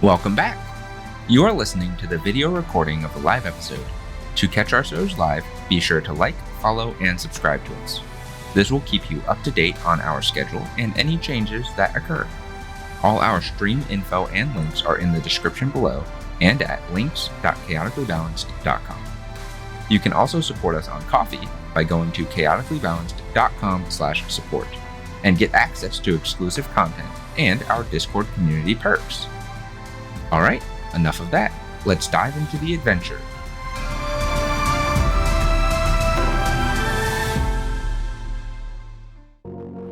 Welcome back! You are listening to the video recording of a live episode. To catch our shows live, be sure to like, follow, and subscribe to us. This will keep you up to date on our schedule and any changes that occur. All our stream info and links are in the description below and at links.chaoticallybalanced.com. You can also support us on Ko-fi by going to chaoticallybalanced.com/support and get access to exclusive content and our Discord community perks. Alright, enough of that. Let's dive into the adventure.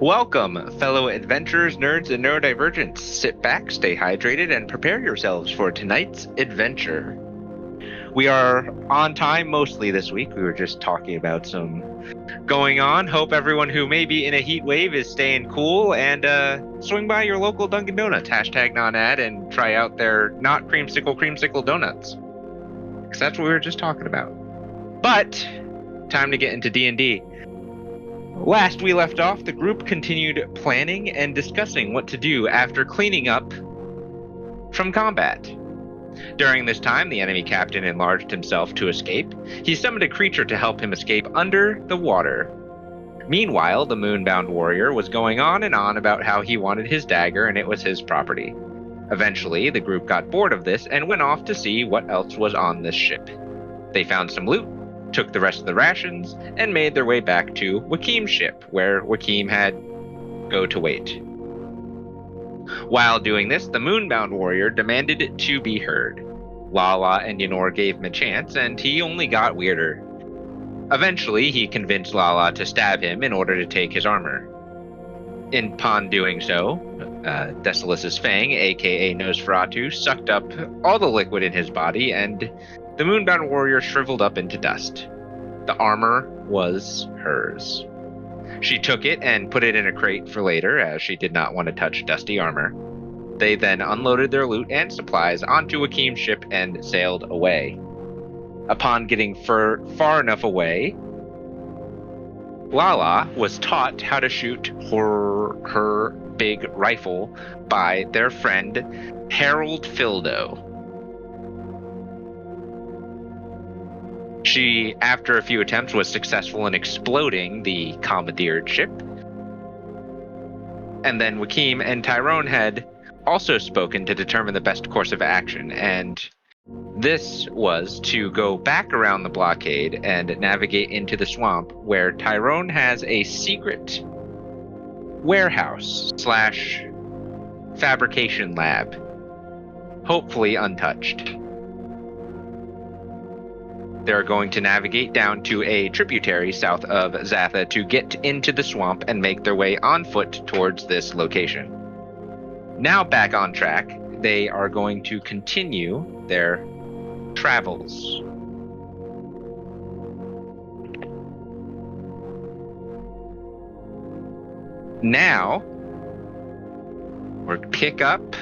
Welcome, fellow adventurers, nerds, and neurodivergents. Sit back, stay hydrated, and prepare yourselves for tonight's adventure. We are on time mostly this week. We were just talking about some going on. Hope everyone who may be in a heat wave is staying cool, and swing by your local Dunkin' Donuts, #non-ad, and try out their not creamsicle donuts. Because that's what we were just talking about. But, time to get into D&D. Last we left off, the group continued planning and discussing what to do after cleaning up from combat. During this time, the enemy captain enlarged himself to escape. He summoned a creature to help him escape under the water. Meanwhile, the moonbound warrior was going on and on about how he wanted his dagger and it was his property. Eventually, the group got bored of this and went off to see what else was on this ship. They found some loot, took the rest of the rations, and made their way back to Wakim's ship, where Wakim had go to wait. While doing this, the moonbound warrior demanded to be heard. Lala and Ynor gave him a chance, and he only got weirder. Eventually, he convinced Lala to stab him in order to take his armor. Upon doing so, Decilus's Fang, aka Nosferatu, sucked up all the liquid in his body, and the moonbound warrior shriveled up into dust. The armor was hers. She took it and put it in a crate for later, as she did not want to touch dusty armor. They then unloaded their loot and supplies onto Wakim's ship and sailed away. Upon getting far enough away, Lala was taught how to shoot her big rifle by their friend Harold Fildo. She, after a few attempts, was successful in exploding the commandeered ship. And then Wakim and Tyrone had also spoken to determine the best course of action, and this was to go back around the blockade and navigate into the swamp, where Tyrone has a secret warehouse/fabrication lab, hopefully untouched. They're going to navigate down to a tributary south of Zatha to get into the swamp and make their way on foot towards this location. Now back on track, they are going to continue their travels. Now, we'll pick up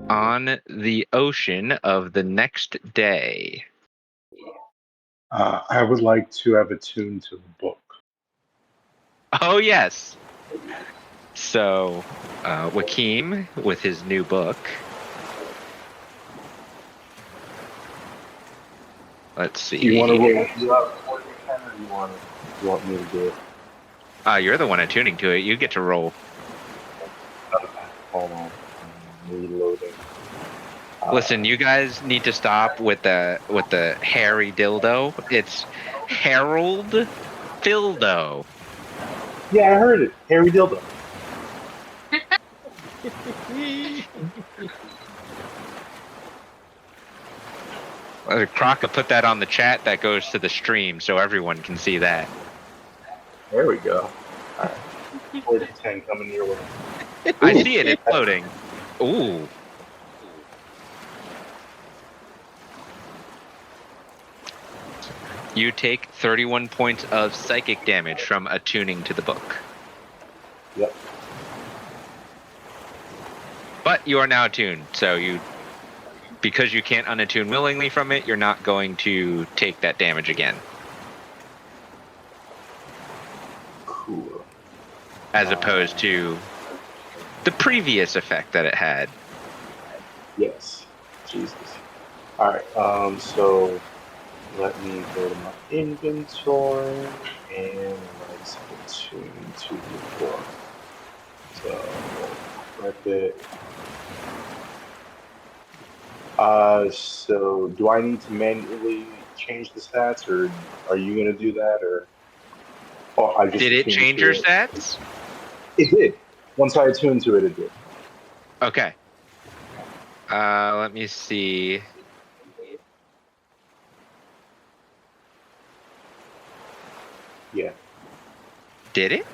on the ocean of the next day. I would like to have it tuned to the book. Oh, yes. So, Wakim, with his new book. Let's see. Do you want to roll? You have more than 10, or do you want me to do it? You're the one attuning to it. You get to roll. Okay. Hold on. I'm reloading. Listen, you guys need to stop with the hairy dildo. It's Harold Fildo. Yeah, I heard it. Harry Dildo. Croc will put that on the chat. That goes to the stream so everyone can see that. There we go. Alright. 4 to 10 coming your way. I see it. It's floating. Ooh. You take 31 points of psychic damage from attuning to the book. Yep. But you are now attuned, so because you can't unattune willingly from it, you're not going to take that damage again. Cool. As opposed to the previous effect that it had. Yes. Jesus. All right. So let me go to my inventory and let's attune to the book. So equip it. So do I need to manually change the stats, or are you gonna do that, or I just Did it attune change your to it? stats? It did. Once I attuned to it, it did. Okay. Let me see. Yeah, Did it?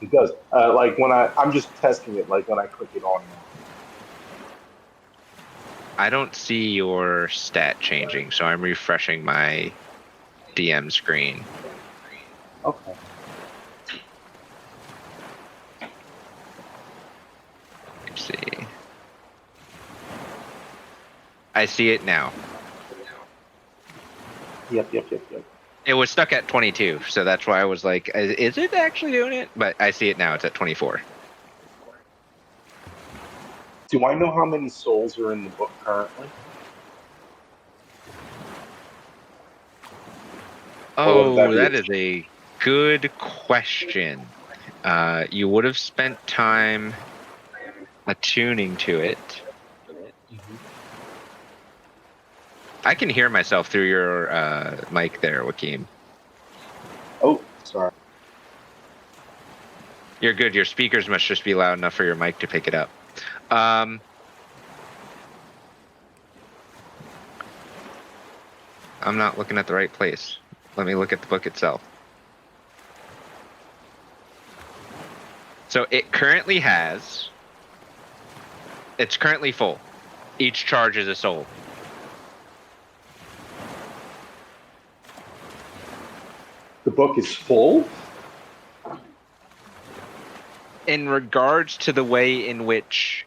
it does. Like when I'm just testing it. Like when I click it on now. I don't see your stat changing, so I'm refreshing my DM screen. Okay. Let's see. I see it now. Yep. It was stuck at 22, so that's why I was like, is it actually doing it? But I see it now. It's at 24. Do I know how many souls are in the book currently? Or would that Oh, be that is a good question. You would have spent time attuning to it. Mhm. I can hear myself through your mic there, Joaquin. Oh, sorry. You're good. Your speakers must just be loud enough for your mic to pick it up. I'm not looking at the right place. Let me look at the book itself. So it's currently full. Each charge is a soul. The book is full. In regards to the way in which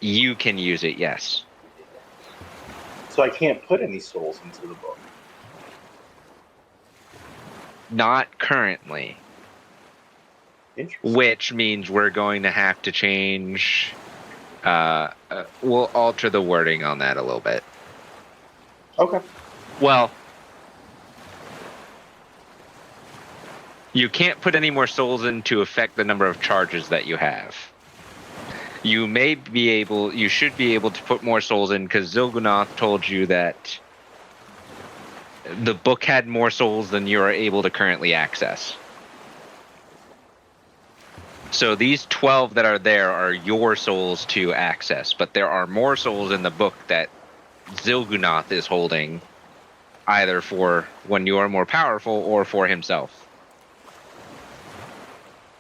you can use it, yes. So I can't put any souls into the book. Not currently. Interesting. Which means we're going to have to change. We'll alter the wording on that a little bit. Okay. Well, you can't put any more souls in to affect the number of charges that you have. You should be able to put more souls in because Zilgunoth told you that the book had more souls than you are able to currently access. So these 12 that are there are your souls to access, but there are more souls in the book that Zilgunoth is holding, either for when you are more powerful or for himself.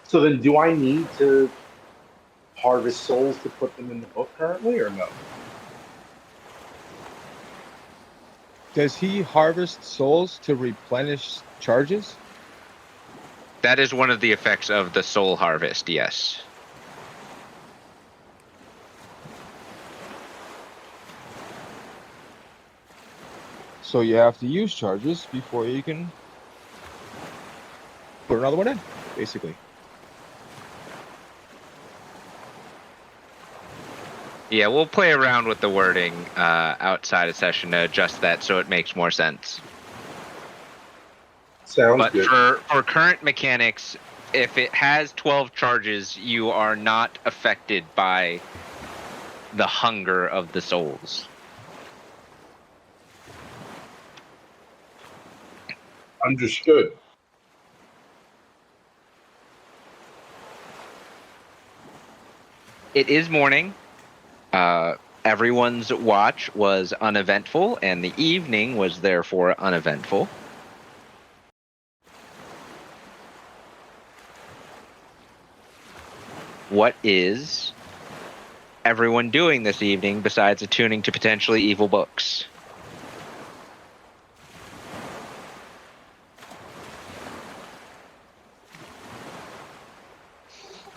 So then, do I need to harvest souls to put them in the book currently, or no? Does he harvest souls to replenish charges? That is one of the effects of the soul harvest, yes. So you have to use charges before you can put another one in, basically. Yeah, we'll play around with the wording outside of session to adjust that so it makes more sense. Sounds But good. for current mechanics, if it has 12 charges, you are not affected by the hunger of the souls. Understood. It is morning. Everyone's watch was uneventful, and the evening was therefore uneventful. What is everyone doing this evening besides attuning to potentially evil books?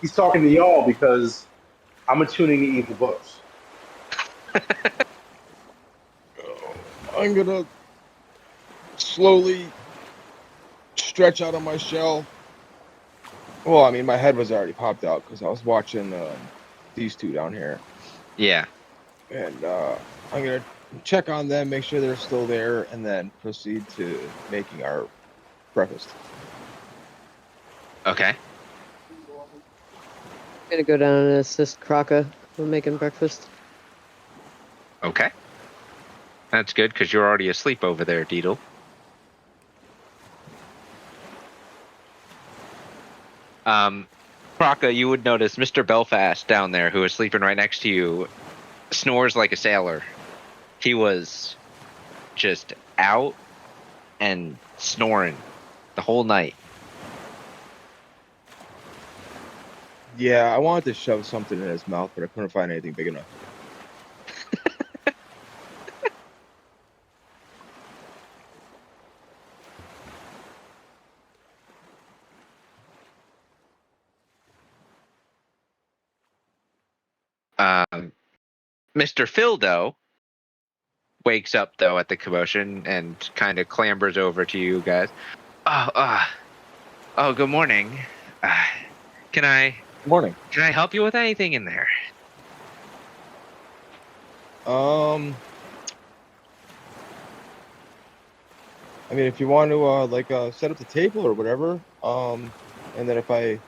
He's talking to y'all because I'm attuning to evil books. I'm gonna slowly stretch out of my shell. Well, I mean, my head was already popped out because I was watching these two down here. Yeah. And I'm gonna check on them, make sure they're still there, and then proceed to making our breakfast. Okay. I'm gonna go down and assist Kraka with making breakfast. Okay. That's good because you're already asleep over there, Deedle. Kraka, you would notice Mr. Belfast down there, who is sleeping right next to you, snores like a sailor. He was just out and snoring the whole night. Yeah, I wanted to shove something in his mouth, but I couldn't find anything big enough. Mr. Fildo wakes up though at the commotion and kind of clambers over to you guys. Oh, good morning. Can I Morning. help you with anything in there? I mean, if you want to set up the table or whatever, and then if I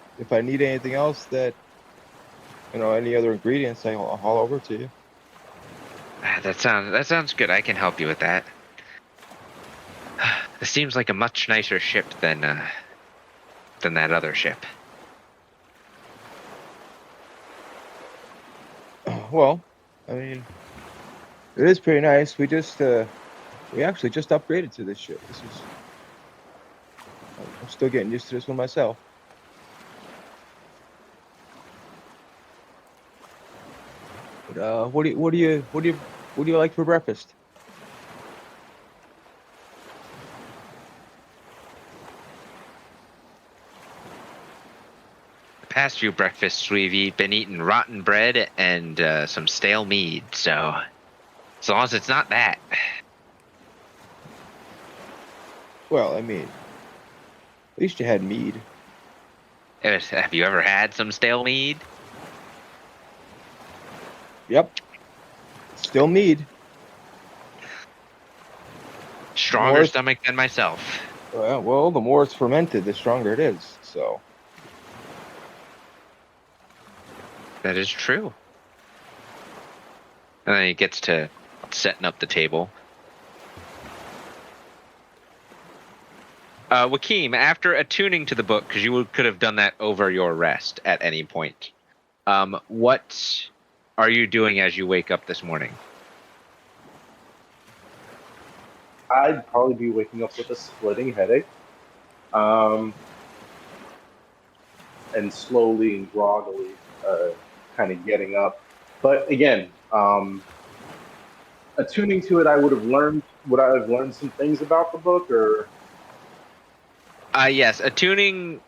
need anything else that any other ingredients, I'll haul over to you. That sounds good. I can help you with that. This seems like a much nicer ship than that other ship. Well, I mean, it is pretty nice. We actually just upgraded to this ship. I'm still getting used to this one myself. But what do you like for breakfast? The past few breakfasts we've been eating rotten bread and some stale mead. So, as long as it's not that. Well, I mean, at least you had mead. Have you ever had some stale mead? Yep. Still mead. Stronger stomach than myself. Well, the more it's fermented, the stronger it is. So. That is true. And then he gets to setting up the table. Wakeem, after attuning to the book, because you could have done that over your rest at any point, what are you doing as you wake up this morning? I'd probably be waking up with a splitting headache. And slowly and groggily kind of getting up. But again, attuning to it, would I have learned some things about the book, or? Yes, attuning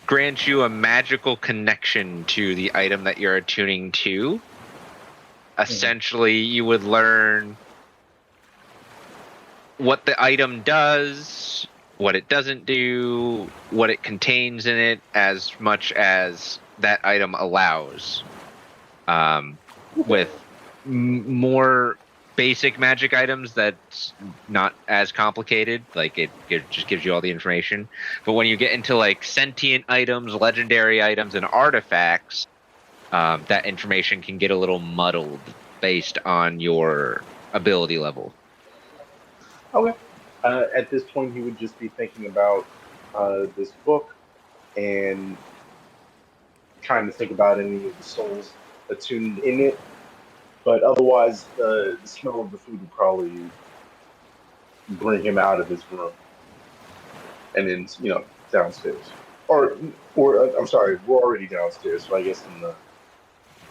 grants you a magical connection to the item that you're attuning to. Essentially, you would learn what the item does, what it doesn't do, what it contains in it, as much as that item allows. With more basic magic items that's not as complicated, like it just gives you all the information. But when you get into like sentient items, legendary items, and artifacts, that information can get a little muddled based on your ability level. Okay. At this point, he would just be thinking about this book and trying to think about any of the souls attuned in it. But otherwise, the smell of the food would probably bring him out of his room and then, downstairs. Or I'm sorry, we're already downstairs, so I guess in the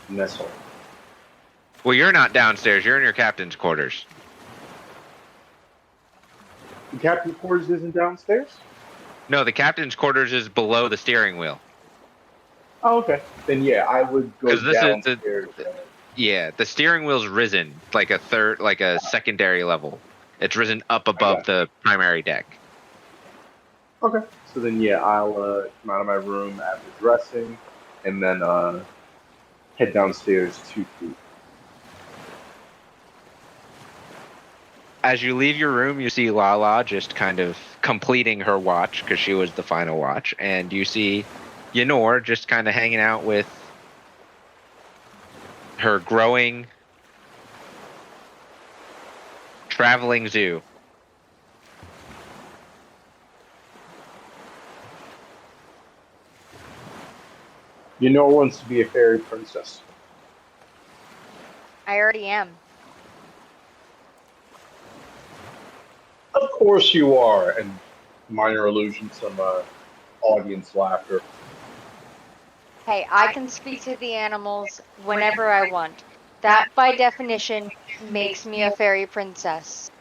mess hall. Well, you're not downstairs. You're in your captain's quarters. The captain's quarters isn't downstairs? No, the captain's quarters is below the steering wheel. Oh, okay. Then yeah, I would go downstairs. The steering wheel's risen like a secondary level. It's risen up above the primary deck. Okay. So then yeah, I'll come out of my room after dressing, and then head downstairs to food. As you leave your room, you see Lala just kind of completing her watch because she was the final watch, and you see Yenor just kind of hanging out with her growing traveling zoo. Yenor wants to be a fairy princess. I already am. Of course you are. And minor illusion, some audience laughter. Hey, I can speak to the animals whenever I want. That, by definition, makes me a fairy princess.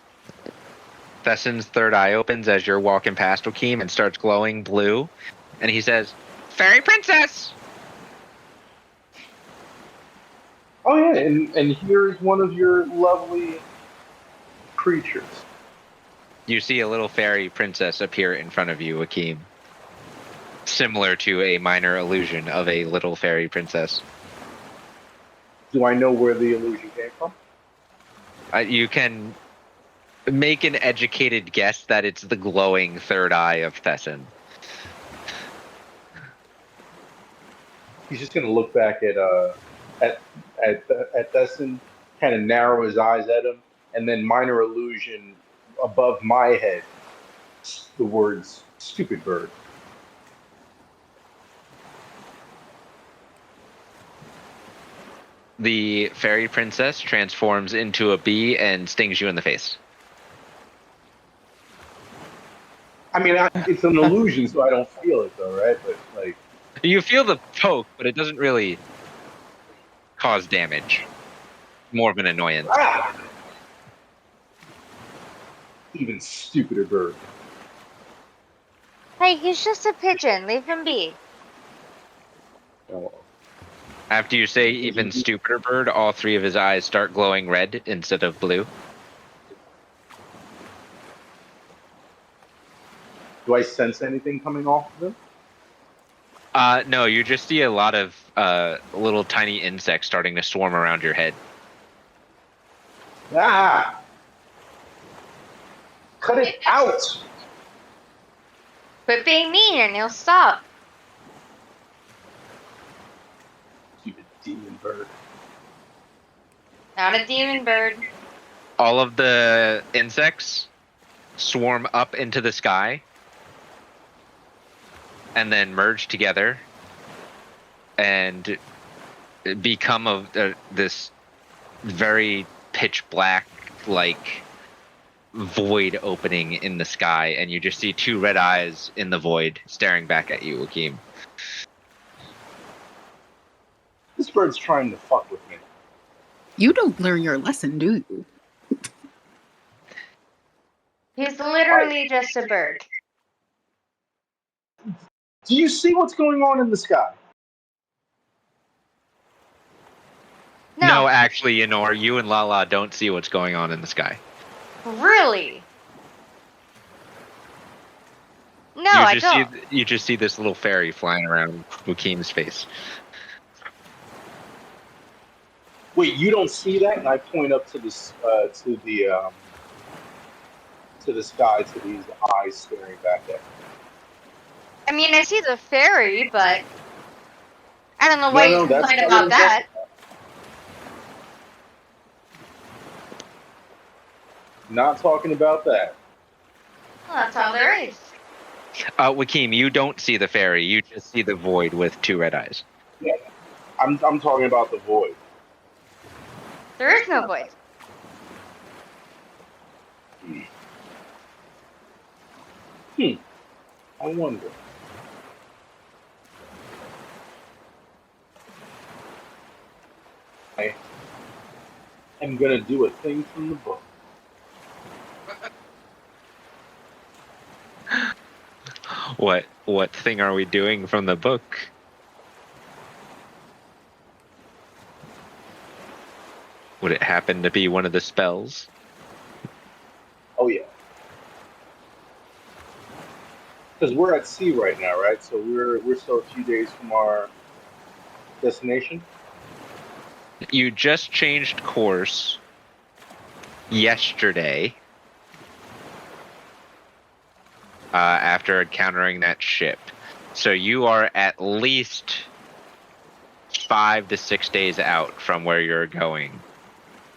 Thessen's third eye opens as you're walking past Okeem and starts glowing blue, and he says, "Fairy princess!" Oh yeah, and here's one of your lovely creatures. You see a little fairy princess appear in front of you, Okeem. Similar to a minor illusion of a little fairy princess. Do I know where the illusion came from? You can make an educated guess that it's the glowing third eye of Thessen. He's just gonna look back at Thesson, kind of narrow his eyes at him, and then minor illusion above my head, the words "stupid bird." The fairy princess transforms into a bee and stings you in the face. I mean, it's an illusion, so I don't feel it though, right? But like, You feel the poke, but it doesn't really cause damage. More of an annoyance. Even stupider bird. Hey, he's just a pigeon. Leave him be. Oh. After you say even stupider bird, all three of his eyes start glowing red instead of blue. Do I sense anything coming off of him? No, you just see a lot of little tiny insects starting to swarm around your head. Ah! Cut it out! Quit being mean and he'll stop. Stupid demon bird. Not a demon bird. All of the insects swarm up into the sky and then merge together and become this very pitch black, like, void opening in the sky, and you just see two red eyes in the void staring back at you, Okeem. This bird's trying to fuck with me. You don't learn your lesson, do you? He's literally just a bird. Do you see what's going on in the sky? No, actually, Yenor, you and Lala don't see what's going on in the sky. Really? No, I don't. You just see this little fairy flying around Okeem's face. Wait, you don't see that? And I point up to this, to the sky, to these eyes staring back at me. I mean, I see the fairy, but I don't know why you complain about that. Not talking about that. Well, that's all there is. Okeem, you don't see the fairy. You just see the void with two red eyes. Yeah, I'm talking about the void. There is no void. I wonder. I am gonna do a thing from the book. What thing are we doing from the book? Would it happen to be one of the spells? Oh yeah. Because we're at sea right now, right? So we're still a few days from our destination. You just changed course yesterday, after encountering that ship. So you are at least 5 to 6 days out from where you're going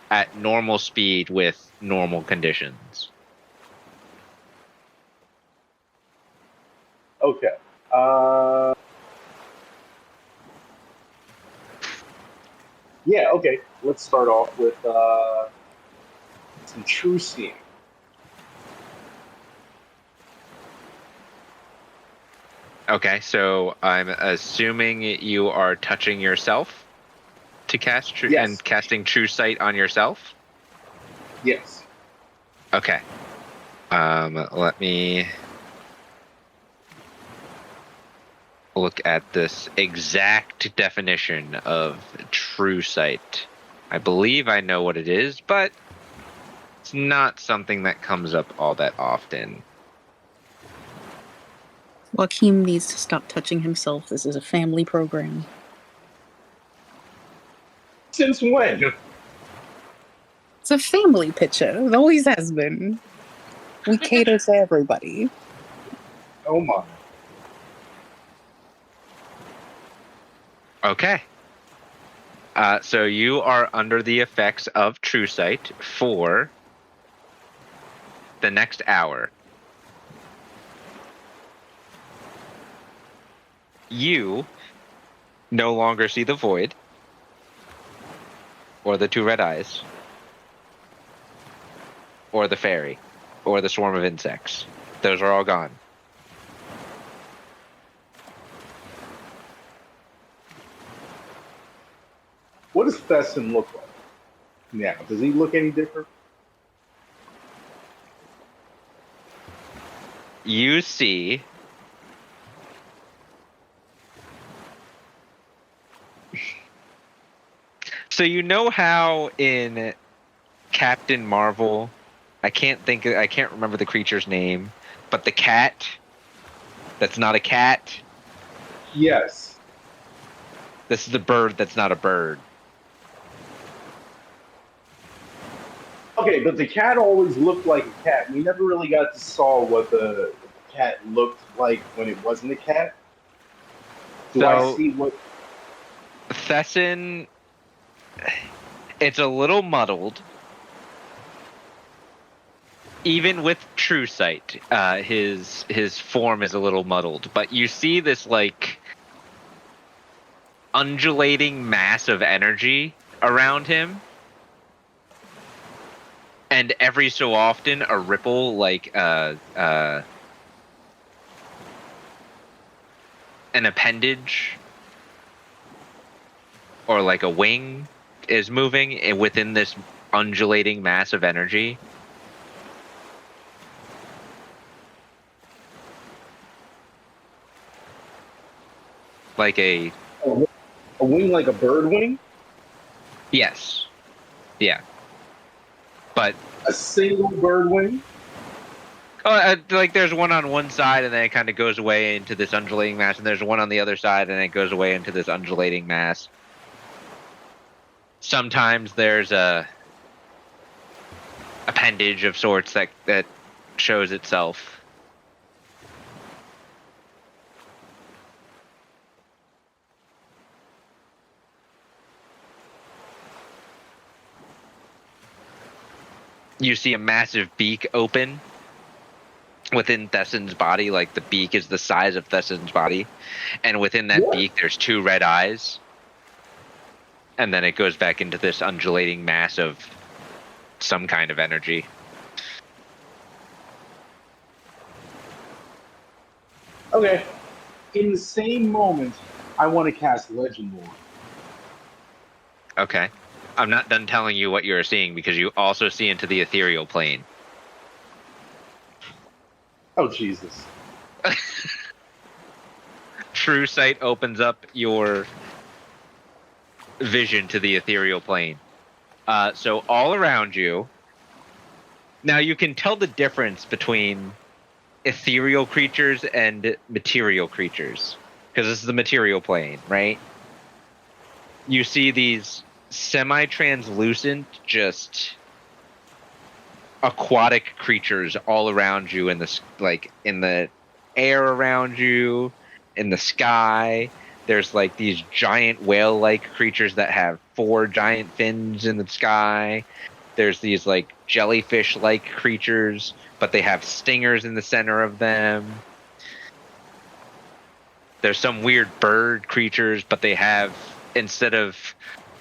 at normal speed with normal conditions. Okay. Yeah, okay. Let's start off with some true seeing. Okay, so I'm assuming you are touching yourself to cast and Yes. casting Truesight on yourself. Yes. Okay. Let me look at this exact definition of Truesight. I believe I know what it is, but it's not something that comes up all that often. Joaquin needs to stop touching himself. This is a family program. Since when? It's a family picture. It always has been. We cater to everybody. Oh my. Okay. So you are under the effects of Truesight for the next hour. You no longer see the void or the two red eyes or the fairy or the swarm of insects. Those are all gone. What does Thesson look like now? Does he look any different? You see so you know how in Captain Marvel, I can't remember the creature's name, but the cat that's not a cat. Yes. This is the bird that's not a bird. Okay, but the cat always looked like a cat. We never really got to saw what the cat looked like when it wasn't a cat. Do I So see what? Thesson, it's a little muddled. Even with Truesight, his form is a little muddled, but you see this like undulating mass of energy around him, and every so often a ripple, like an appendage or like a wing, is moving within this undulating mass of energy. Like a A wing like a bird wing? yes, yeah, but A single bird wing? like there's one on one side and then it kind of goes away into this undulating mass, and there's one on the other side and it goes away into this undulating mass. Sometimes there's a appendage of sorts that shows itself. You see a massive beak open within Thesson's body, like the beak is the size of Thesson's body, and within that beak there's two red eyes, and then it goes back into this undulating mass of some kind of energy. Okay. In the same moment, I want to cast Legend Lore. Okay. I'm not done telling you what you're seeing, because you also see into the ethereal plane. Oh, Jesus. Truesight opens up your vision to the ethereal plane. So all around you, now you can tell the difference between ethereal creatures and material creatures, because this is the material plane, right? You see these semi-translucent, just aquatic creatures all around you in the air around you, in the sky. There's like these giant whale-like creatures that have 4 giant fins in the sky. There's these like jellyfish-like creatures, but they have stingers in the center of them. There's some weird bird creatures, but they have, instead of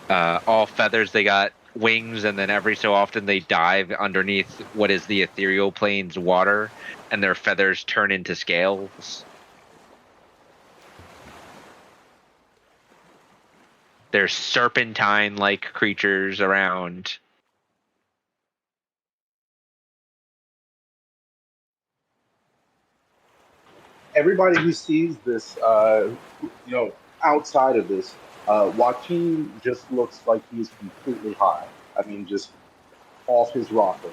all feathers, they got wings, and then every so often they dive underneath what is the ethereal plane's water, and their feathers turn into scales. There's serpentine-like creatures around. Everybody who sees this, outside of this, Joaquin just looks like he's completely high. I mean, just off his rocker.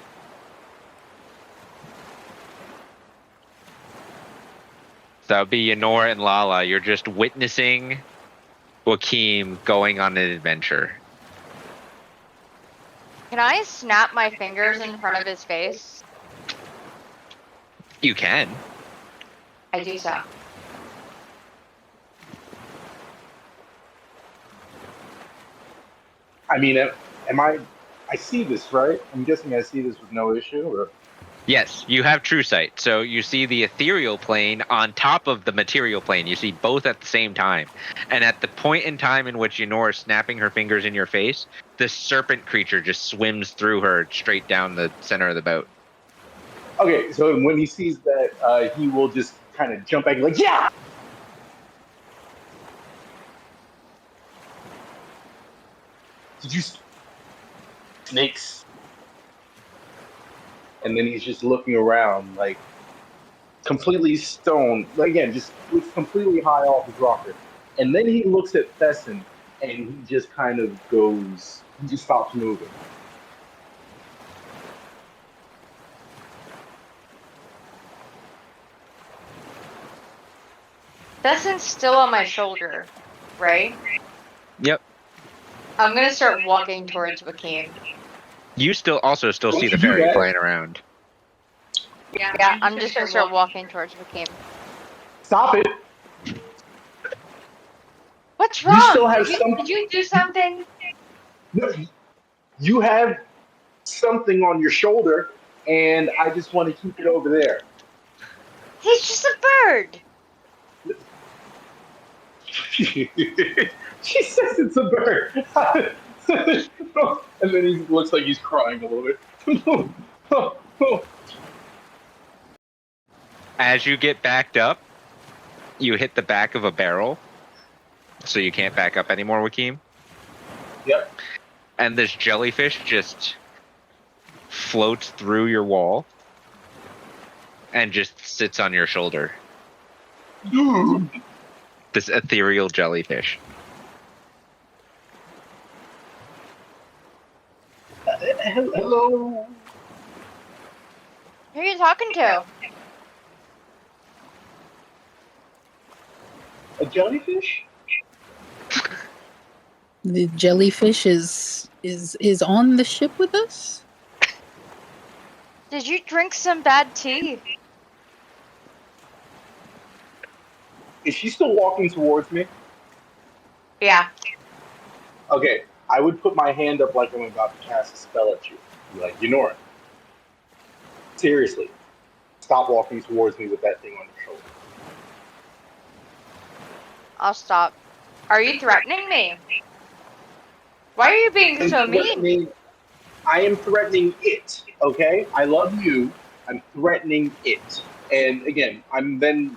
So that would be Yenora and Lala. You're just witnessing Joaquin going on an adventure. Can I snap my fingers in front of his face? You can. I do so. I mean, I see this, right? I'm guessing I see this with no issue, or? Yes, you have Truesight. So you see the ethereal plane on top of the material plane. You see both at the same time. And at the point in time in which Yenora is snapping her fingers in your face, this serpent creature just swims through her straight down the center of the boat. Okay, so when he sees that, he will just kind of jump back like, yeah! Did you... Snakes. And then he's just looking around, like, completely stoned. Again, just looks completely high off his rocker. And then he looks at Fessin, and he just kind of goes... He just stops moving. Fessin's still on my shoulder, right? Yep. I'm gonna start walking towards Joaquin. You also see the ferry flying around. Yeah, I'm just gonna start walking towards Joaquin. Stop it! What's You wrong? still have Did you do something? No, you have something on your shoulder, and I just want to keep it over there. He's just a bird. She says it's a bird. And then he looks like he's crying a little bit. As you get backed up, you hit the back of a barrel, so you can't back up anymore, Joaquin. Yep. And this jellyfish just floats through your wall and just sits on your shoulder. This ethereal jellyfish. Hello. Who are you talking to? A jellyfish? The jellyfish is on the ship with us? Did you drink some bad tea? Is she still walking towards me? Yeah. Okay, I would put my hand up like I'm about to cast a spell at you. Be like, Yenora, seriously, stop walking towards me with that thing on your shoulder. I'll stop. Are you threatening me? Why are you being so mean? I am threatening it, okay? I love you. I'm threatening it. And again, I'm then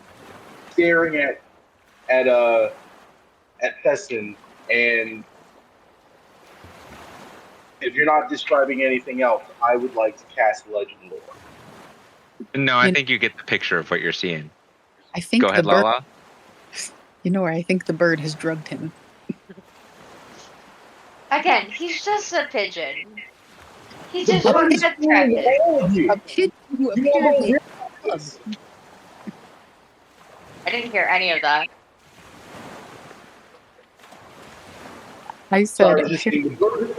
staring at Fessin, and if you're not describing anything else, I would like to cast Legend Lore. No, I think you get the picture of what you're seeing. I think Go ahead, the bird, Lala. I think the bird has drugged him. Again, he's just a pigeon. He The just bird wants is to threaten. All of you. A pigeon who You all apparently realize- I didn't hear any of that. I said Sorry, just the bird.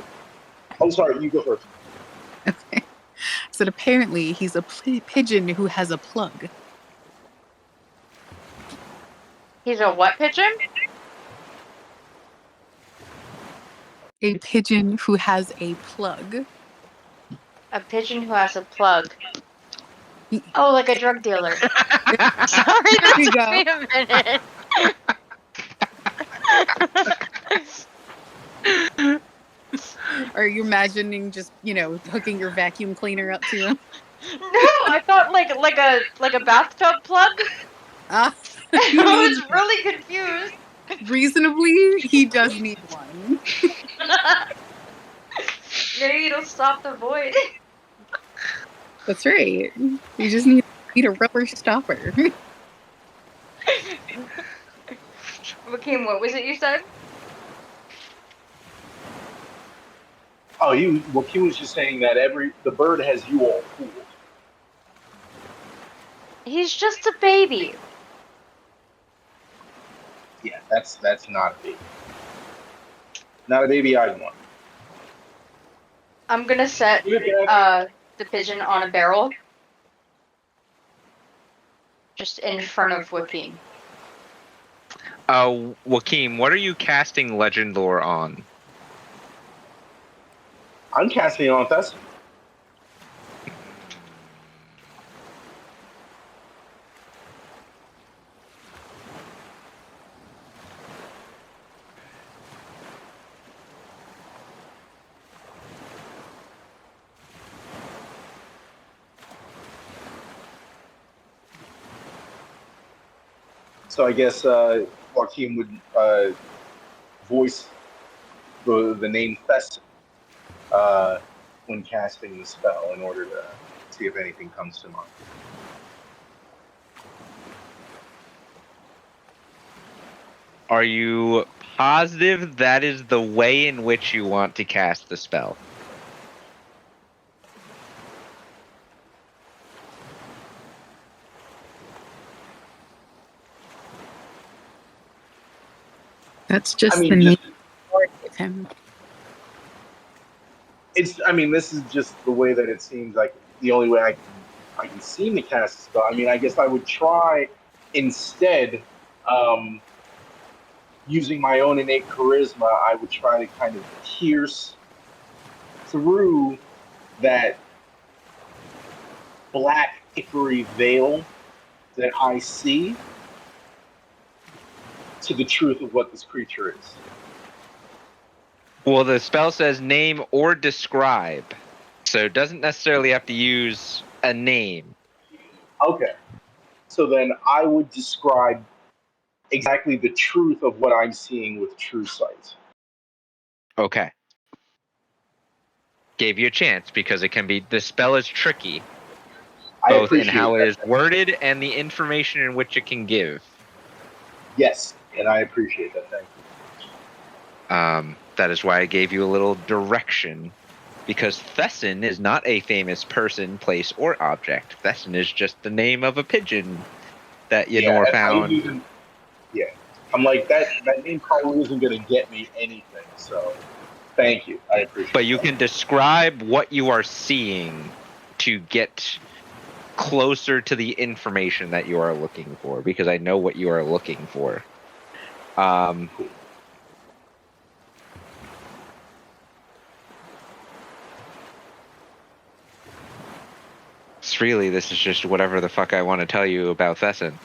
Oh, sorry, you go first. okay. said apparently he's a pigeon who has a plug. He's a what pigeon? A pigeon who has a plug. A pigeon who has a plug. He- Oh, like a drug dealer. Sorry, that There you took go. me a minute. Are you imagining just, hooking your vacuum cleaner up to him? No, I thought like a bathtub plug. Ah, I he needs was really confused. reasonably, he does need one. Maybe it'll stop the void. That's right. You just need a rubber stopper. Joaquin, what was it you said? Oh, Joaquin was just saying that the bird has you all fooled. He's just a baby. Yeah, that's not a baby. Not a baby I want. I'm gonna set the pigeon on a barrel. Just in front of Joaquin. Joaquin, what are you casting legend lore on? I'm casting it on Thesson. So I guess Joaquin would voice the name Thesson when casting the spell in order to see if anything comes to mind. Are you positive that is the way in which you want to cast the spell? That's just I mean, the name just, of him. this is just the way that it seems like the only way I can seem to cast the spell. I mean, I guess I would try instead using my own innate charisma. I would try to kind of pierce through that black hickory veil that I see to the truth of what this creature is. Well, the spell says name or describe, so it doesn't necessarily have to use a name. Okay. So then I would describe exactly the truth of what I'm seeing with Truesight. Okay. Gave you a chance because it can be, the spell is tricky, I both in appreciate how that. it is worded and the information in which it can give. Yes, and I appreciate that. Thank you. That is why I gave you a little direction, because Thesson is not a famous person, place, or object. Thesson is just the name of a pigeon that Yenor found. Yeah. I'm like, that name probably isn't going to get me anything, so thank you. I appreciate it. But you can describe what you are seeing to get closer to the information that you are looking for, because I know what you are looking for. It's really, this is just whatever the fuck I want to tell you about Thesson.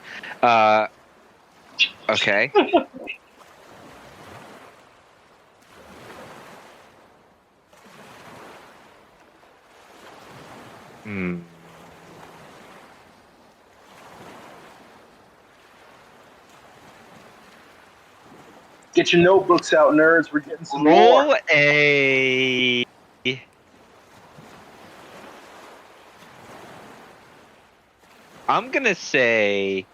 Okay. Get your notebooks out, nerds. We're getting some Roll more. a... I'm gonna say...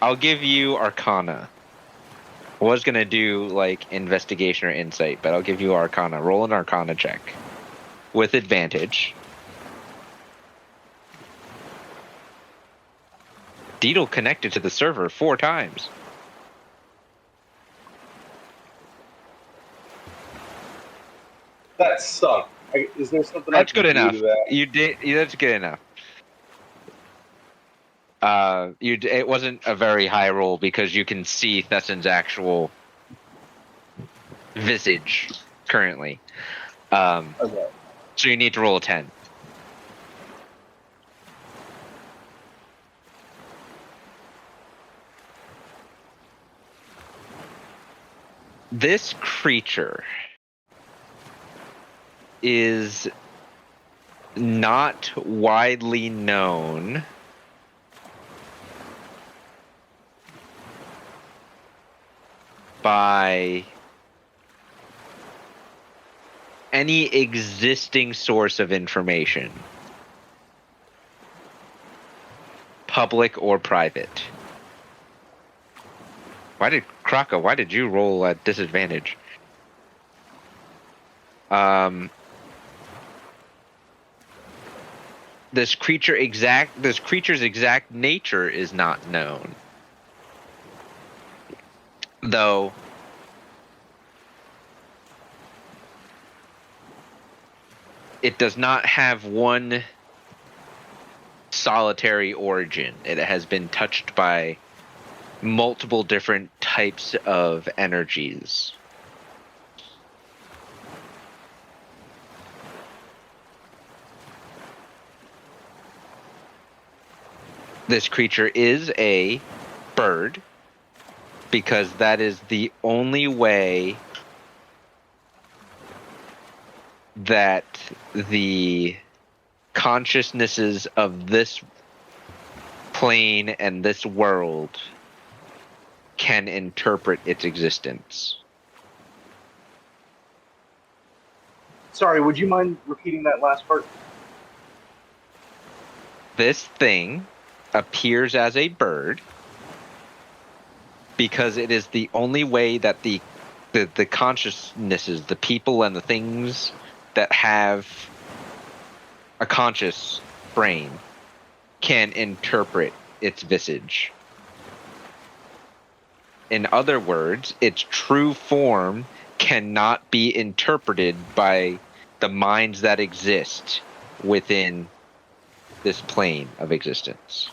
I'll give you Arcana. I was gonna do, like, investigation or insight, but I'll give you Arcana. Roll an Arcana check. With advantage. Deedle connected to the server 4 times. That sucked. Is there something I That's can good do enough. to that? You did. That's good enough. It wasn't a very high roll because you can see Thessen's actual visage currently. Okay. So you need to roll a 10. This creature is not widely known by any existing source of information, public or private. Why did you roll at disadvantage? This creature's exact nature is not known. Though it does not have one solitary origin. It has been touched by multiple different types of energies. This creature is a bird because that is the only way that the consciousnesses of this plane and this world can interpret its existence. Sorry, would you mind repeating that last part? This thing appears as a bird because it is the only way that the consciousnesses, the people and the things that have a conscious brain can interpret its visage. In other words, its true form cannot be interpreted by the minds that exist within this plane of existence.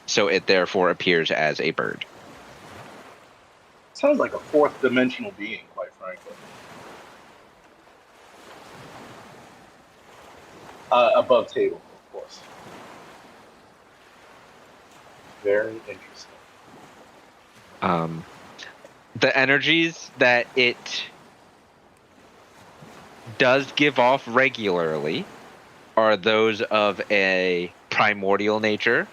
So it therefore appears as a bird. Sounds like a fourth dimensional being, quite frankly. Above table, of course. Very interesting. The energies that it does give off regularly are those of a primordial nature,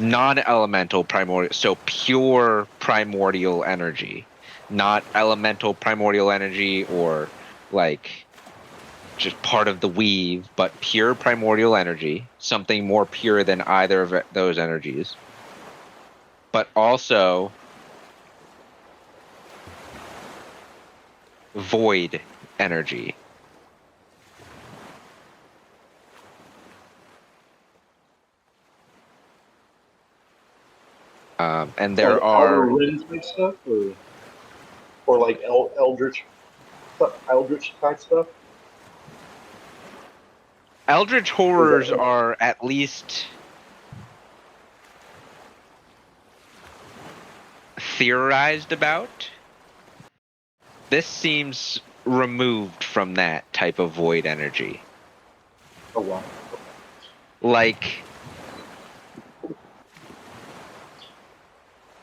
non-elemental primordial, so pure primordial energy, not elemental primordial energy or like just part of the weave, but pure primordial energy, something more pure than either of those energies, but also void energy. And there like are Outer Rim type stuff, or like Eldritch type stuff. eldritch horrors are at least theorized about. This seems removed from that type of void energy. Oh wow. Like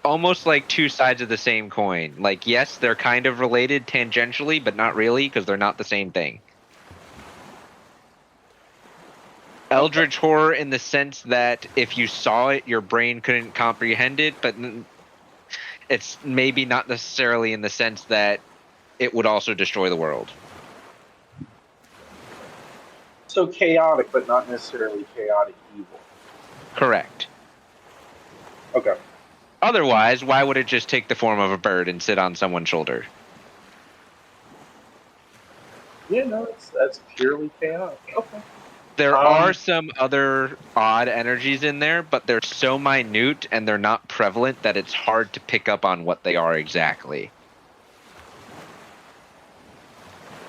almost like two sides of the same coin. Like, yes, they're kind of related tangentially, but not really because they're not the same thing. Eldritch horror in the sense that if you saw it, your brain couldn't comprehend it, but it's maybe not necessarily in the sense that it would also destroy the world. So chaotic, but not necessarily chaotic evil. Correct. Okay. Otherwise, why would it just take the form of a bird and sit on someone's shoulder? Yeah, no, that's purely chaotic. Okay. There are some other odd energies in there, but they're so minute and they're not prevalent that it's hard to pick up on what they are exactly.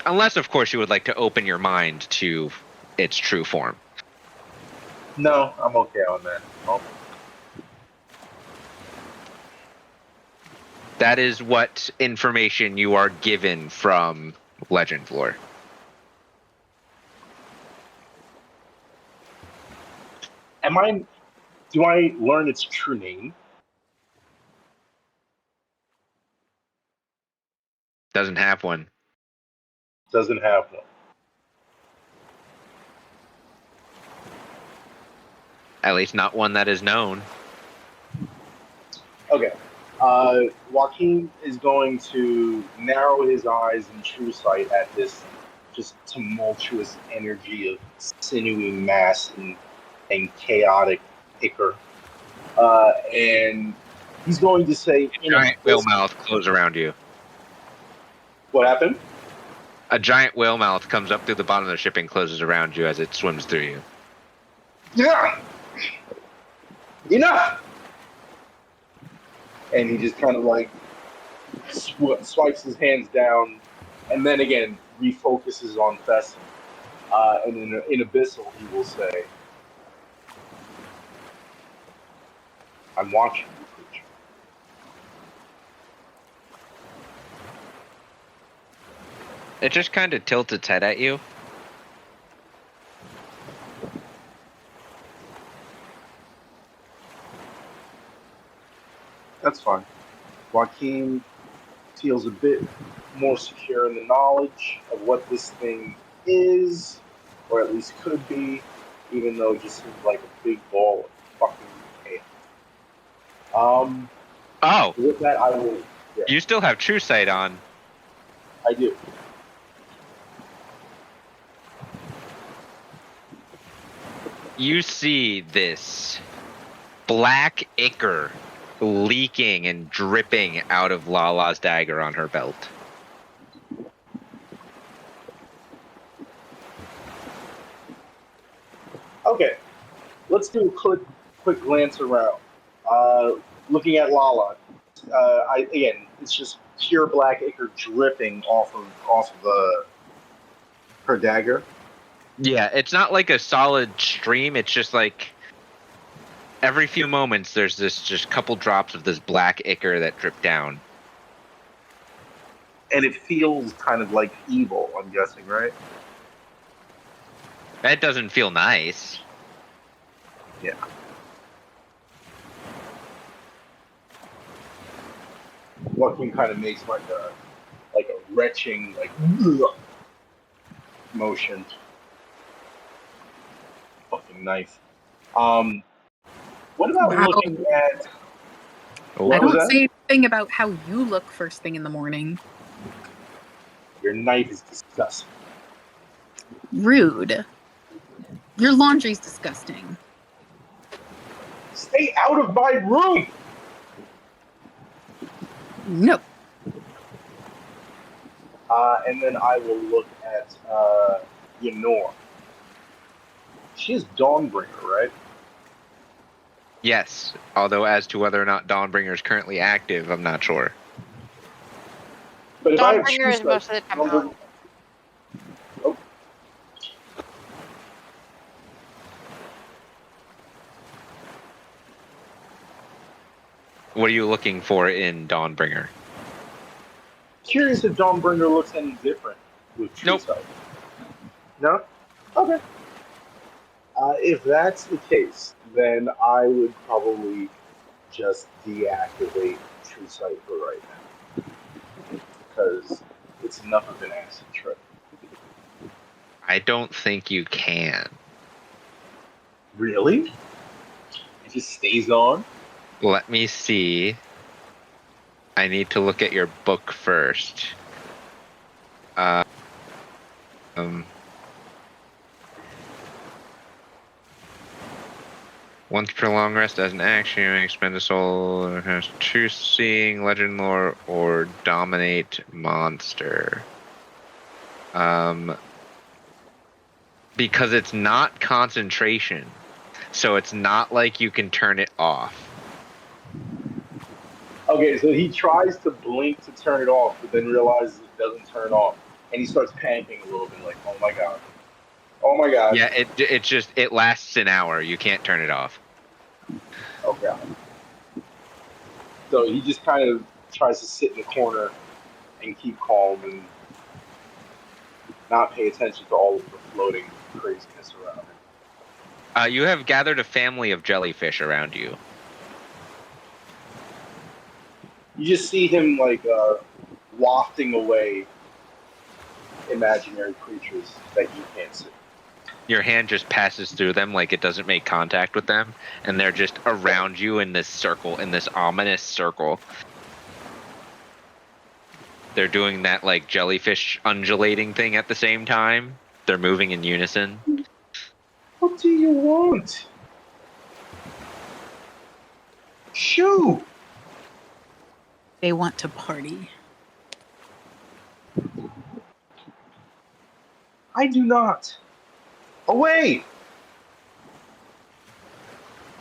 Unless, of course, you would like to open your mind to its true form. No, I'm okay on that. That is what information you are given from Legend Lore. Do I learn its true name? Doesn't have one. Doesn't have one. At least not one that is known. Okay. Joaquin is going to narrow his eyes in Truesight at this just tumultuous energy of sinewy mass and chaotic ichor. And he's going to say, Giant whale mouth close around you. What happened? A giant whale mouth comes up through the bottom of the ship and closes around you as it swims through you. Yeah! Enough! And he just kind of like swipes his hands down and then again refocuses on Fessin. And in Abyssal, he will say, I'm watching you, creature. It just kind of tilts its head at you. That's fine. Joaquin feels a bit more secure in the knowledge of what this thing is, or at least could be, even though it just seems like a big ball of fucking chaos. Oh, With that, I will. Yeah, you still have Truesight on. I do. You see this black ichor leaking and dripping out of Lala's dagger on her belt. Okay, let's do a quick glance around. Looking at Lala, it's just pure black ichor dripping off of her dagger. Yeah, it's not like a solid stream. It's just like every few moments there's this just couple drops of this black ichor that drip down. And it feels kind of like evil, I'm guessing, right? That doesn't feel nice. Yeah. Joaquin kind of makes like a retching motion. Fucking nice. What about Wow. looking at? Oh, What I was don't that? say anything about how you look first thing in the morning. Your knife is disgusting. Rude. Your laundry's disgusting. Stay out of my room. No. And then I will look at Yenor. She is Dawnbringer, right? yes. Although as to whether or not Dawnbringer is currently active, I'm not sure. But if I have Dawnbringer is Truesight, most of the time Dawnbringer- Oh. What are you looking for in Dawnbringer? Curious if Dawnbringer looks any different with Nope. Truesight. No? Okay. If that's the case, then I would probably just deactivate Truesight for right now. Because it's enough of an acid trip. I don't think you can. Really? It just stays on? Let me see. I need to look at your book first. Once per long rest as an action, you may expend a soul, has truth seeing, legend lore, or dominate monster. Because it's not concentration. So it's not like you can turn it off. Okay, so he tries to blink to turn it off, but then realizes it doesn't turn off, and he starts panicking a little bit, like, "Oh my god, oh my god, Yeah, it lasts an hour. You can't turn it off. oh god." So he just kind of tries to sit in the corner and keep calm and not pay attention to all of the floating craziness around him. You have gathered a family of jellyfish around you. You just see him like wafting away imaginary creatures that you can't see. Your hand just passes through them like it doesn't make contact with them, and they're just around you in this circle, in this ominous circle. They're doing that like jellyfish undulating thing at the same time. They're moving in unison. What do you want? Shoo! They want to party. I do not. Away!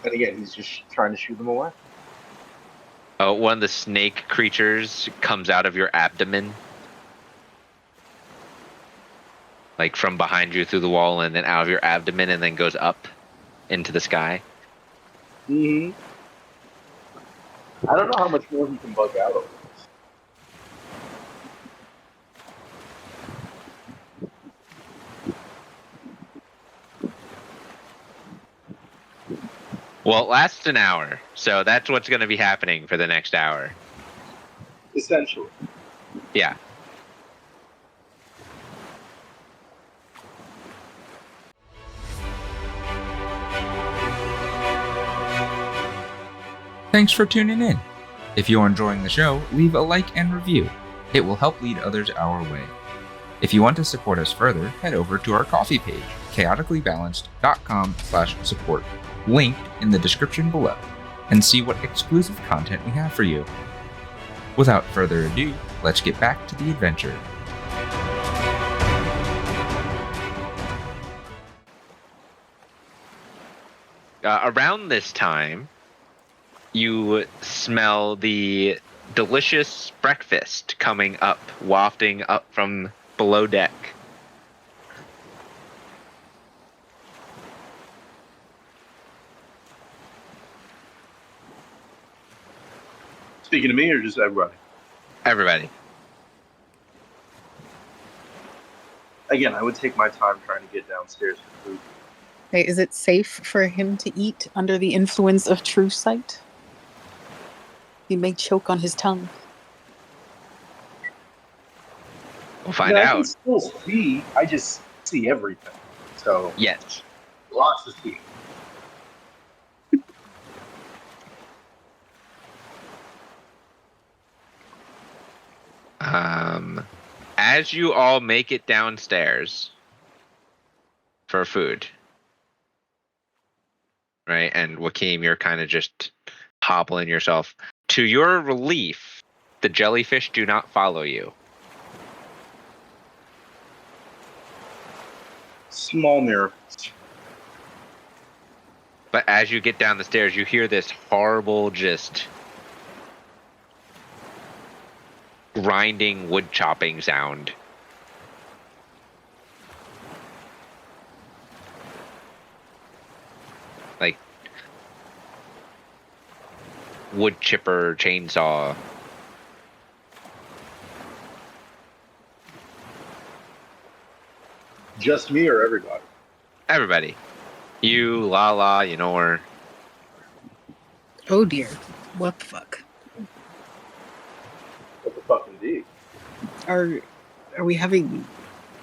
And again, he's just trying to shoo them away. One of the snake creatures comes out of your abdomen. Like from behind you through the wall and then out of your abdomen and then goes up into the sky. Mm-hmm. I don't know how much more he can bug out of this. Well, it lasts an hour, so that's what's going to be happening for the next hour. Essentially. Yeah. Thanks for tuning in. If you're enjoying the show, leave a like and review. It will help lead others our way. If you want to support us further, head over to our Ko-fi page, chaoticallybalanced.com/support, linked in the description below, and see what exclusive content we have for you. Without further ado, let's get back to the adventure. Around this time, you smell the delicious breakfast coming up, wafting up from below deck. Speaking to me or just everybody? Everybody. Again, I would take my time trying to get downstairs for food. Hey, is it safe for him to eat under the influence of Truesight? He may choke on his tongue. We'll find I out. can still see. I just see everything. So Yes. lots to see. As you all make it downstairs for food, right? And Joaquim, you're kind of just hobbling yourself. To your relief, the jellyfish do not follow you. Small mirror. But as you get down the stairs, you hear this horrible, just grinding wood chopping sound. Like wood chipper, chainsaw. Just me or everybody? Everybody. You, Lala, you know her. Oh dear. What the fuck? What the fuck indeed? Are we having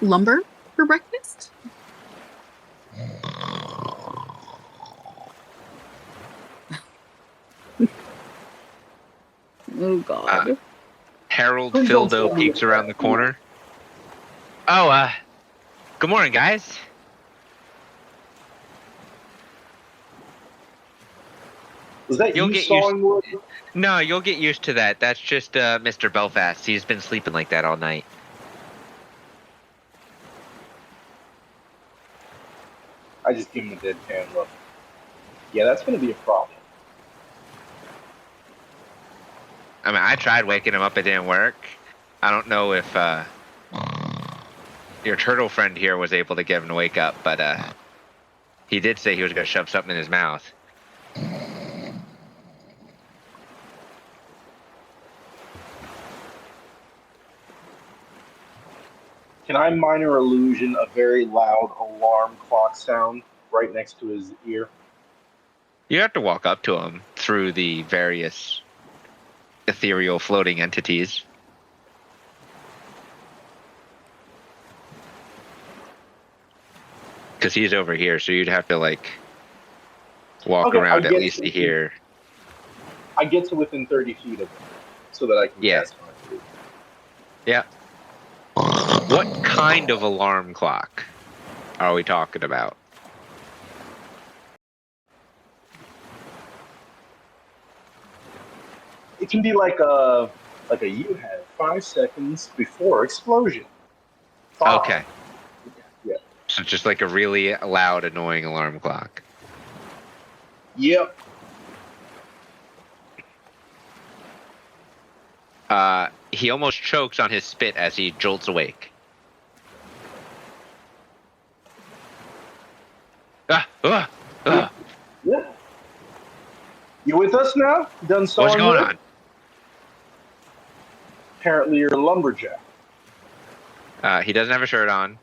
lumber for breakfast? Oh god. Harold Please don't Fildo tell me peeks that. around the corner. Oh, good morning, guys. Was that You'll you get sawing wood? No, you'll get used to that. That's just Mr. Belfast. He's been sleeping like that all night. I just give him a deadpan look. Yeah, that's going to be a problem. I mean, I tried waking him up. It didn't work. I don't know if your turtle friend here was able to get him to wake up, but he did say he was going to shove something in his mouth. Can I minor illusion a very loud alarm clock sound right next to his ear? You have to walk up to him through the various ethereal floating entities. Because he's over here, so you'd have to like walk Okay, around at least to here. I get to within 30 feet of him so that I can cast my food. Yeah. What kind of alarm clock are we talking about? It can be like a you have 5 seconds before explosion. 5. Okay. Yeah. So just like a really loud, annoying alarm clock. Yep. He almost chokes on his spit as he jolts awake. Ah. Yeah. You with us now? Done What's sawing going wood? on? Apparently you're a lumberjack. He doesn't have a shirt on.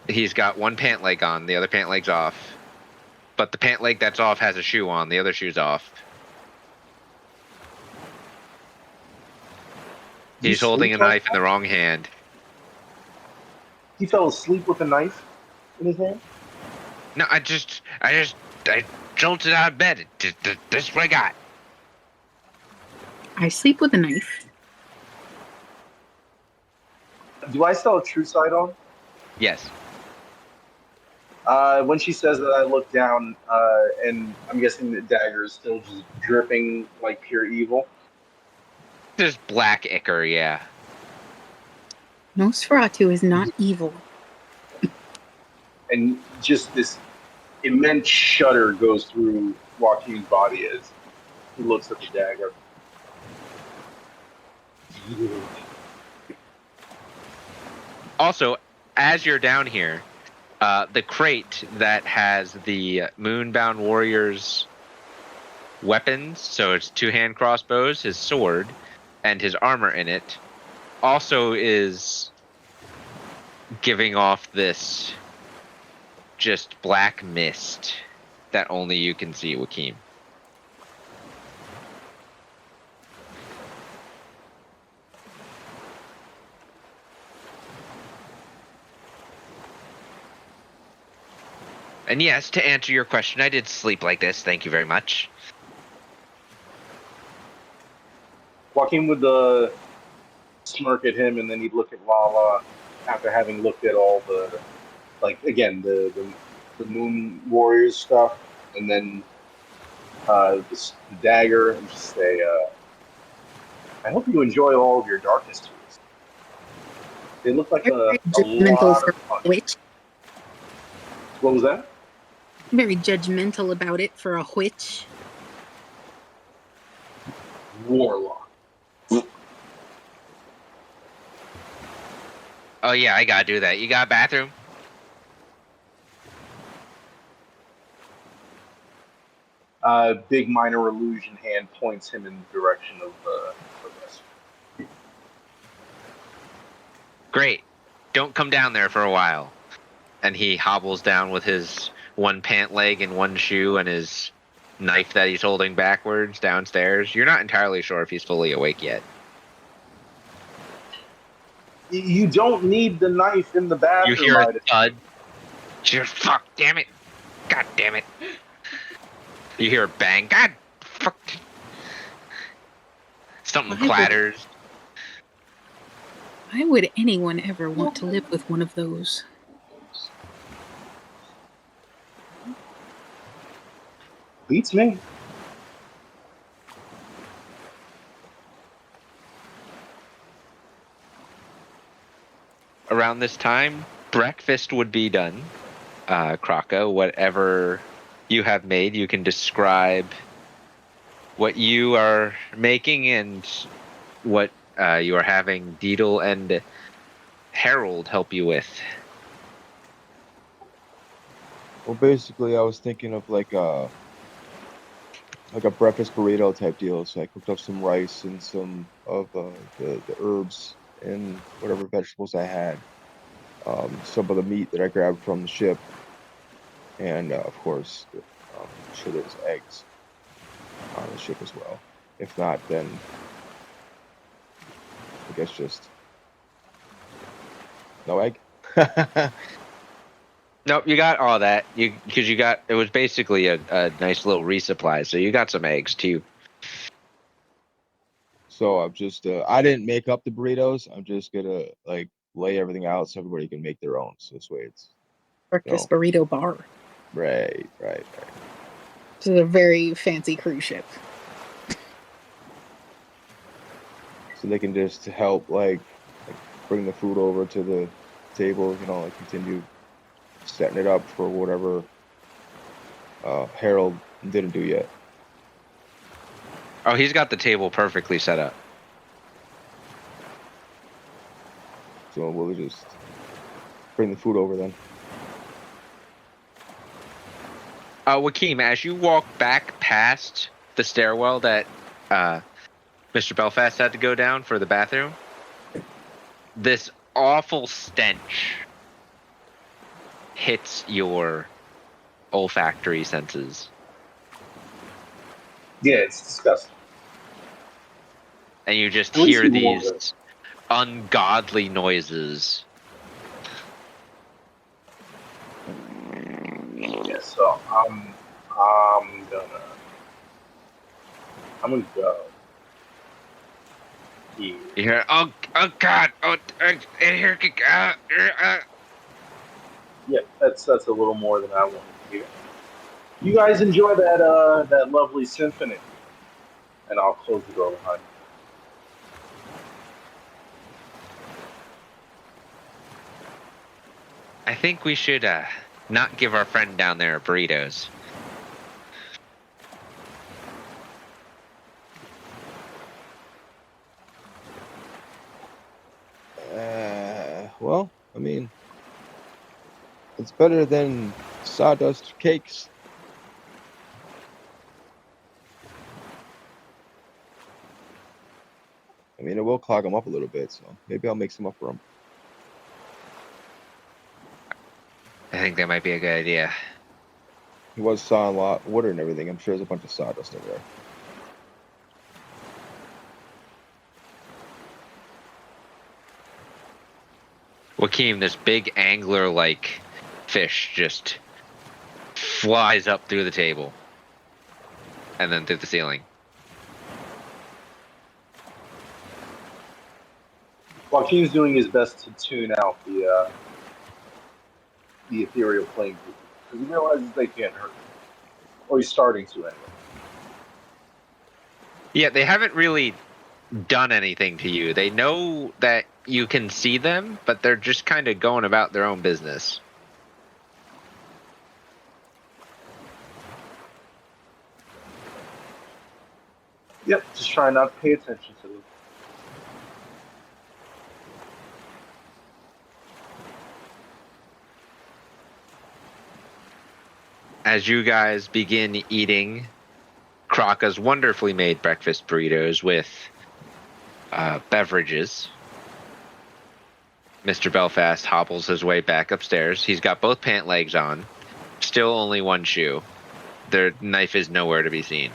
He's got one pant leg on, the other pant leg's off. But the pant leg that's off has a shoe on, the other shoe's off. He's holding a knife in the wrong hand. He fell asleep with a knife in his hand? No, I jolted out of bed. This is what I got. I sleep with a knife. Do I still have Truesight on? Yes. When she says that, I look down, and I'm guessing the dagger is still just dripping like pure evil. Just black ichor, yeah. Nosferatu is not evil. And just this immense shudder goes through Joaquin's body as he looks at the dagger. Also, as you're down here, the crate that has the Moonbound Warrior's weapons, so it's 2-hand crossbows, his sword, and his armor in it, also is giving off this just black mist that only you can see, Joaquin. And yes, to answer your question, I did sleep like this. Thank you very much. Joaquin would smirk at him, and then he'd look at Lala after having looked at all the, like, again, the Moon Warriors stuff, and then the dagger, and just say, I hope you enjoy all of your darkness tools. They look like a Judgmental lot for of fun. witch. What was that? Very judgmental about it for a witch. Warlock. Oh yeah, I gotta do that. You got a bathroom? Big minor illusion hand points him in the direction of the rest. Great. Don't come down there for a while. And he hobbles down with his one pant leg and one shoe and his knife that he's holding backwards downstairs. You're not entirely sure if he's fully awake yet. You don't need the knife in the bathroom. You hear a thud. Fuck, damn it. God damn it. You hear a bang. God, fuck. Something clatters. Why would anyone ever want to live with one of those? Beats me. Around this time, breakfast would be done. Kraka, whatever you have made, you can describe what you are making and what you are having Deedle and Harold help you with. Well, basically, I was thinking of like a breakfast burrito type deal. So I cooked up some rice and some of the herbs and whatever vegetables I had. Some of the meat that I grabbed from the ship, and of course, I'm sure there was eggs on the ship as well. If not, then I guess just no egg. Nope, you got all that. Because you got, it was basically a nice little resupply, so you got some eggs too. So I'm just I didn't make up the burritos. I'm just gonna like lay everything out so everybody can make their own. So this way it's Breakfast burrito bar. right. Which is a very fancy cruise ship. So they can just help like bring the food over to the table, like continue setting it up for whatever Harold didn't do yet. Oh, he's got the table perfectly set up. So we'll just bring the food over then. Joaquin, as you walk back past the stairwell that Mr. Belfast had to go down for the bathroom, this awful stench hits your olfactory senses. Yeah, it's disgusting. And you just At least hear you won't these ungodly noises. Yeah, so I'm gonna go. Here. You hear, oh God, here, Yeah, that's a little more than I wanted to hear. You guys enjoy that lovely symphony, and I'll close the door behind I think we should not give our friend down there burritos. Well, I mean, it's better than sawdust cakes. I mean, it will clog them up a little bit, so maybe I'll make some up for them. I think that might be a good idea. He was sawing a lot of wood and everything. I'm sure there's a bunch of sawdust over there. Joaquin, this big angler-like fish just flies up through the table and then through the ceiling. Joaquin's doing his best to tune out the ethereal plane because he realizes they can't hurt him, or he's starting to anyway. Yeah, they haven't really done anything to you. They know that you can see them, but they're just kind of going about their own business. Yep, just trying not to pay attention to them. As you guys begin eating Kraka's wonderfully made breakfast burritos with beverages, Mr. Belfast hobbles his way back upstairs. He's got both pant legs on, still only one shoe. Their knife is nowhere to be seen.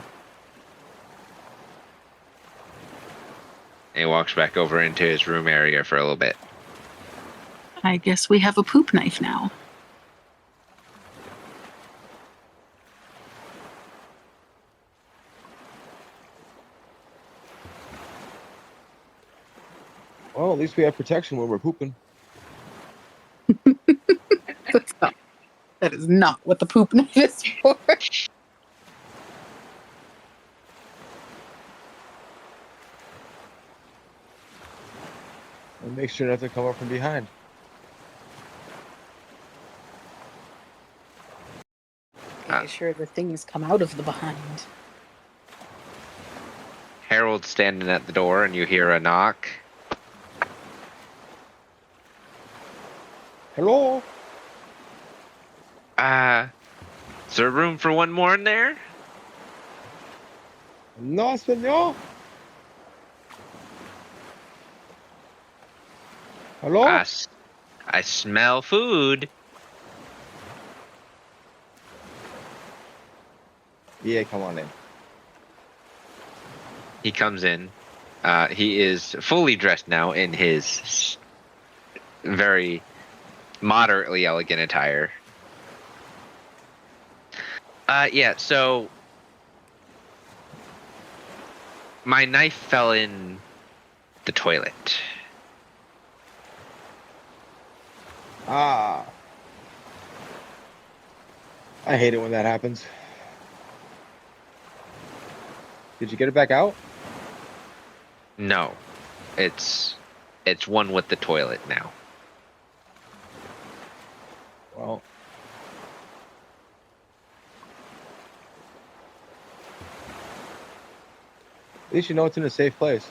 And he walks back over into his room area for a little bit. I guess we have a poop knife now. Well, at least we have protection when we're pooping. That is not what the poop knife is for. And make sure not to come up from behind. Make sure the things come out of the behind. Harold's standing at the door, and you hear a knock. Hello? Is there room for one more in there? No, senor? Hello? I smell food. Yeah, come on in. He comes in. He is fully dressed now in his very moderately elegant attire. Yeah, so my knife fell in the toilet. Ah. I hate it when that happens. Did you get it back out? No, it's one with the toilet now. Well. At least you know it's in a safe place.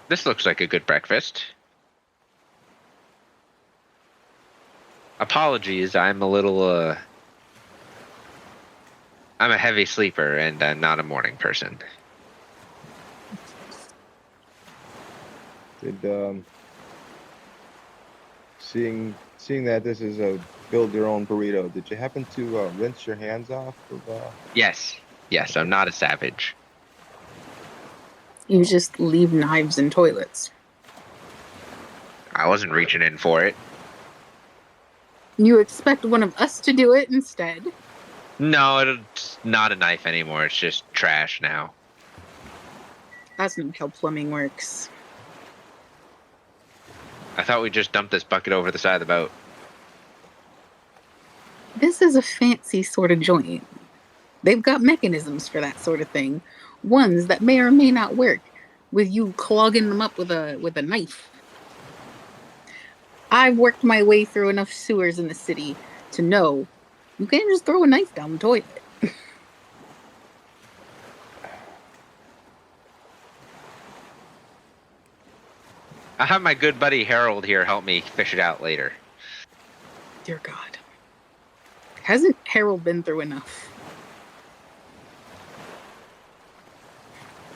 This looks like a good breakfast. Apologies, I'm a heavy sleeper and I'm not a morning person. Did seeing that this is a build your own burrito, did you happen to rinse your hands off of Yes, I'm not a savage. You just leave knives in toilets. I wasn't reaching in for it. You expect one of us to do it instead? No, it's not a knife anymore. It's just trash now. That's not how plumbing works. I thought we just dumped this bucket over the side of the boat. This is a fancy sort of joint. They've got mechanisms for that sort of thing. Ones that may or may not work, with you clogging them up with a knife. I've worked my way through enough sewers in the city to know you can't just throw a knife down the toilet. I'll have my good buddy Harold here help me fish it out later. Dear God. Hasn't Harold been through enough?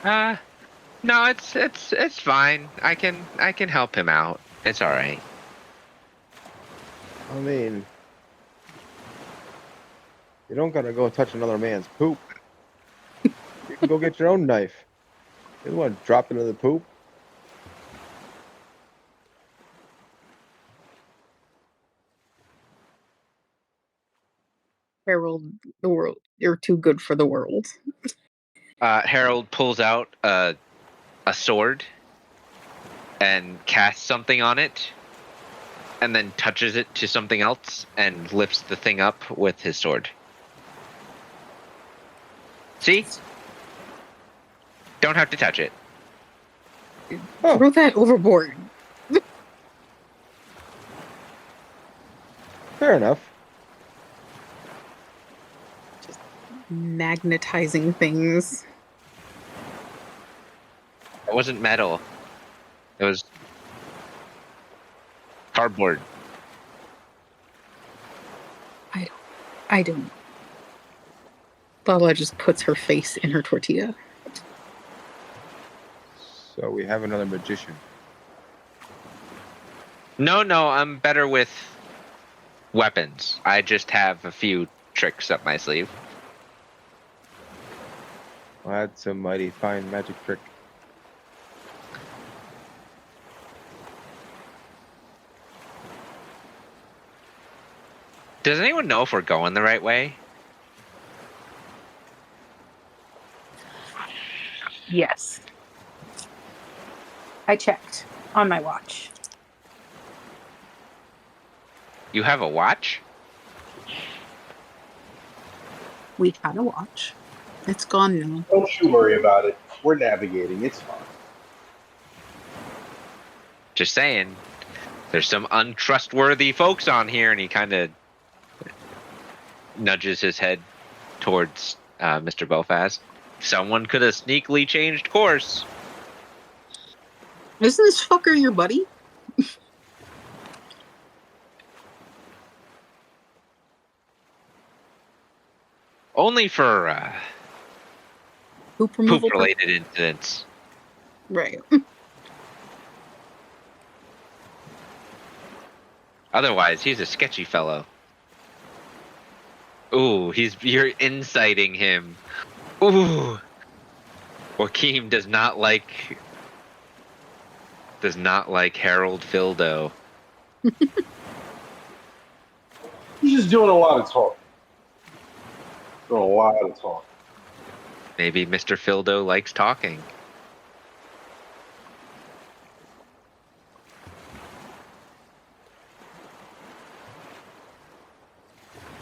No, it's fine. I can help him out. It's all right. I mean, you don't gotta go touch another man's poop. You can go get your own knife. You don't want to drop into the poop. Harold, the world, you're too good for the world. Harold pulls out a sword and casts something on it, and then touches it to something else and lifts the thing up with his sword. See? Don't have to touch it. Oh, Throw that overboard. fair enough. Magnetizing things. It wasn't metal. It was cardboard. I don't. Lala just puts her face in her tortilla. So we have another magician. No, I'm better with weapons. I just have a few tricks up my sleeve. Well, that's a mighty fine magic trick. Does anyone know if we're going the right way? Yes. I checked on my watch. You have a watch? We had a watch. It's gone now. Don't you worry about it. We're navigating. It's fine. Just saying. There's some untrustworthy folks on here, and he kind of nudges his head towards Mr. Belfast. Someone could have sneakily changed course. Isn't this fucker your buddy? Only for Poop removal. poop-related incidents. Right. Otherwise, he's a sketchy fellow. Ooh, you're inciting him. Ooh. Joaquin does not like Harold Fildo. He's just doing a lot of talking. Doing a lot of talking. Maybe Mr. Fildo likes talking.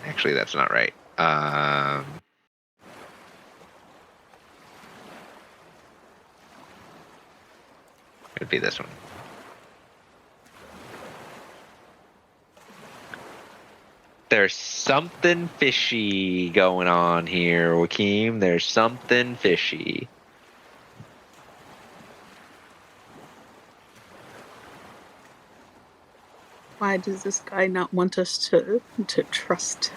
Actually, that's not right. It'd be this one. There's something fishy going on here, Joaquin. There's something fishy. Why does this guy not want us to trust?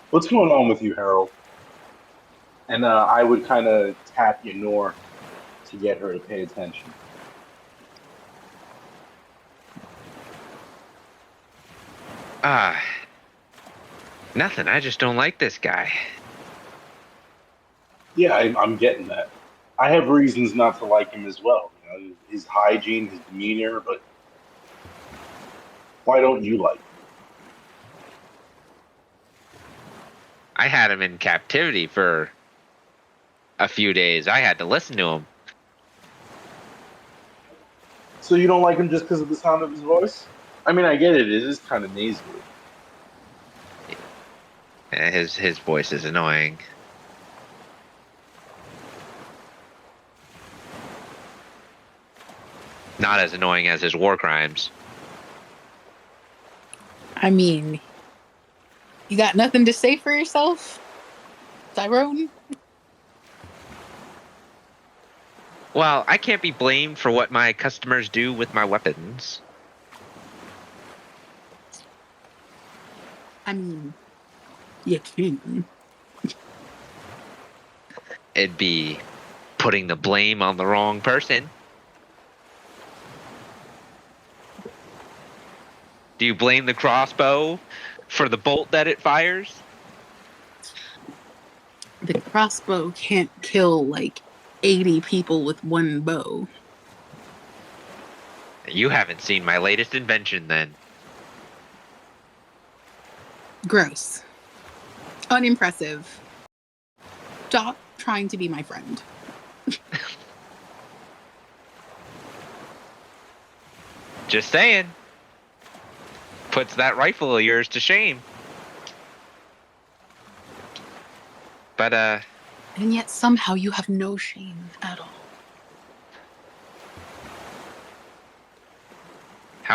What's going on with you, Harold? And I would kind of tap Yenor to get her to pay attention. Nothing. I just don't like this guy. Yeah, I'm getting that. I have reasons not to like him as well. You know, his hygiene, his demeanor, but why don't you like him? I had him in captivity for a few days. I had to listen to him. So you don't like him just because of the sound of his voice? I mean, I get it. It is kind of nasally. His voice is annoying. Not as annoying as his war crimes. I mean, you got nothing to say for yourself, Tyrone? Well, I can't be blamed for what my customers do with my weapons. I mean, you can. It'd be putting the blame on the wrong person. Do you blame the crossbow for the bolt that it fires? The crossbow can't kill like 80 people with one bow. You haven't seen my latest invention then. Gross. Unimpressive. Stop trying to be my friend. Just saying. Puts that rifle of yours to shame. But, And yet somehow you have no shame at all.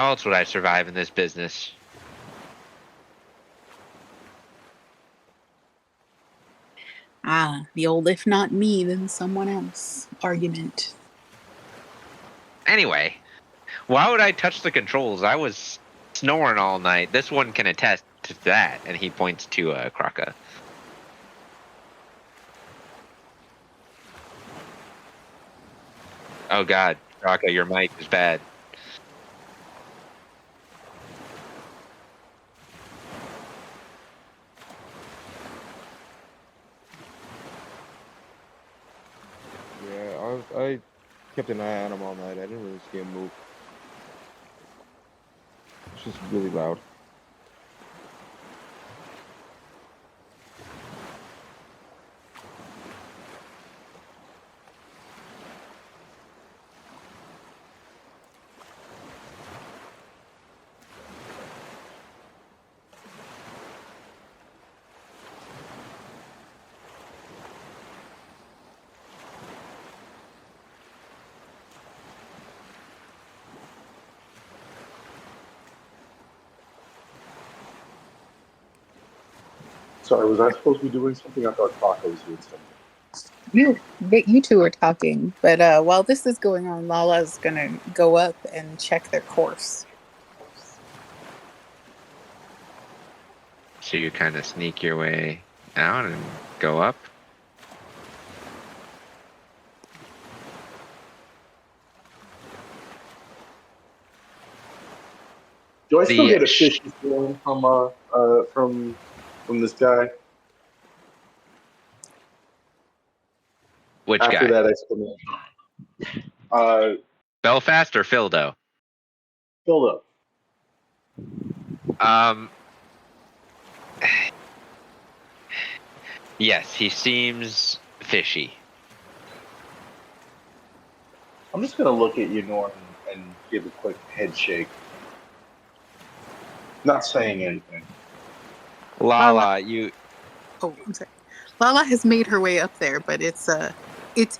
how else would I survive in this business? Ah, the old if not me, then someone else argument. Anyway, why would I touch the controls? I was snoring all night. This one can attest to that. And he points to Kraka. Oh God, Kraka, your mic is bad. Yeah, I kept an eye on him all night. I didn't really see him move. It's just really loud. Sorry, was I supposed to be doing something? I thought Taco was doing something. You two are talking, but while this is going on, Lala's gonna go up and check their course. So you kind of sneak your way out and go up. Do I still The get a fishy feeling from this guy which after guy? that explanation? Belfast or Fildo? Filled up. Yes, he seems fishy. I'm just gonna look at you, Norton, and give a quick head shake. Not saying anything. Lala, you. Oh, I'm sorry. Lala has made her way up there, but it's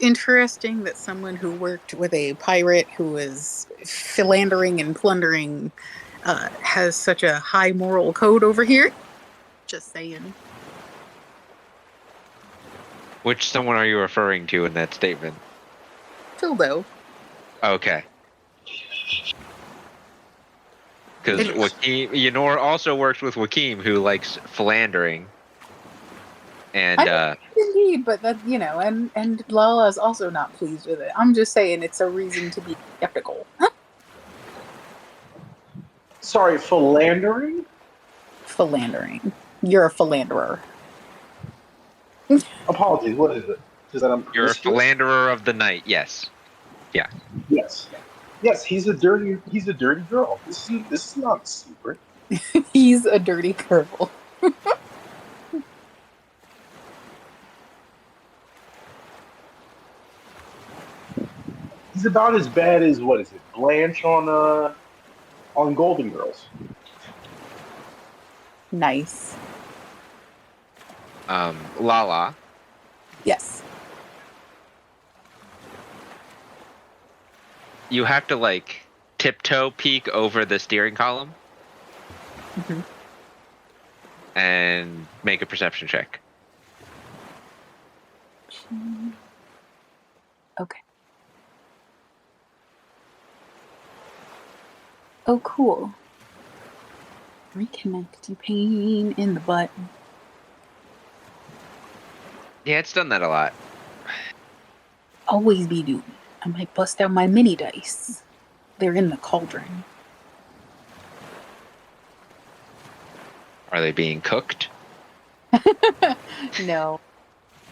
interesting that someone who worked with a pirate who is philandering and plundering has such a high moral code over here. Just saying. Which someone are you referring to in that statement? Fildo. Okay. Because Ynor also works with Wakim, who likes philandering. And Indeed, but that and Lala is also not pleased with it. I'm just saying it's a reason to be skeptical. Sorry, philandering? Philandering. You're a philanderer. Apologies. What is it? Is that I'm you're a promiscuous? philanderer of the night. Yes. Yeah. Yes. Yes, he's a dirty girl. This is not a secret. He's a dirty girl. He's about as bad as what is it? Blanche on Golden Girls. Nice. Lala. Yes. You have to like tiptoe peek over the steering column and make a perception check. Okay. Oh, cool. Reconnect. You pain in the butt. Yeah, it's done that a lot. Always be doing. I might bust out my mini dice. They're in the cauldron. Are they being cooked? No.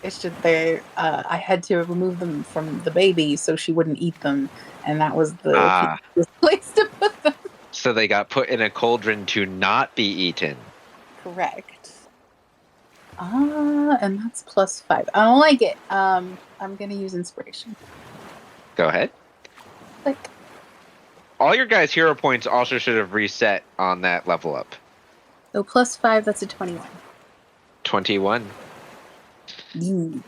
It's just they. I had to remove them from the baby so she wouldn't eat them, and that was the place to put them. So they got put in a cauldron to not be eaten. Correct. And that's +5. I don't like it. I'm gonna use inspiration. Go ahead. Like, all your guys' hero points also should have reset on that level up. so +5. That's a 21. 21. You.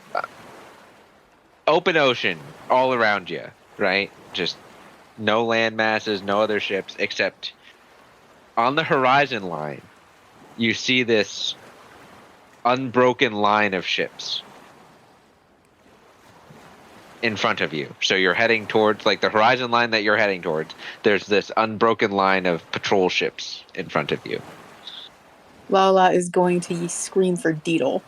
Open ocean all around you, right? Just no land masses, no other ships, except on the horizon line, you see this unbroken line of ships in front of you. So you're heading towards, like, the horizon line that you're heading towards. There's this unbroken line of patrol ships in front of you. Lala is going to scream for Deedle.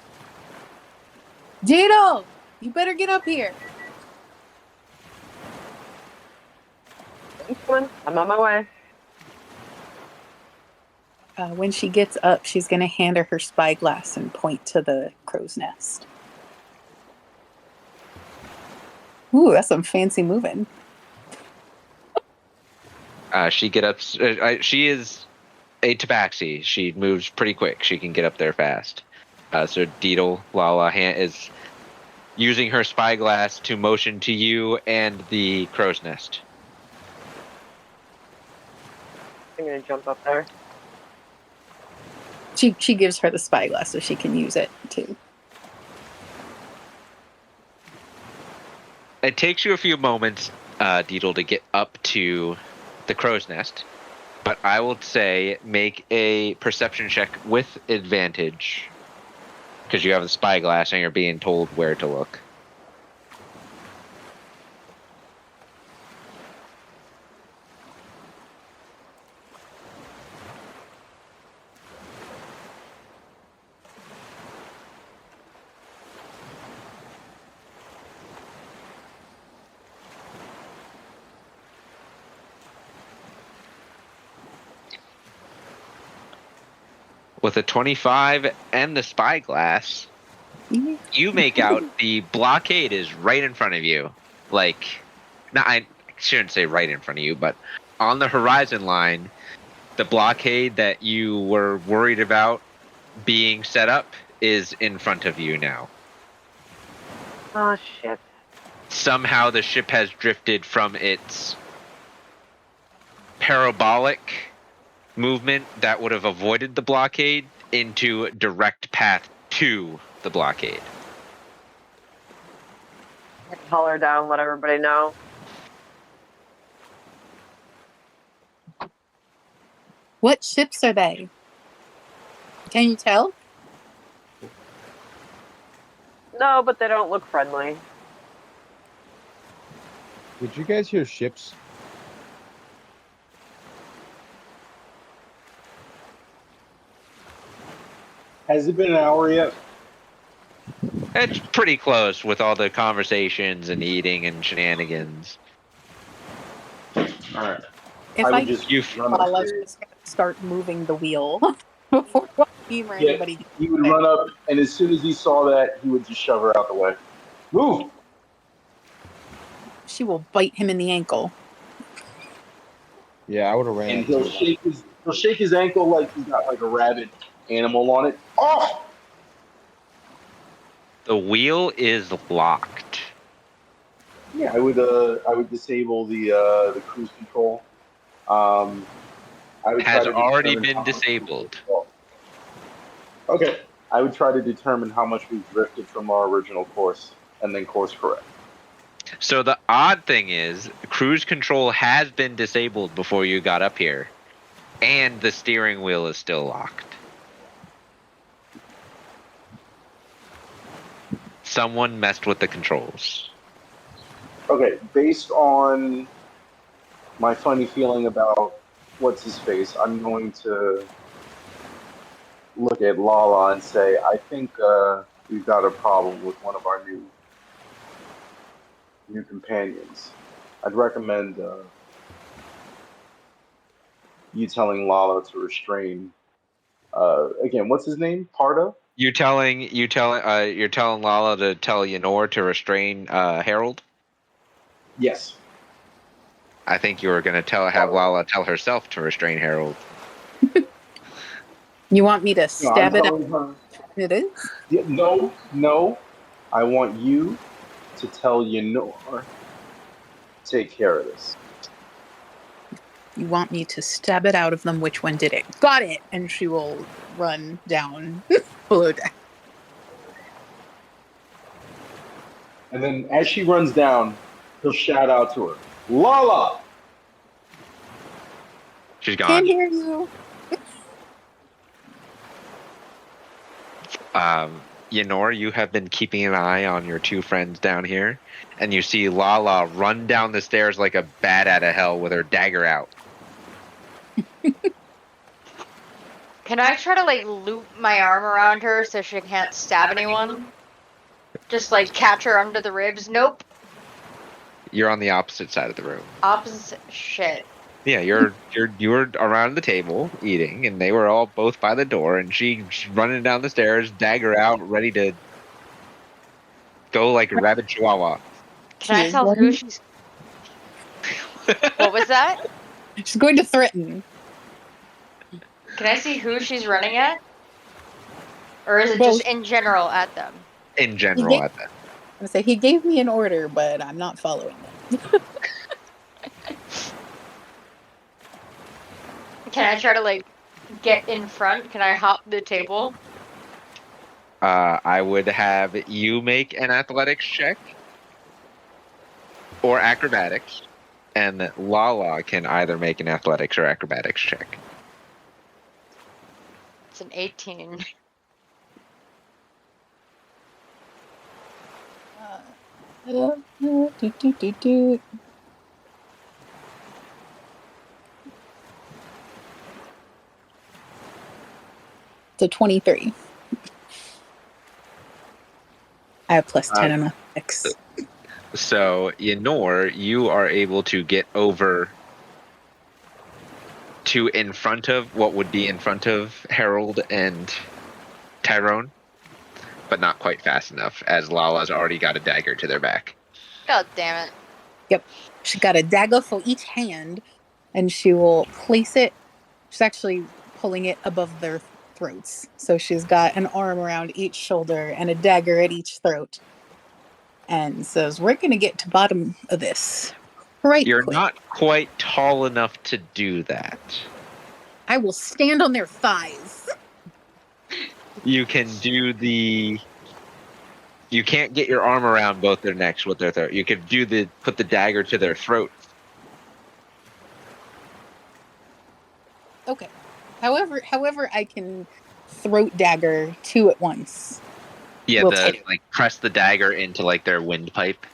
Deedle! You better get up here. I'm on my way. When she gets up, she's going to hand her spyglass and point to the crow's nest. Ooh, that's some fancy moving. She get up. She is a tabaxi. She moves pretty quick. She can get up there fast. So Deedle Lala is using her spyglass to motion to you and the crow's nest. I'm gonna jump up there. She gives her the spyglass so she can use it too. It takes you a few moments, Deedle, to get up to the crow's nest, but I will say make a perception check with advantage because you have the spyglass and you're being told where to look. With a 25 and the spyglass, you make out the blockade is right in front of you. Like, no, I shouldn't say right in front of you, but on the horizon line, the blockade that you were worried about being set up is in front of you now. Oh, shit. Somehow the ship has drifted from its parabolic movement that would have avoided the blockade into direct path to the blockade. Haul her down, let everybody know. What ships are they? Can you tell? No, but they don't look friendly. Did you guys hear ships? Has it been an hour yet? It's pretty close with all the conversations and eating and shenanigans. All right. If I I would just run Lala's upstairs. just gonna start moving the wheel before Joaquin or Yeah, anybody gets he would there. run up, and as soon as he saw that, he would just shove her out the way. Move! She will bite him in the ankle. Yeah, I would have ran And up he'll too. shake his ankle like he's got like a rabid animal on it. Off! The wheel is locked. Yeah, I would disable the cruise control. I would try Has to already determine been how much disabled. Okay. I would try to determine how much we've drifted from our original course and then course correct. So the odd thing is, cruise control has been disabled before you got up here, and the steering wheel is still locked. Someone messed with the controls. Okay, based on my funny feeling about what's his face, I'm going to look at Lala and say, I think we've got a problem with one of our new companions. I'd recommend you telling Lala to restrain. Again, what's his name? Pardo? You're telling Lala to tell Yenor to restrain Harold? Yes. I think you were going to have Lala tell herself to restrain Harold. You want me to No, I'm stab it out? telling her. It is? Yeah, no. I want you to tell Yenor take care of this. You want me to stab it out of them? Which one did it? Got it! And she will run down below deck. And then as she runs down, he'll shout out to her, Lala! She's gone. Can't hear you. Yenor, you have been keeping an eye on your two friends down here, and you see Lala run down the stairs like a bat out of hell with her dagger out. Can I try to like loop my arm around her so she can't stab anyone? Just like catch her under the ribs? Nope. You're on the opposite side of the room. Opposite shit. Yeah, you were around the table eating, and they were all both by the door, and she's running down the stairs, dagger out, ready to go like a rabid chihuahua. Can I tell who she's... What was that? She's going to threaten. Can I see who she's running at? Or is it Both. just in general at them? In general, at that. I say he gave me an order, but I'm not following it. Can I try to like get in front? Can I hop the table? I would have you make an athletics check or acrobatics, and Lala can either make an athletics or acrobatics check. It's an 18. Do. So 23. I have plus 10 on X. So, Yenor, you are able to get over to in front of what would be in front of Harold and Tyrone, but not quite fast enough, as Lala's already got a dagger to their back. God damn it. Yep. She got a dagger for each hand, and she will place it. She's actually pulling it above their throats. So she's got an arm around each shoulder and a dagger at each throat. And says, "We're going to get to bottom of this. Right You're quick. not quite tall enough to do that. I will stand on their thighs." You can do the. You can't get your arm around both their necks with their throat. You could do put the dagger to their throat. Okay. However, I can throat dagger two at once. Yeah, We'll take it. like press the dagger into like their windpipe.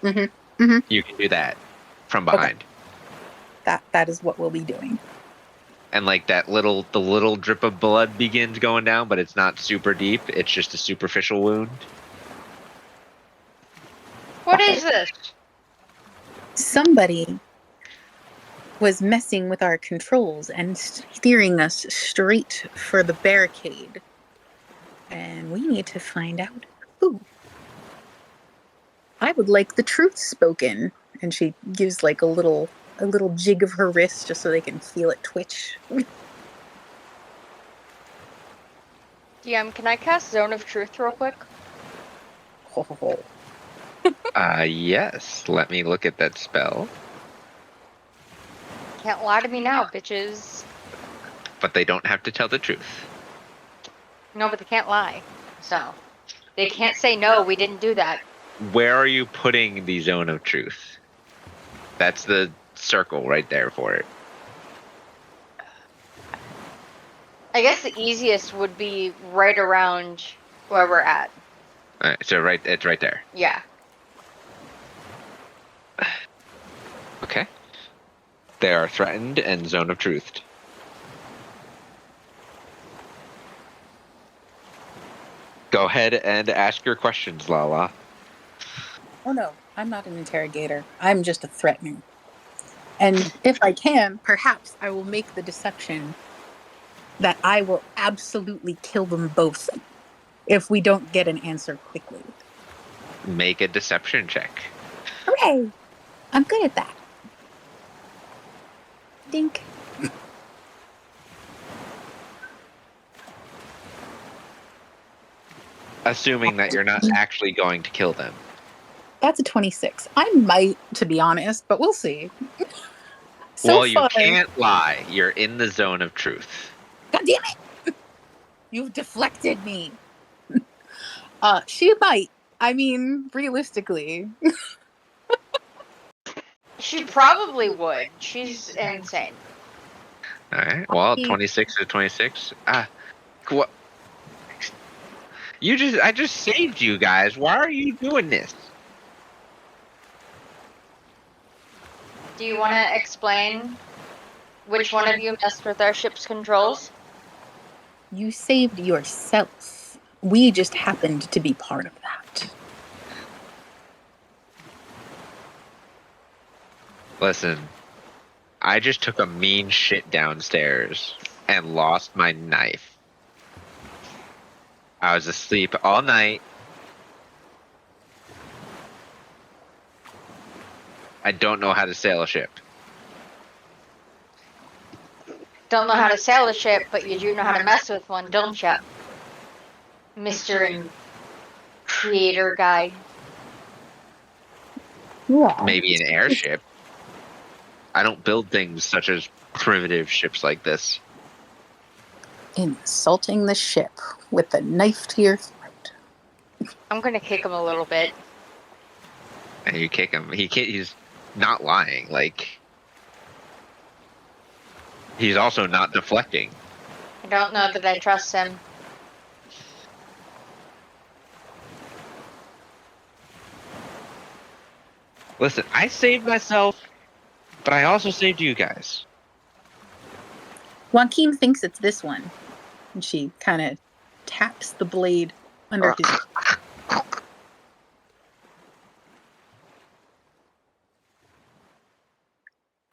Mm-hmm. Mm-hmm. You can do that from behind. Okay. That is what we'll be doing. And like the little drip of blood begins going down, but it's not super deep. It's just a superficial wound. What is this? Somebody was messing with our controls and steering us straight for the barricade. And we need to find out who. I would like the truth spoken. And she gives like a little jig of her wrist just so they can feel it twitch. DM, can I cast Zone of Truth real quick? Yes. Let me look at that spell. Can't lie to me now, bitches. But they don't have to tell the truth. No, but they can't lie. So, they can't say, no, we didn't do that. Where are you putting the zone of truth? That's the circle right there for it. I guess the easiest would be right around where we're at. All right, so it's right there. Yeah. Okay. They are threatened and zone of truth. Go ahead and ask your questions, Lala. Oh no, I'm not an interrogator. I'm just a threatener. And if I can, perhaps I will make the deception that I will absolutely kill them both if we don't get an answer quickly. Make a deception check. Hooray! I'm good at that. Dink. Assuming that you're not actually going to kill them. That's a 26. I might, to be honest, but we'll see. Well, you can't lie. You're in the zone of truth. God damn it! You've deflected me. She might. I mean, realistically. She probably would. She's insane. All right. Well, 26 to 26. What? I just saved you guys. Why are you doing this? Do you want to explain which one of you messed with our ship's controls? You saved yourself. We just happened to be part of that. Listen, I just took a mean shit downstairs and lost my knife. I was asleep all night. I don't know how to sail a ship. Don't know how to sail a ship, but you do know how to mess with one, don't you? Mr. and Creator guy. Yeah. Maybe an airship. I don't build things such as primitive ships like this. Insulting the ship with a knife to your throat. I'm gonna kick him a little bit. And you kick him. He's not lying. Like, he's also not deflecting. I don't know that I trust him. Listen, I saved myself, but I also saved you guys. Joaquin thinks it's this one. And she kind of taps the blade under his.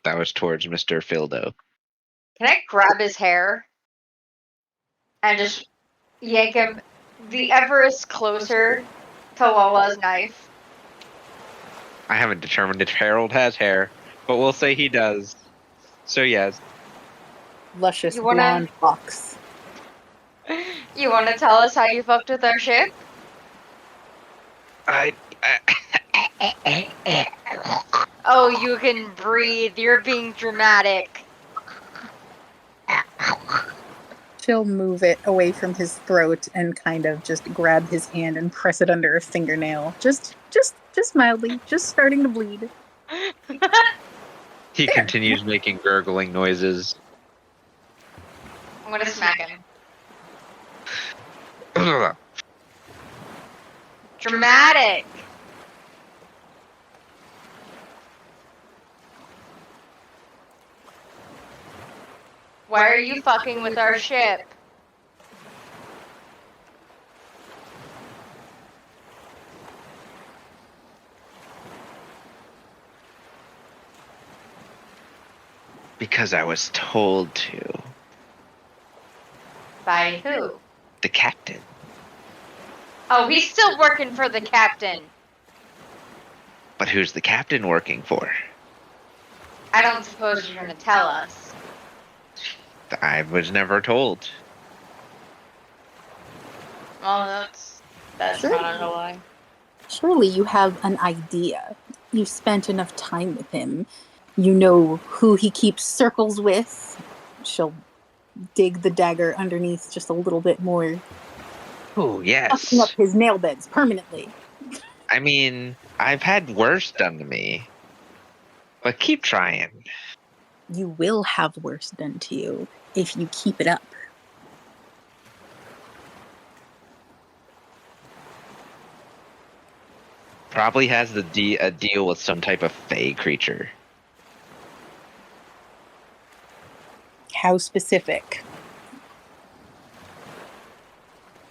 That was towards Mr. Fildo. Can I grab his hair and just yank him the Everest closer to Lala's knife? I haven't determined if Harold has hair, but we'll say he does. So yes. Luscious You wanna- blonde locks. You want to tell us how you fucked with our ship? Oh, you can breathe. You're being dramatic. She'll move it away from his throat and kind of just grab his hand and press it under a fingernail. Just mildly, just starting to bleed. He There. continues making gurgling noises. I'm gonna smack him. Dramatic. Why are you fucking with our ship? Because I was told to. By who? The captain. Oh, he's still working for the captain. But who's the captain working for? I don't suppose you're gonna tell us. I was never told. Well, that's Sure. not a lie. Surely you have an idea. You've spent enough time with him. You know who he keeps circles with. She'll dig the dagger underneath just a little bit more. Oh, yes. Fucking up his nail beds permanently. I mean, I've had worse done to me. But keep trying. You will have worse done to you if you keep it up. Probably has a deal with some type of fey creature. How specific?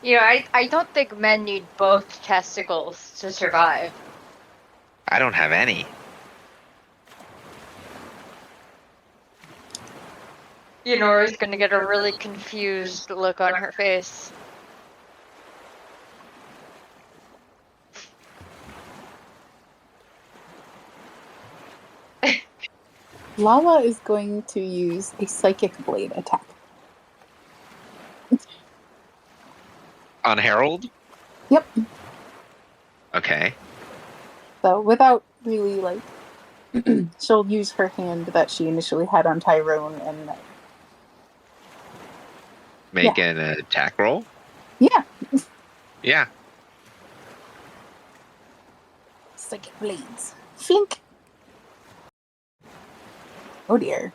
You know, I don't think men need both testicles to survive. I don't have any. You know, Nora's gonna get a really confused look on her face. Lala is going to use a psychic blade attack. On Harold? Yep. Okay. So without really like, she'll use her hand that she initially had on Tyrone and Make an attack roll? yeah, Yeah. psychic blades. Flink. Oh dear.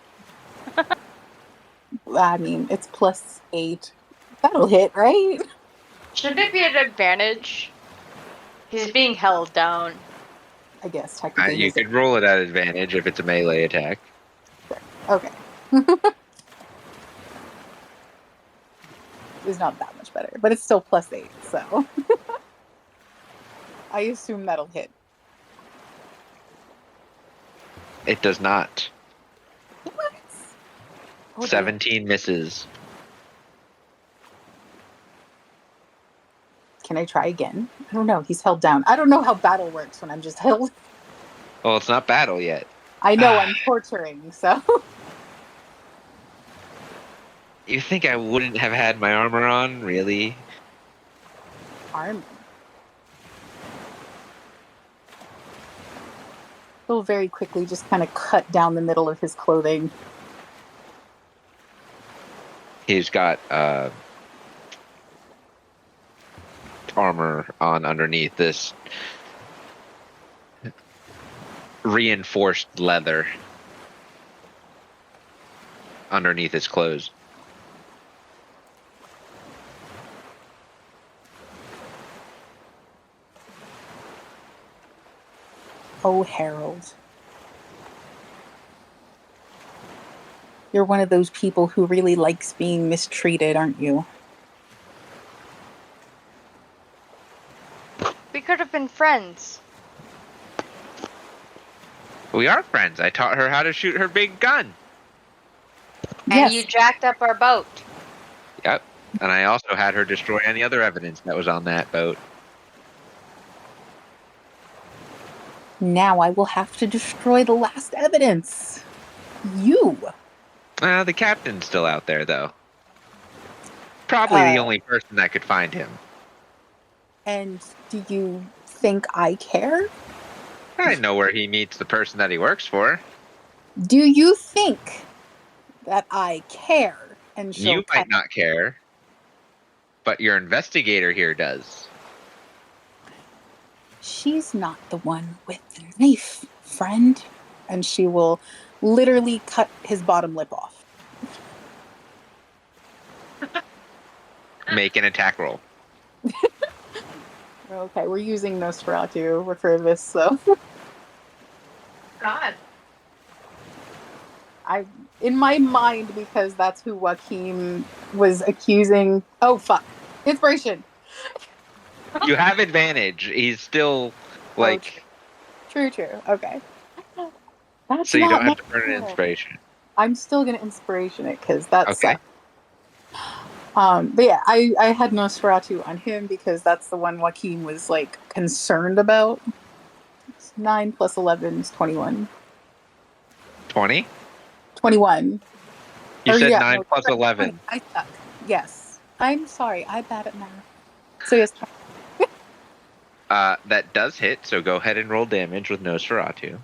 I mean, it's +8. That'll hit, right? Shouldn't it be an advantage? He's being held down. I guess technically. You could roll it at advantage if it's a melee attack. Okay. It's not that much better, but it's still +8, so. I assume that'll hit. It does not. What? Oh, dear. 17 misses. Can I try again? I don't know. He's held down. I don't know how battle works when I'm just held. Well, it's not battle yet. I know I'm torturing, so. You think I wouldn't have had my armor on? Really? Armor. He'll very quickly just kind of cut down the middle of his clothing. He's got armor on underneath this reinforced leather underneath his clothes. Oh, Harold. You're one of those people who really likes being mistreated, aren't you? We could have been friends. We are friends. I taught her how to shoot her big gun. And you Yes. jacked up our boat. Yep. And I also had her destroy any other evidence that was on that boat. Now I will have to destroy the last evidence. You. The captain's still out there, though. Probably the only person that could find him. And do you think I care? I know where he meets the person that he works for. Do you think that I care? And she'll You might not care, but your investigator here does. She's not the one with the knife, friend. And she will literally cut his bottom lip off. Make an attack roll. Okay, we're using Nosferatu for this, so God. in my mind, because that's who Joaquin was accusing. Oh fuck! Inspiration. You have advantage. He's still like. True. Okay. That's So you not don't have my to burn an fault. inspiration. I'm still gonna inspiration it because that's Okay. But yeah, I had Nosferatu on him because that's the one Joaquin was like concerned about. 9 plus 11 is 21. 20? 21. You Or, said yeah, 9 no, plus 20. 11. I suck. Yes. I'm sorry. I'm bad at math. So yes. That does hit, so go ahead and roll damage with Nosferatu.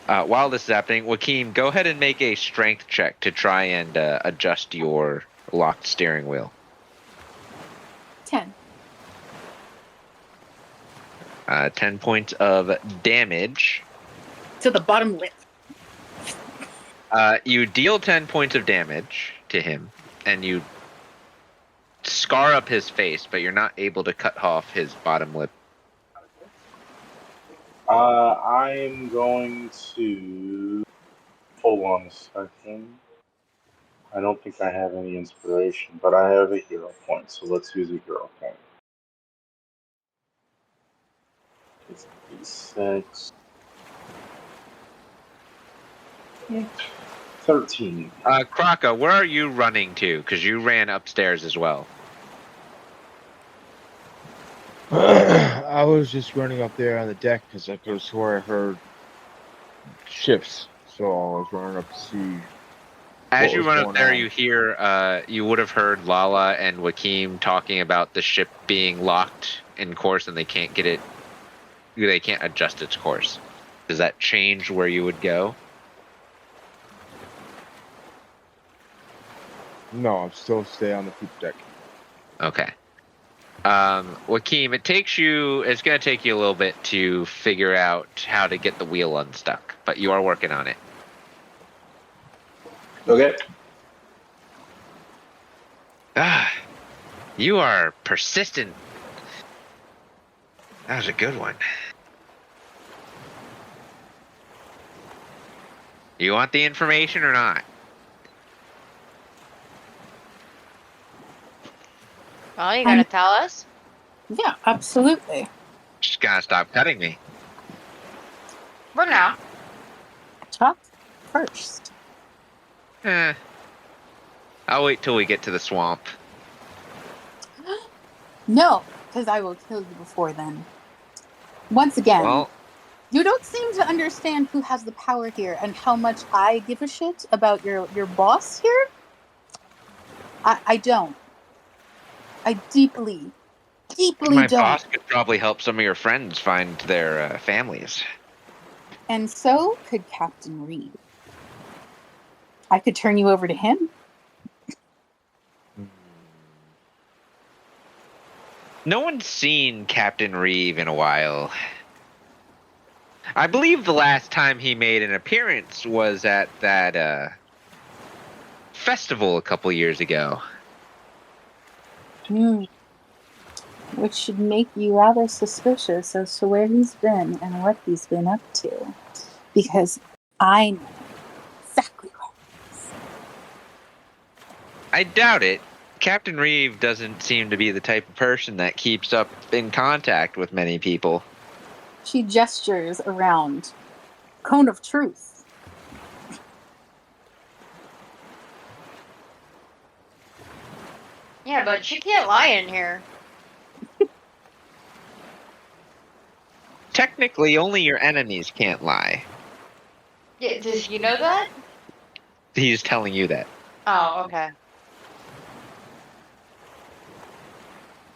While this is happening, Joaquin, go ahead and make a strength check to try and adjust your locked steering wheel. 10. 10 points of damage. To the bottom lip. You deal 10 points of damage to him, and you scar up his face, but you're not able to cut off his bottom lip. I'm going to hold on a second. I don't think I have any inspiration, but I have a hero point, so let's use a hero point. It's D6. 13. Kraka, where are you running to? Because you ran upstairs as well. I was just running up there on the deck because I could have swore I heard ships, so I was running up to see. As what you was run up going there, on. you hear, you would have heard Lala and Joaquin talking about the ship being locked in course and they can't get it, they can't adjust its course. Does that change where you would go? No, I'm still stay on the poop deck. Okay. Joaquin, it's going to take you a little bit to figure out how to get the wheel unstuck, but you are working on it. Okay. You are persistent. That was a good one. You want the information or not? Well, you gonna tell us? Yeah, absolutely. Just gotta stop cutting me. For now. Talk first. I'll wait till we get to the swamp. No, because I will kill you before then. Once again, Well, you don't seem to understand who has the power here and how much I give a shit about your boss here. I don't. I deeply my don't. boss could probably help some of your friends find their families. And so could Captain Reed. I could turn you over to him. No one's seen Captain Reeve in a while. I believe the last time he made an appearance was at that festival a couple years ago. which should make you rather suspicious as to where he's been and what he's been up to. Because I know exactly where he is. I doubt it. Captain Reeve doesn't seem to be the type of person that keeps up in contact with many people. She gestures around. Cone of truth. Yeah, but she can't lie in here. Technically, only your enemies can't lie. Yeah, does he know that? He's telling you that. Oh, okay.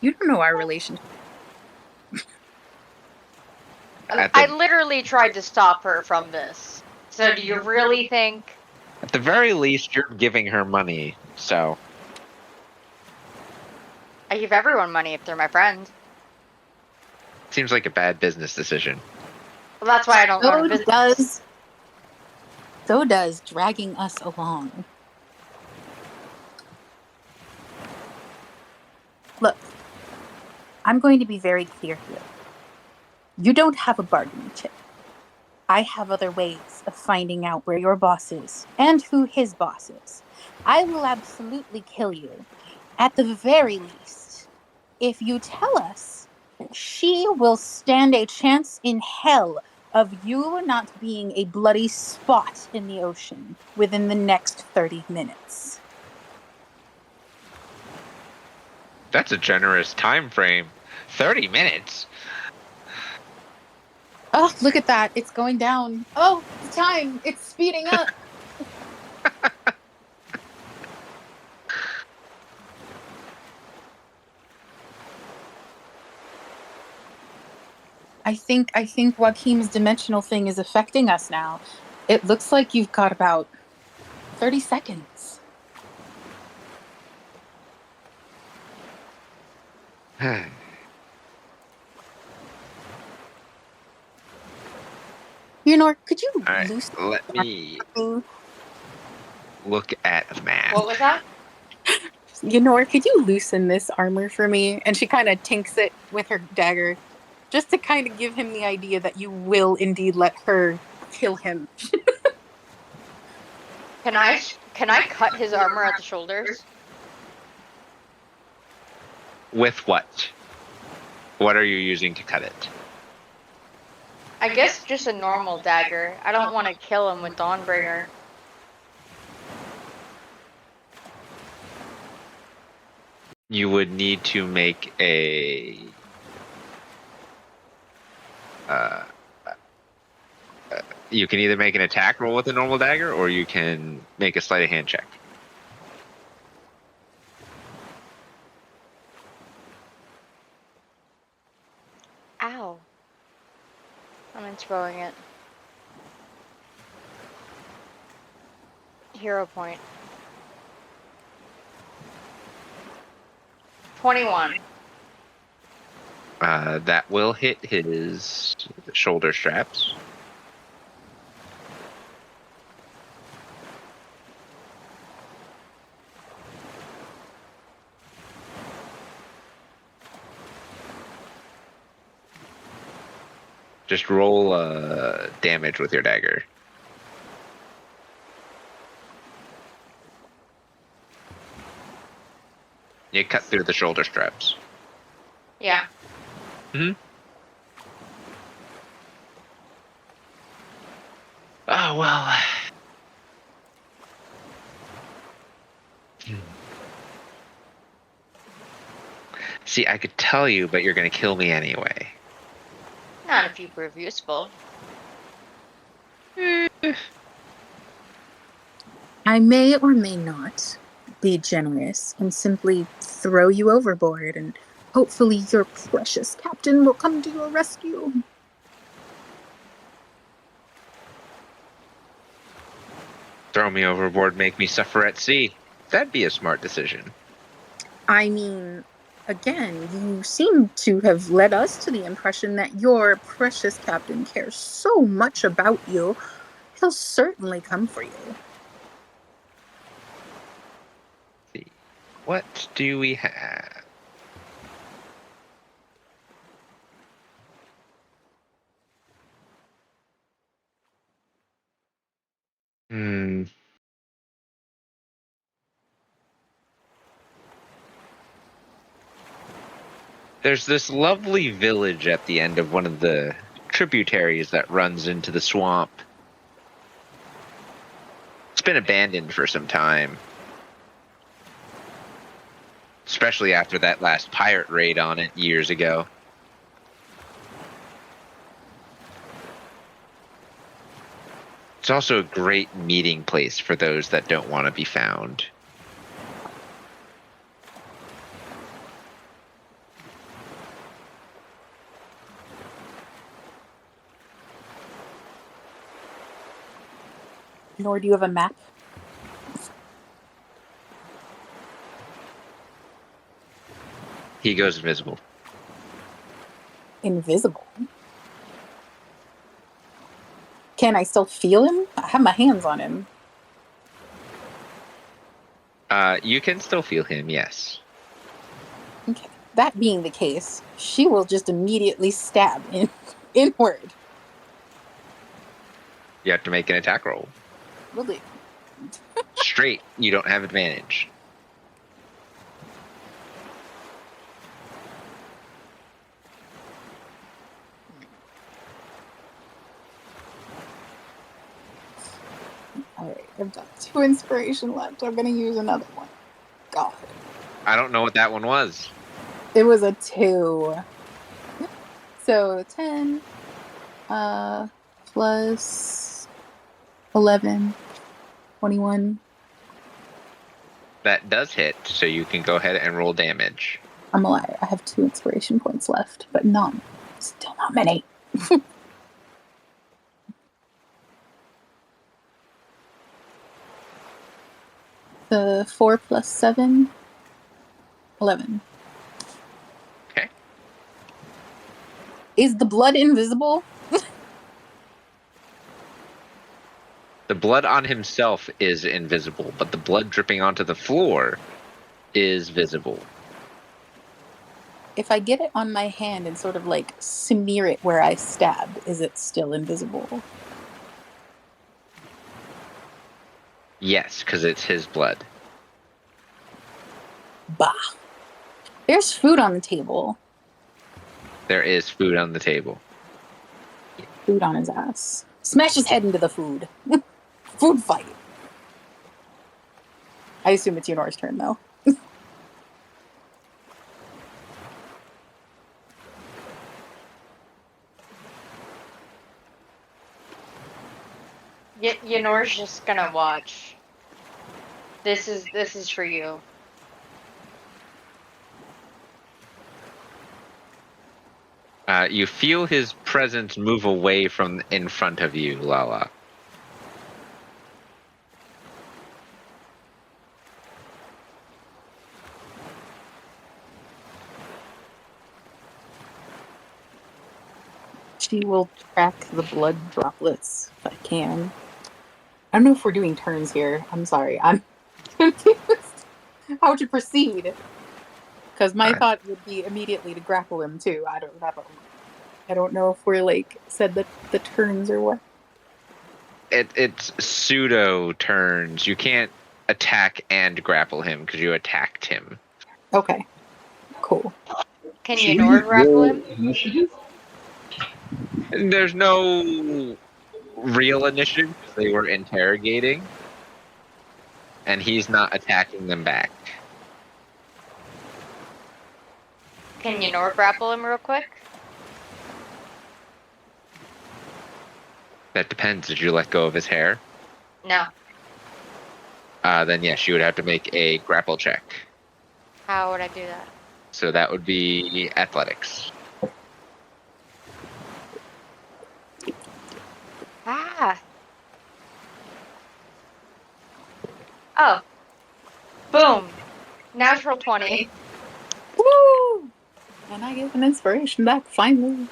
You don't know our relationship. I literally tried to stop her from this. So do you really think? At the very least, you're giving her money, so. I give everyone money if they're my friend. Seems like a bad business decision. Well, that's why I don't go to business. So does dragging us along. Look, I'm going to be very clear here. You don't have a bargaining chip. I have other ways of finding out where your boss is and who his boss is. I will absolutely kill you. At the very least, if you tell us, she will stand a chance in hell of you not being a bloody spot in the ocean within the next 30 minutes. That's a generous time frame. 30 minutes? Oh, look at that. It's going down. Oh, the time. It's speeding up. I think Joaquim's dimensional thing is affecting us now. It looks like you've got about 30 seconds. Yunor, could you Alright, let me look at a map. What was that? Yunor, could you loosen this armor for me? And she kind of tinks it with her dagger, just to kind of give him the idea that you will indeed let her kill him. Can I cut his armor at the shoulders? With what? What are you using to cut it? I guess just a normal dagger. I don't want to kill him with Dawnbringer. You would need to make a you can either make an attack roll with a normal dagger, or you can make a sleight of hand check. Ow. I'm throwing it. Hero point. 21. That will hit his shoulder straps. Just roll damage with your dagger. You cut through the shoulder straps. Yeah. Mm-hmm. Oh, well. See, I could tell you, but you're going to kill me anyway. Not if you prove useful. I may or may not be generous and simply throw you overboard, and hopefully your precious captain will come to your rescue. Throw me overboard, make me suffer at sea. That'd be a smart decision. I mean, again, you seem to have led us to the impression that your precious captain cares so much about you. He'll certainly come for you. Let's see. What do we have? There's this lovely village at the end of one of the tributaries that runs into the swamp. It's been abandoned for some time. Especially after that last pirate raid on it years ago. It's also a great meeting place for those that don't want to be found. Nor do you have a map? He goes invisible. Invisible. Can I still feel him? I have my hands on him. You can still feel him, yes. Okay. That being the case, she will just immediately stab inward. You have to make an attack roll. Really? Straight, you don't have advantage. Alright, I've got 2 inspiration left. I'm gonna use another one. God. I don't know what that one was. It was a 2. So 10 plus 11, 21. That does hit, so you can go ahead and roll damage. I'm a liar. I have 2 inspiration points left, but still not many. The 4 plus 7, 11. Okay. Is the blood invisible? The blood on himself is invisible, but the blood dripping onto the floor is visible. If I get it on my hand and sort of like smear it where I stabbed, is it still invisible? Yes, because it's his blood. Bah. There's food on the table. There is food on the table. Food on his ass. Smash his head into the food. Food fight. I assume it's Yunor's turn, though. Yonor's just gonna watch. This is for you. You feel his presence move away from in front of you, Lala. She will track the blood droplets if I can. I don't know if we're doing turns here. I'm sorry. I'm confused how to proceed. Because my thought would be immediately to grapple him too. I don't know if we're like said that the turns or what. It's pseudo turns. You can't attack and grapple him because you attacked him. Okay. Cool. Can Should Yonor we grapple roll him? initiative? There's no real initiative because they were interrogating, and he's not attacking them back. Can Yonor grapple him real quick? That depends. Did you let go of his hair? No. Then yes, you would have to make a grapple check. How would I do that? So that would be athletics. Ah. Oh. Boom. Natural 20. Woo! And I get an inspiration back finally.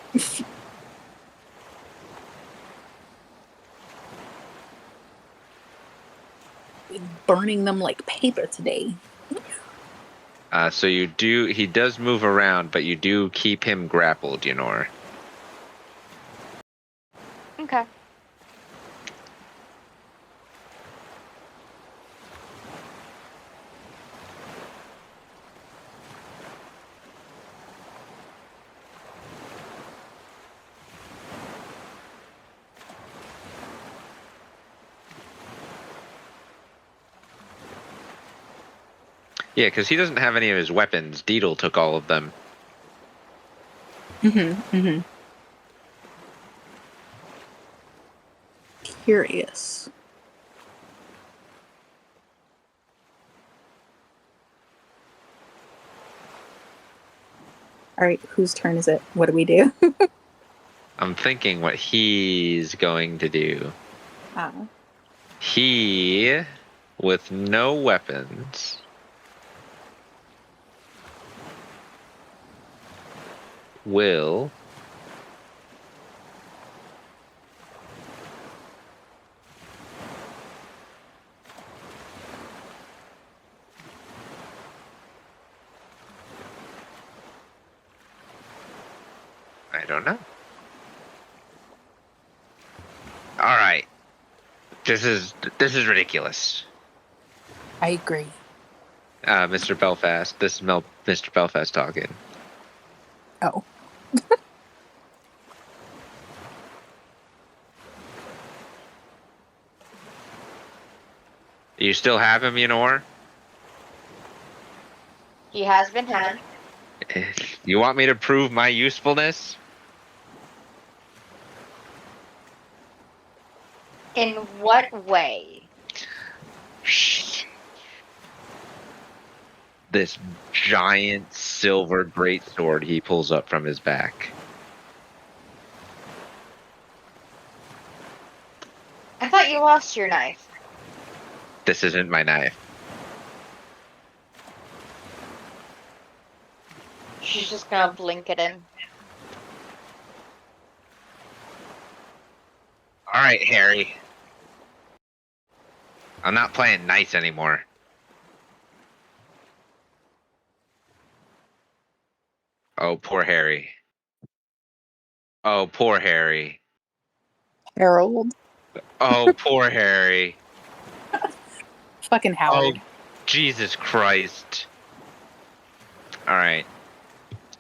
Burning them like paper today. So he does move around, but you do keep him grappled, Yonor. Okay. Yeah, because he doesn't have any of his weapons. Deedle took all of them. Curious. All right, whose turn is it? What do we do? I'm thinking what he's going to do. Ah. He, with no weapons, will I don't know. All right. This is ridiculous. I agree. Mr. Belfast. This is Mr. Belfast talking. Oh. You still have him, Yenor? He has been had. You want me to prove my usefulness? In what way? This giant silver greatsword he pulls up from his back. I thought you lost your knife. This isn't my knife. She's just gonna blink at him. All right, Harry. I'm not playing nice anymore. Oh, poor Harry. Oh, poor Harry. Harold. Oh, poor Harry. Fucking Howard. Oh, Jesus Christ. All right.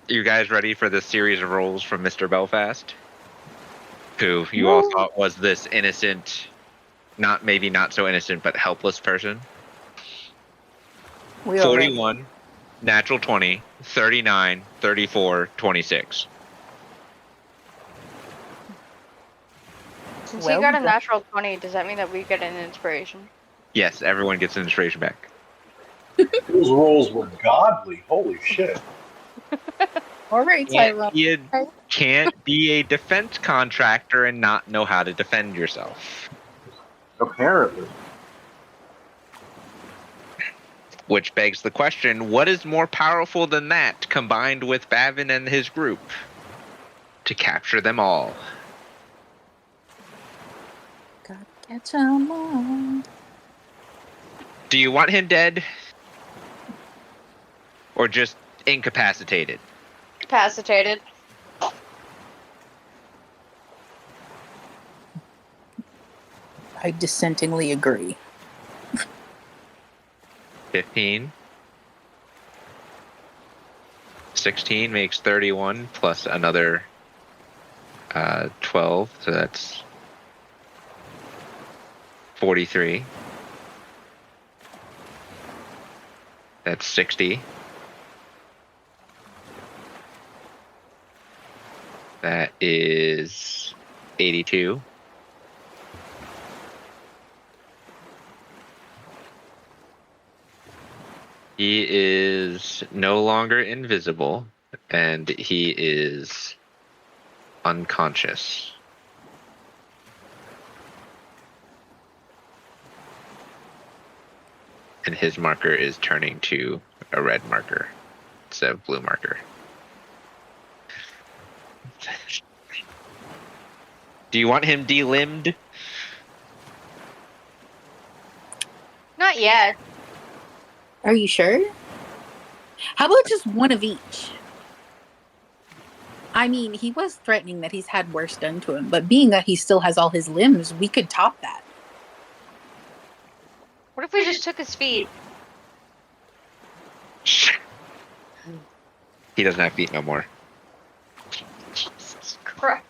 You guys ready for this series of rolls from Mr. Belfast? Who you all thought was this innocent, maybe not so innocent, but helpless person? We are ready. 41, natural 20, 39, 34, 26. Since Well, he got a go- natural 20, does that mean that we get an inspiration? Yes, everyone gets an inspiration back. Those rolls were godly. Holy shit. All right, Tyrone. You can't be a defense contractor and not know how to defend yourself. Apparently. Which begs the question, what is more powerful than that, combined with Bavin and his group, to capture them all? Gotta catch 'em all. Do you want him dead? Or just incapacitated? Incapacitated. I dissentingly agree. 15. 16 makes 31 plus another 12, so that's 43. That's 60. That is 82. He is no longer invisible, and he is unconscious. And his marker is turning to a red marker instead of blue marker. Do you want him delimbed? Not yet. Are you sure? How about just one of each? I mean, he was threatening that he's had worse done to him, but being that he still has all his limbs, we could top that. What if we just took his feet? He doesn't have feet no more. Jesus Christ.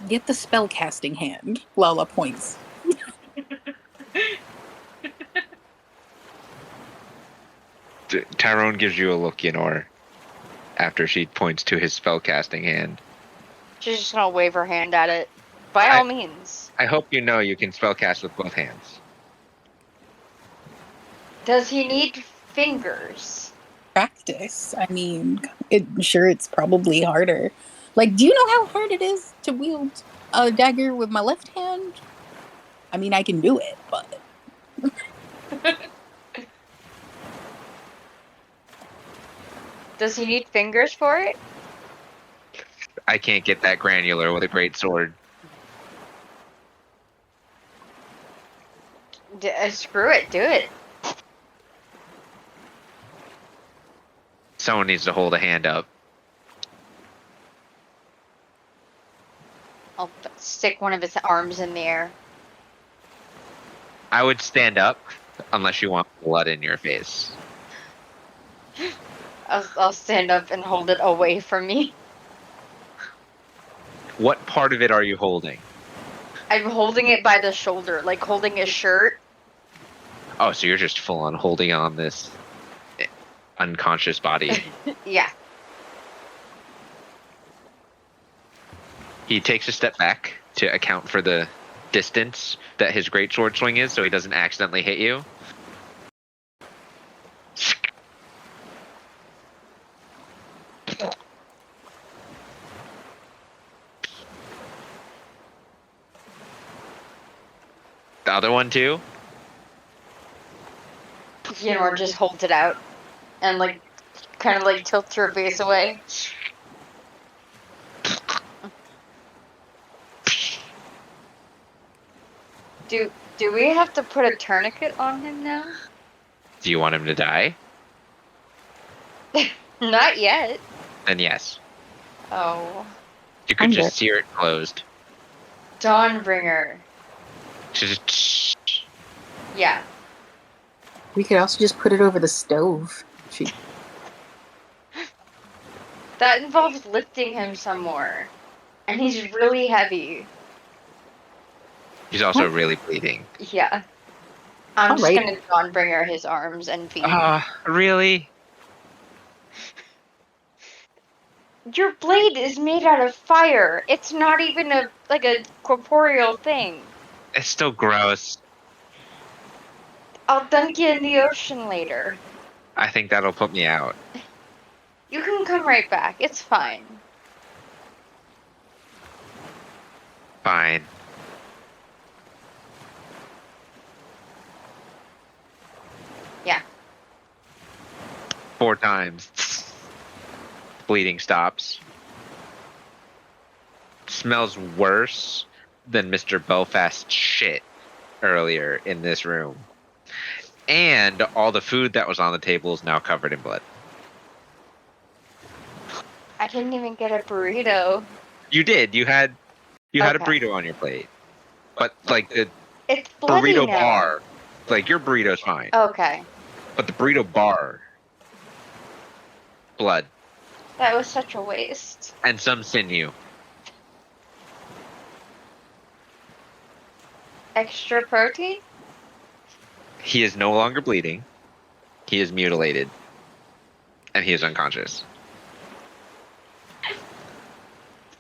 Get the spellcasting hand. Lala points. Tyrone gives you a look, after she points to his spellcasting hand. She's just gonna wave her hand at it. By all means. I hope you know you can spellcast with both hands. Does he need fingers? Practice. I mean, sure, it's probably harder. Like, do you know how hard it is to wield a dagger with my left hand? I mean, I can do it, but Does he need fingers for it? I can't get that granular with a great sword. Screw it, do it. Someone needs to hold a hand up. I'll stick one of his arms in the air. I would stand up unless you want blood in your face. I'll stand up and hold it away from me. What part of it are you holding? I'm holding it by the shoulder, like holding his shirt. Oh, so you're just full on holding on this unconscious body. Yeah. He takes a step back to account for the distance that his greatsword swing is, so he doesn't accidentally hit you. The other one too? Yenor just holds it out and like kind of like tilts her face away. Do we have to put a tourniquet on him now? Do you want him to die? Not yet. Then yes. Oh. You could just sear it closed. Dawnbringer. Just Yeah. we could also just put it over the stove. That involves lifting him some more. And he's really heavy. He's also really bleeding. Yeah. I'm just Alright. gonna Dawnbringer his arms and feet. Really? Your blade is made out of fire. It's not even a corporeal thing. It's still gross. I'll dunk you in the ocean later. I think that'll put me out. You can come right back. It's fine. Fine. Yeah. 4 times. Bleeding stops. Smells worse than Mr. Belfast's shit earlier in this room. And all the food that was on the table is now covered in blood. I didn't even get a burrito. You did. You had a Okay. burrito on your plate. But like the It's bloody burrito now. bar, like your burrito's fine. Okay. But the burrito bar, blood That was such a waste. and some sinew. Extra protein? He is no longer bleeding. He is mutilated. And he is unconscious.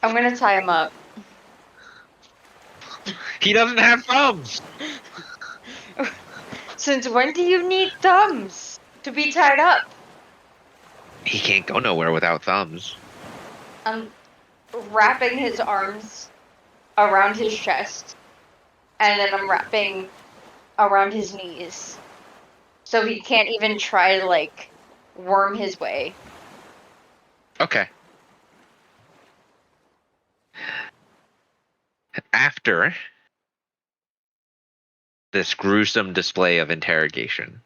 I'm gonna tie him up. He doesn't have thumbs! Since when do you need thumbs to be tied up? He can't go nowhere without thumbs. I'm wrapping his arms around his chest, and then I'm wrapping around his knees, so he can't even try to worm his way. Okay. After this gruesome display of interrogation,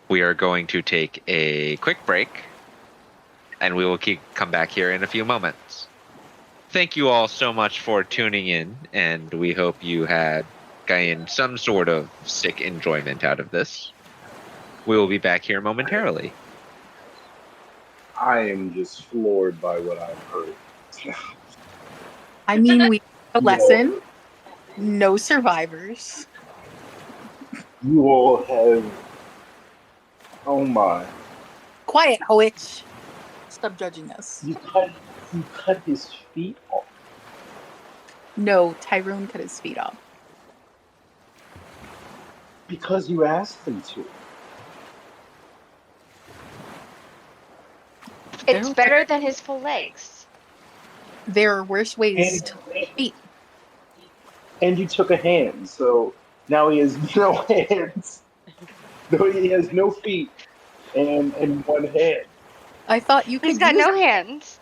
we are going to take a quick break, and we will come back here in a few moments. Thank you all so much for tuning in, and we hope you had gained some sort of sick enjoyment out of this. We will be back here momentarily. I am just floored by what I've heard. I mean, we a lesson. No survivors. You all have. Oh my! Quiet, Hoich. Stop judging us. You cut his feet off. No, Tyrone cut his feet off. Because you asked him to. It's better than his full legs. There are worse ways And to feet. and you took a hand, so now he has no hands. No, he has no feet and one hand. I thought you He's could got use no hands.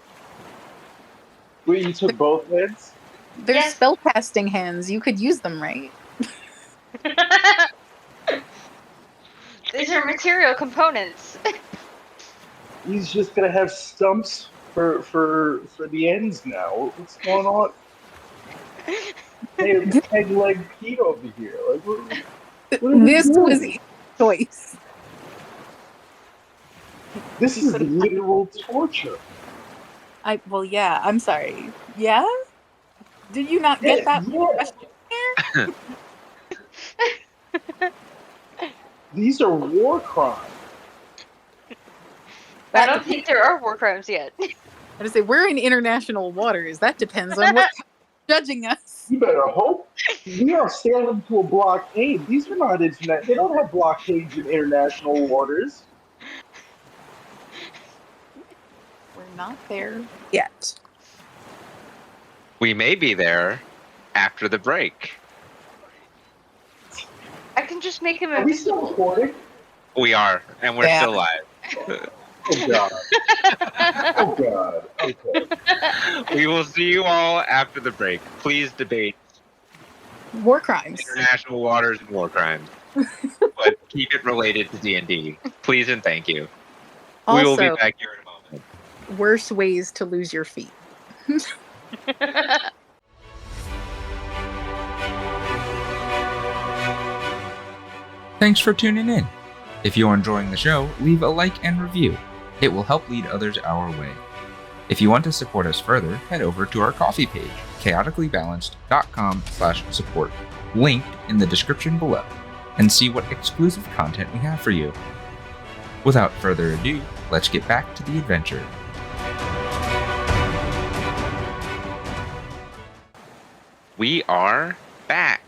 Wait, you took both hands? They're Yes. spellcasting hands. You could use them, right? These are material components. He's just gonna have stumps for the ends now. What's going on? Hey, peg leg Pete over here. Like, what are we This was doing? his choice. This He is could've- literal torture. Well, yeah. I'm sorry. Yeah. Did you not get that Yeah, question there? these are war crimes. I don't think there are war crimes yet. I say we're in international waters. That depends on what judging us. You better hope. We are sailing to a blockade. These are not internet. They don't have blockades in international waters. We're not there yet. We may be there after the break. I can just make him Are we still invisible. recording? We are, and we're Yeah. still live. Oh god. Oh god. Okay. We will see you all after the break. Please debate War crimes. international waters and war crimes, but keep it related to D&D. Please and thank you. We will be Also, back here in a moment. worse ways to lose your feet. Thanks for tuning in. If you're enjoying the show, leave a like and review. It will help lead others our way. If you want to support us further, head over to our Ko-fi page, chaoticallybalanced.com/support, linked in the description below, and see what exclusive content we have for you. Without further ado, let's get back to the adventure. We are back.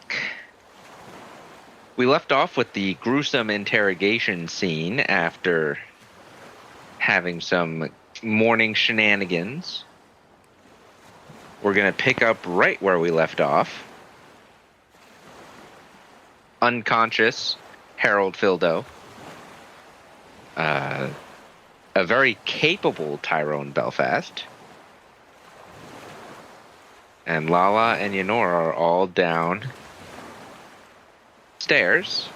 We left off with the gruesome interrogation scene after having some morning shenanigans. We're going to pick up right where we left off. Unconscious Harold Fildo. A very capable Tyrone Belfast. And Lala and Yenora are all down stairs.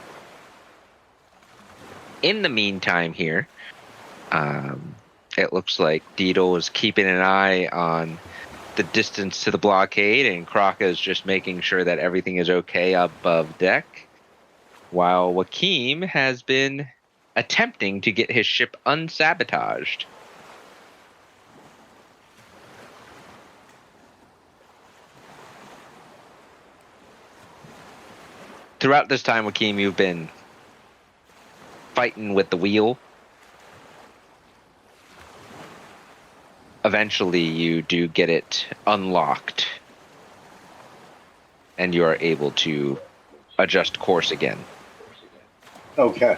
In the meantime here, it looks like Dido is keeping an eye on the distance to the blockade, and Kraka is just making sure that everything is okay above deck, while Joachim has been attempting to get his ship unsabotaged. Throughout this time, Joachim, you've been fighting with the wheel. Eventually, you do get it unlocked, and you are able to adjust course again. Okay.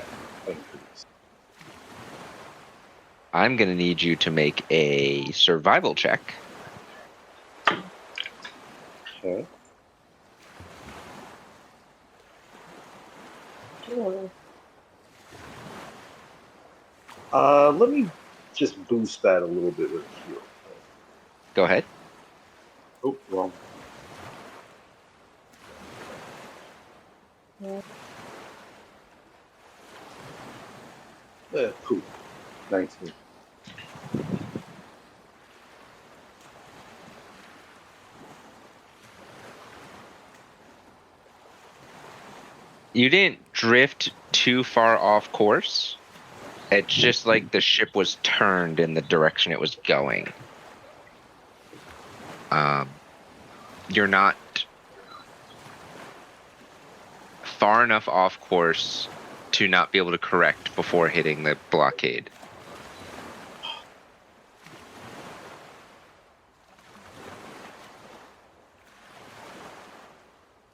I'm going to need you to make a survival check. Okay. Let me just boost that a little bit with a heal. Go ahead. Oh, wrong. Cool. 19. You didn't drift too far off course. It's just like the ship was turned in the direction it was going. You're not far enough off course to not be able to correct before hitting the blockade.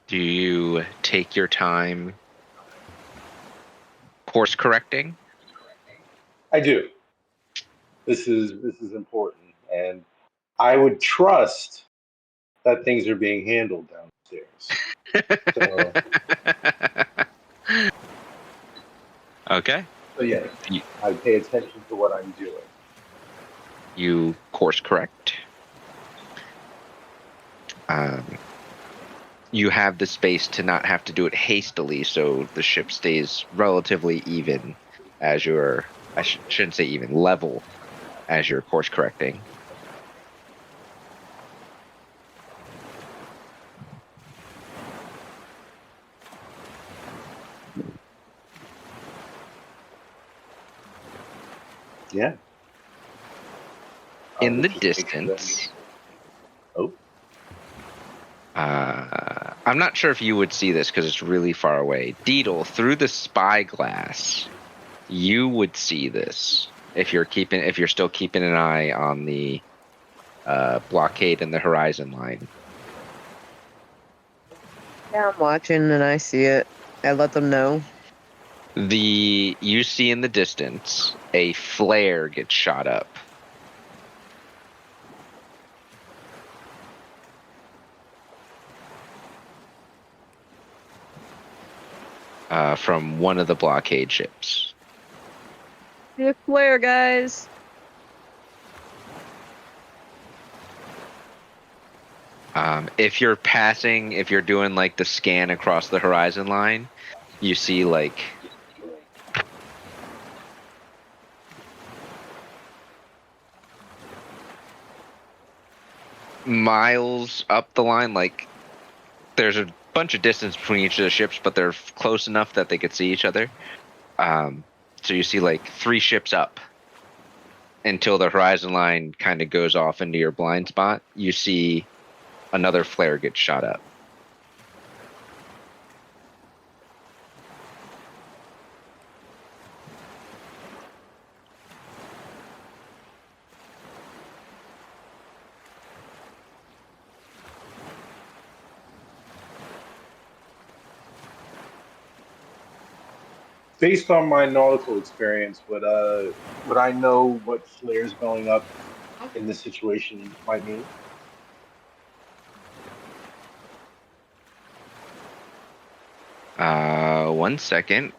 Do you take your time course correcting? I do. This is important, and I would trust that things are being handled downstairs. So, Okay. so yeah, I pay attention to what I'm doing. You course correct. You have the space to not have to do it hastily, so the ship stays relatively even as you're, shouldn't say even, level as you're course correcting. Yeah. In the Just make sure that- distance, Oh, I'm not sure if you would see this because it's really far away. Deedle, through the spyglass, you would see this if you're still keeping an eye on the blockade and the horizon line. Yeah, I'm watching and I see it. I let them know. You see in the distance a flare get shot up. From one of the blockade ships. See a flare, guys. If you're doing like the scan across the horizon line, you see like miles up the line, like there's a bunch of distance between each of the ships, but they're close enough that they could see each other. So you see like 3 ships up until the horizon line kind of goes off into your blind spot. You see another flare get shot up. based on my nautical experience, would I know what flares going up in this situation might mean? One second.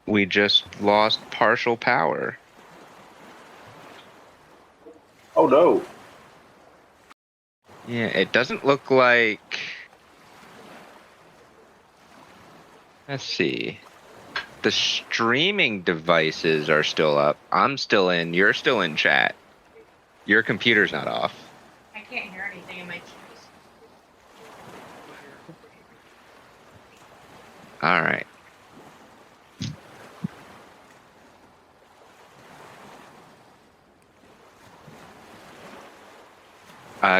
We just lost partial power. Oh no! Yeah, it doesn't look like. Let's see. The streaming devices are still up. I'm still in. You're still in chat. Your computer's not off. I can't hear anything in my cheeks. All right.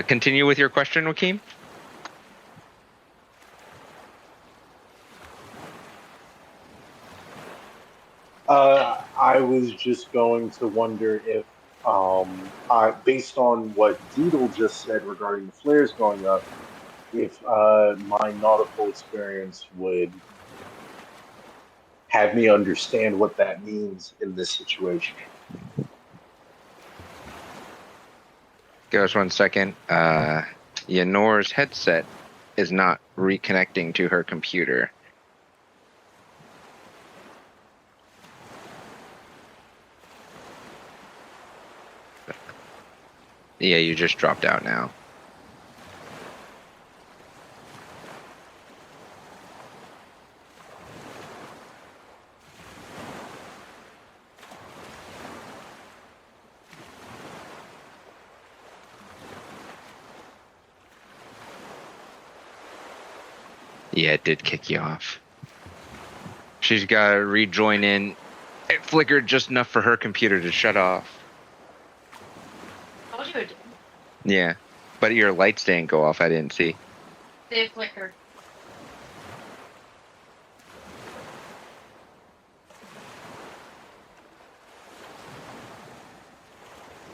Continue with your question, Joaquin. I was just going to wonder if, based on what Deedle just said regarding the flares going up, if my nautical experience would have me understand what that means in this situation. Give us 1 second. Yanor's headset is not reconnecting to her computer. Yeah, you just dropped out now. Yeah, it did kick you off. She's got to rejoin in. It flickered just enough for her computer to shut off. Told you it did. Yeah, but your lights didn't go off. I didn't see. They flickered.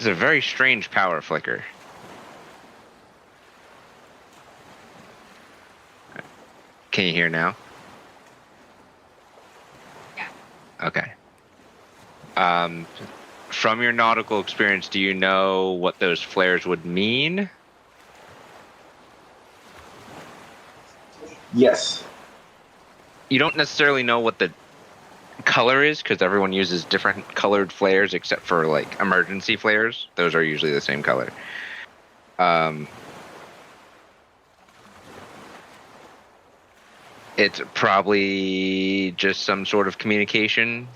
It's a very strange power flicker. Can you hear now? Yeah. Okay. From your nautical experience, do you know what those flares would mean? Yes. You don't necessarily know what the color is because everyone uses different colored flares except for like emergency flares. Those are usually the same color. It's probably just some sort of communication,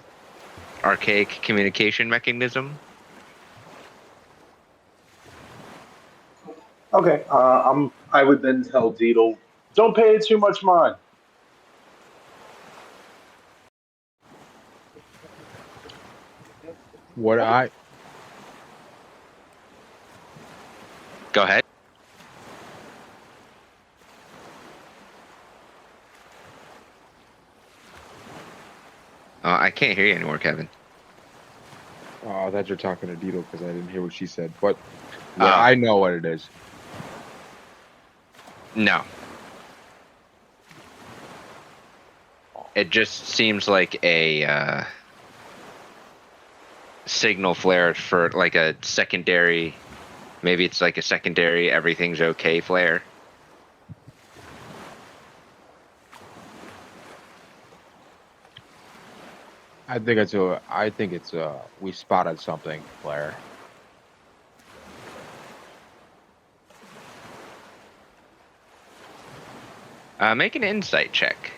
archaic communication mechanism. Okay. I would then tell Deedle, don't pay it too much mind. What I Go ahead. I can't hear you anymore, Kevin. I thought you're talking to Dito because I didn't hear what she said. But what Oh. I know what it is. No. It just seems like a signal flare for like a secondary. Maybe it's like a secondary everything's okay flare. I think it's we spotted something, Claire. Make an insight check.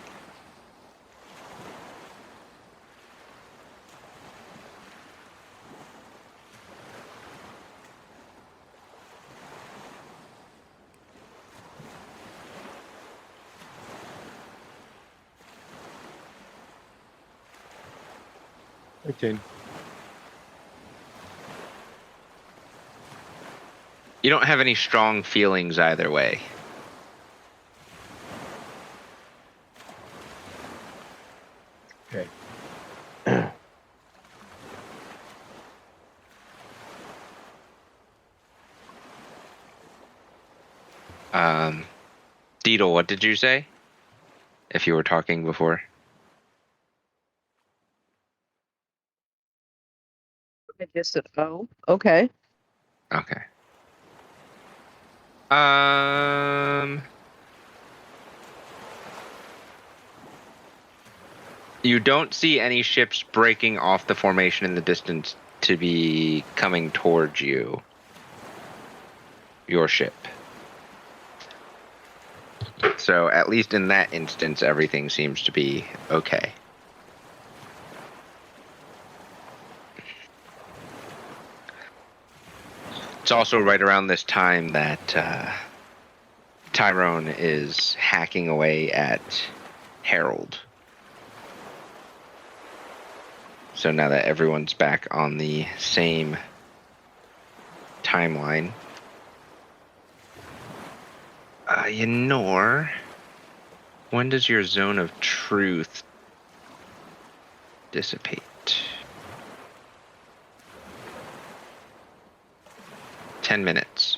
Okay. You don't have any strong feelings either way. Okay. Deedle, what did you say? If you were talking before. I just said, oh, okay. Okay. You don't see any ships breaking off the formation in the distance to be coming towards you. Your ship. So at least in that instance, everything seems to be okay. It's also right around this time that Tyrone is hacking away at Harold. So now that everyone's back on the same timeline, Yenor, when does your zone of truth dissipate? 10 minutes.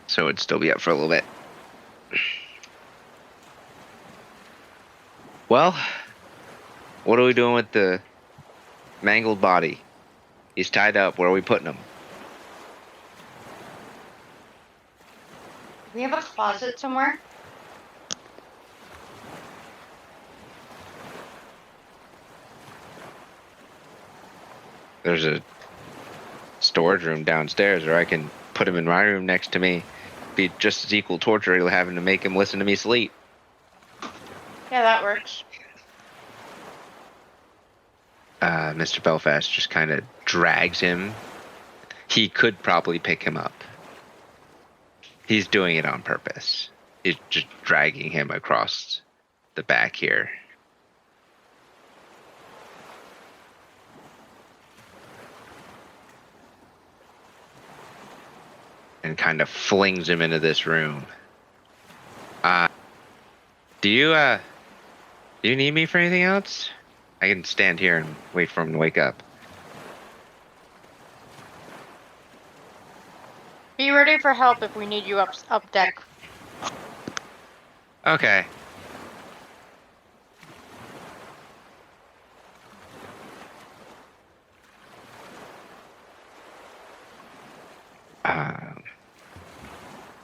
So it'd still be up for a little bit. Well, what are we doing with the mangled body? He's tied up. Where are we putting him? We have a closet somewhere. There's a storage room downstairs, or I can put him in my room next to me. Be just as equal torture having to make him listen to me sleep. Yeah, that works. Mr. Belfast just kind of drags him. He could probably pick him up. He's doing it on purpose. He's just dragging him across the back here. And kind of flings him into this room. Do you need me for anything else? I can stand here and wait for him to wake up. Be ready for help if we need you up deck. Okay.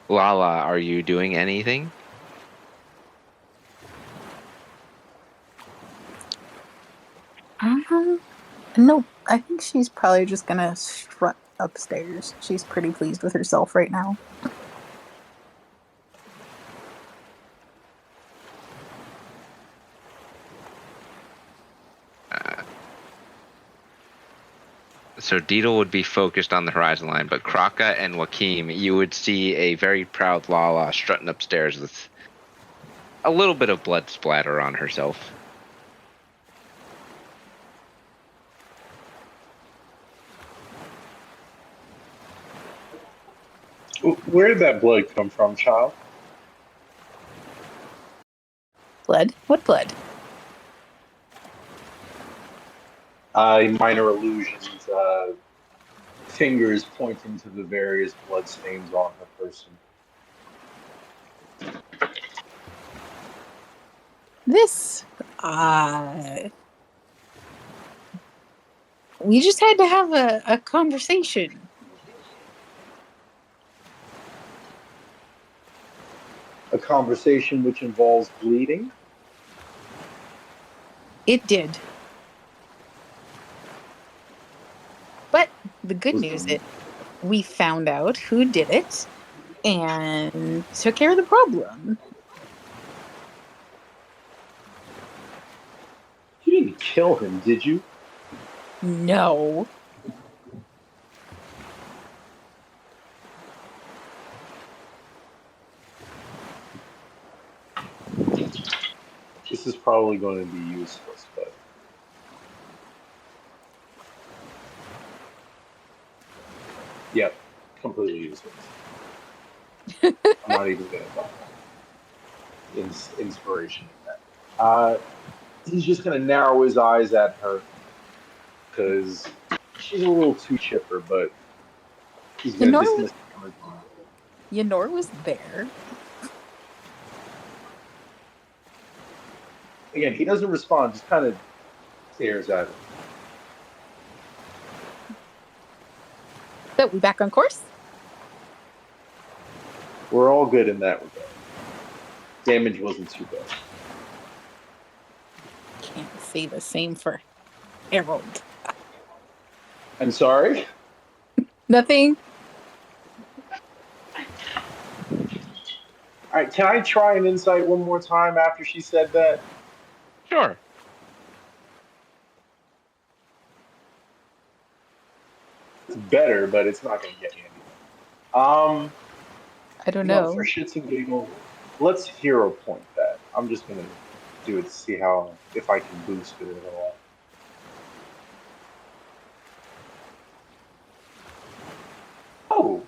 Lala, are you doing anything? Nope. I think she's probably just gonna strut upstairs. She's pretty pleased with herself right now. So Deedle would be focused on the horizon line, but Kraka and Wakim, you would see a very proud Lala strutting upstairs with a little bit of blood splatter on herself. Where did that blood come from, child? Blood? What blood? Minor illusions, fingers pointing to the various blood stains on her person. This, we just had to have a conversation. A conversation which involves bleeding? It did. But the good Was news the- is we found out who did it and took care of the problem. You didn't kill him, did you? No. This is probably going to be useless, but... Yep, completely useless. I'm not even going to bother. Inspiration in that. He's just going to narrow his eyes at her because she's a little too chipper, but he's going to dismiss it from his mind. Yenor was there. Again, he doesn't respond, just kind of stares at her. So we back on course? We're all good in that regard. Damage wasn't too bad. Can't say the same for Harold. I'm sorry? Nothing. All right, can I try an insight one more time after she said that? Sure. It's better, but it's not going to get me anything. I don't No, know. for shits and giggles, let's hero point that. I'm just going to do it to see how, if I can boost it at all. Oh,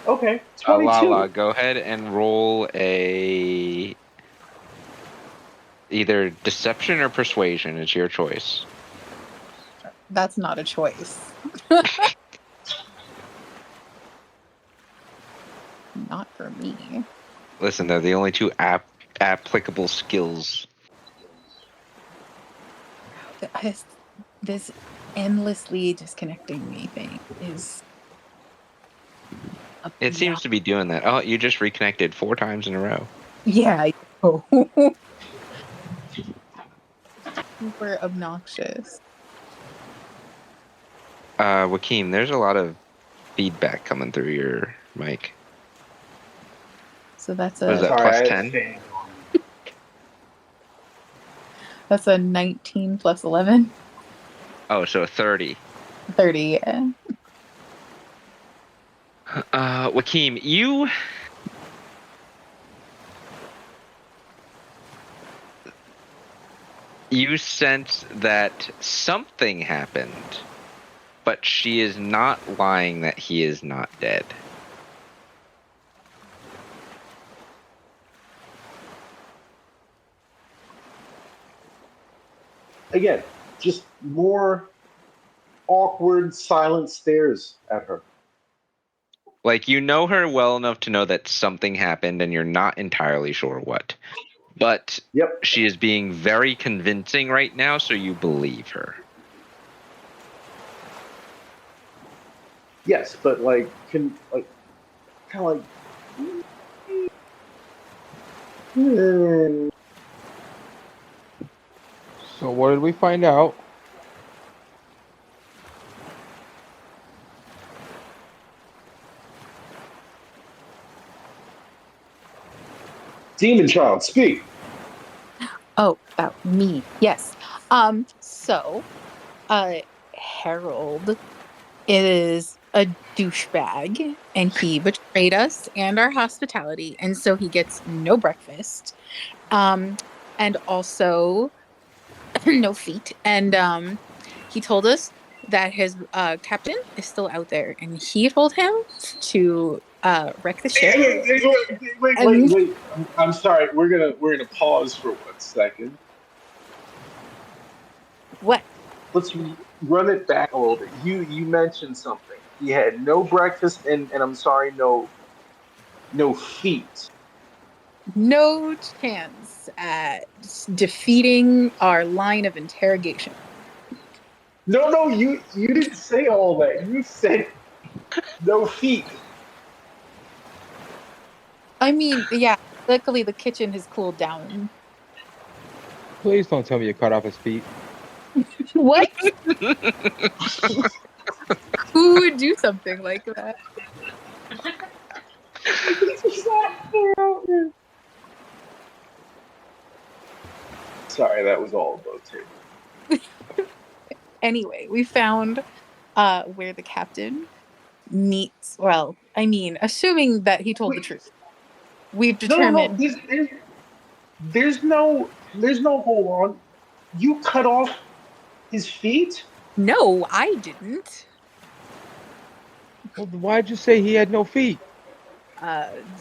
okay. 22. Lala, go ahead and roll a either deception or persuasion. It's your choice. That's not a choice. Not for me. Listen, they're the only two applicable skills. This endlessly disconnecting me thing is. It seems to be doing that. Oh, you just reconnected 4 times in a row. Yeah. Super obnoxious. Wakim, there's a lot of feedback coming through your mic. So that's What is that, Sorry, plus I had 10? fan on. That's a 19 plus 11. Oh, so a 30. 30, yeah. Wakim, you sense that something happened, but she is not lying that he is not dead. Again, just more awkward, silent stares at her. Like, you know her well enough to know that something happened and you're not entirely sure what. But Yep. she is being very convincing right now, so you believe her. Yes, but like, kind of like. Hmm. So what did we find out? Demon child, speak. Oh, about me. Yes. So, Harold is a douchebag and he betrayed us and our hospitality, and so he gets no breakfast. Um, and also no feet. And he told us that his captain is still out there, and he told him to wreck the ship. And Wait. I'm sorry. We're gonna pause for 1 second. what? Let's run it back a little bit. You mentioned something. He had no breakfast and I'm sorry, no feet. No chance at defeating our line of interrogation. No, you didn't say all that. You said no feet. I mean, yeah, luckily the kitchen has cooled down. Please don't tell me you cut off his feet. What? Who would do something like that? Sorry, that was all above table. Anyway, we found where the captain meets. Well, I mean, assuming that he told the Wait, truth, we've no. determined. There's no hold on. You cut off his feet? No, I didn't. Well, why'd you say he had no feet?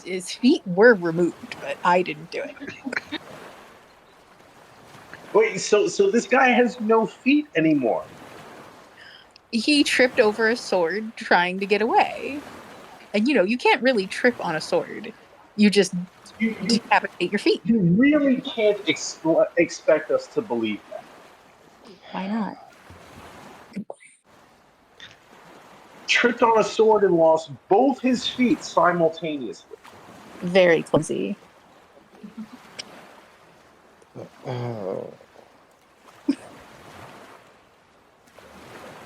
His feet were removed, but I didn't do it. Wait, so this guy has no feet anymore. He tripped over a sword trying to get away. And you can't really trip on a sword. You just You you, decapitate your feet. you really can't expect us to believe that. Why not? Tripped on a sword and lost both his feet simultaneously. Very clumsy. Uh,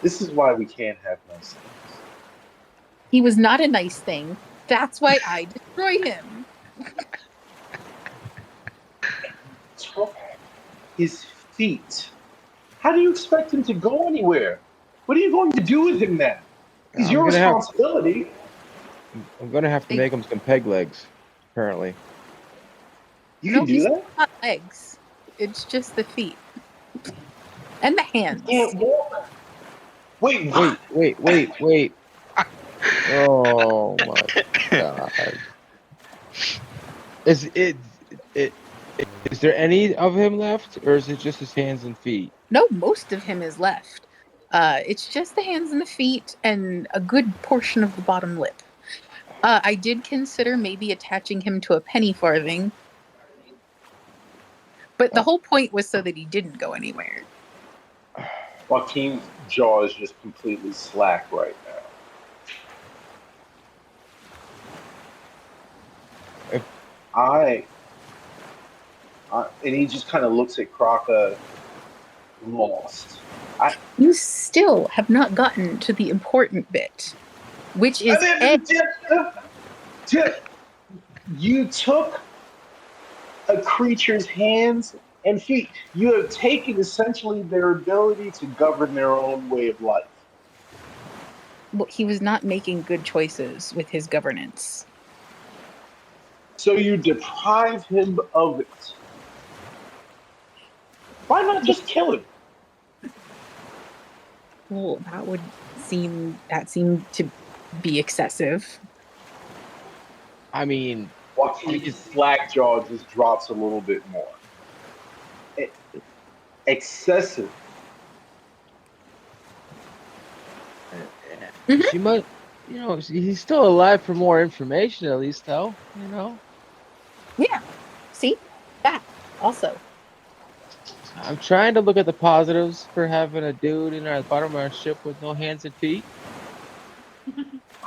This is why we can't have nice things. He was not a nice thing. That's why I destroyed him. Took his feet. How do you expect him to go anywhere? What are you going to do with him now? He's I'm your gonna have responsibility. I'm gonna have to make him some peg legs, apparently. You No, can do he's that. not legs. It's just the feet. And the You hands. can't walk. Wait, Wait, what? wait. Oh my god. Is it is there any of him left, or is it just his hands and feet? No, most of him is left. It's just the hands and the feet and a good portion of the bottom lip. I did consider maybe attaching him to a penny farthing, but the Uh, whole point was so that he didn't go anywhere. Joaquin's jaw is just completely slack right now. if I, and he just kind of looks at Kraka, lost. You still have not gotten to the important bit, which is A. You took a creature's hands and feet. You have taken essentially their ability to govern their own way of life. Well, he was not making good choices with his governance. So you deprive him of it. Why not just kill him? Well, that seemed to be excessive. I mean, Joaquin's slack jaw just drops a little bit more. Excessive. Mhm. she must he's still alive for more information, at least, though. Yeah. See? That also. I'm trying to look at the positives for having a dude in our bottom of our ship with no hands and feet.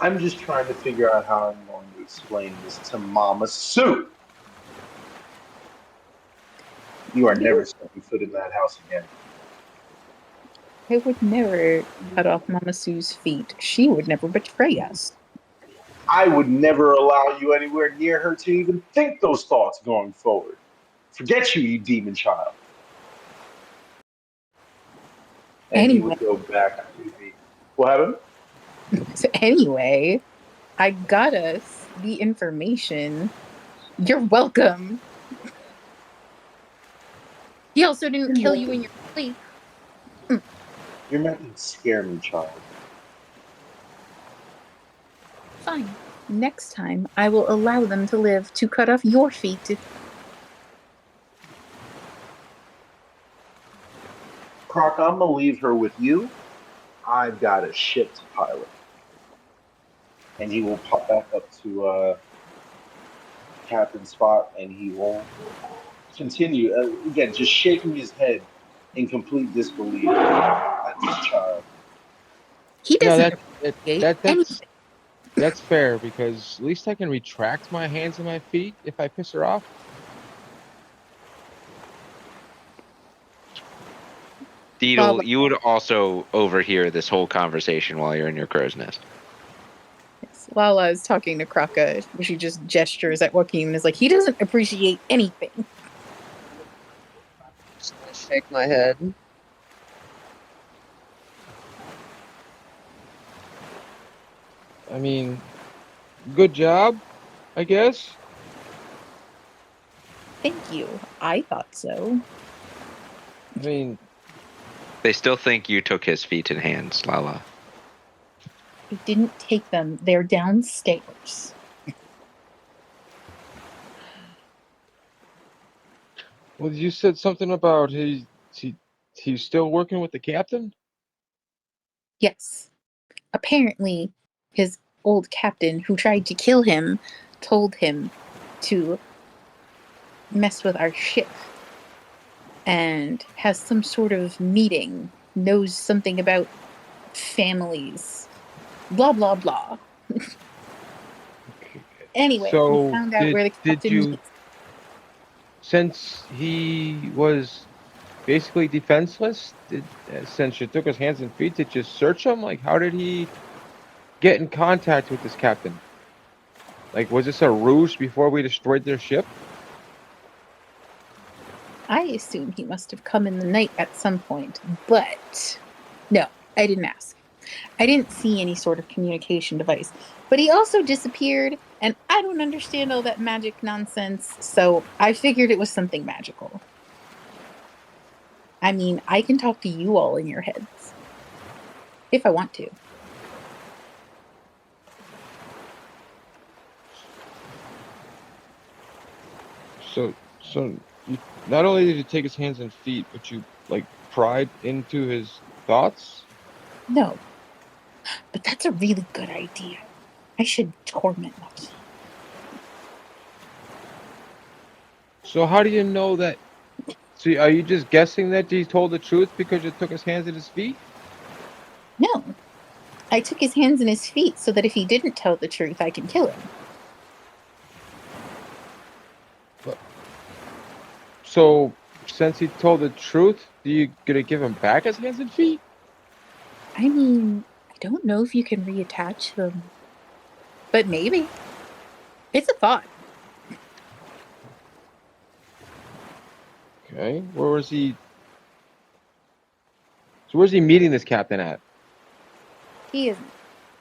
I'm just trying to figure out how I'm going to explain this to Mama Sue. You are never stepping foot in that house again. I would never cut off Mama Sue's feet. She would never betray us. I would never allow you anywhere near her to even think those thoughts going forward. Forget you, you demon child. And he Anyway, would go back to the. What happened? so anyway, I got us the information. You're welcome. He also didn't kill you in your sleep. You're meant to scare me, child. Fine. Next time, I will allow them to live to cut off your feet. Croc, I'm gonna leave her with you. I've got a ship to pilot. And he will pop back up to Captain Spot, and he will continue again, just shaking his head in complete disbelief at this child. He No, doesn't that appreciate that anything. that's fair because at least I can retract my hands and my feet if I piss her off. Deedle, you would also overhear this whole conversation while you're in your crow's nest. Lala is talking to Kraka. She just gestures at Joaquin and is like, he doesn't appreciate anything. Just gonna shake my head. I mean, good job, I guess. Thank you. I thought so. I mean, They still think you took his feet and hands, Lala. I didn't take them. They're downstairs. well, you said something about he's still working with the captain. Yes. Apparently, his old captain who tried to kill him told him to mess with our ship and has some sort of meeting, knows something about families, blah, blah, blah. Anyway, So we found out where the did captain you, meets. since he was basically defenseless, since you took his hands and feet, did you search him? Like, how did he get in contact with this captain? Like, was this a ruse before we destroyed their ship? I assume he must have come in the night at some point, but no, I didn't ask. I didn't see any sort of communication device. But he also disappeared, and I don't understand all that magic nonsense, so I figured it was something magical. I mean, I can talk to you all in your heads. If I want to. So you, not only did you take his hands and feet, but you like pried into his thoughts. No. But that's a really good idea. I should torment Lucky. So how do you know that? See, are you just guessing that he told the truth because you took his hands and his feet? No. I took his hands and his feet so that if he didn't tell the truth, I can kill him. So, since he told the truth, are you gonna give him back his hands and feet? I mean, I don't know if you can reattach them. But maybe. It's a thought. Okay, where was he? So where's he meeting this captain at? He isn't.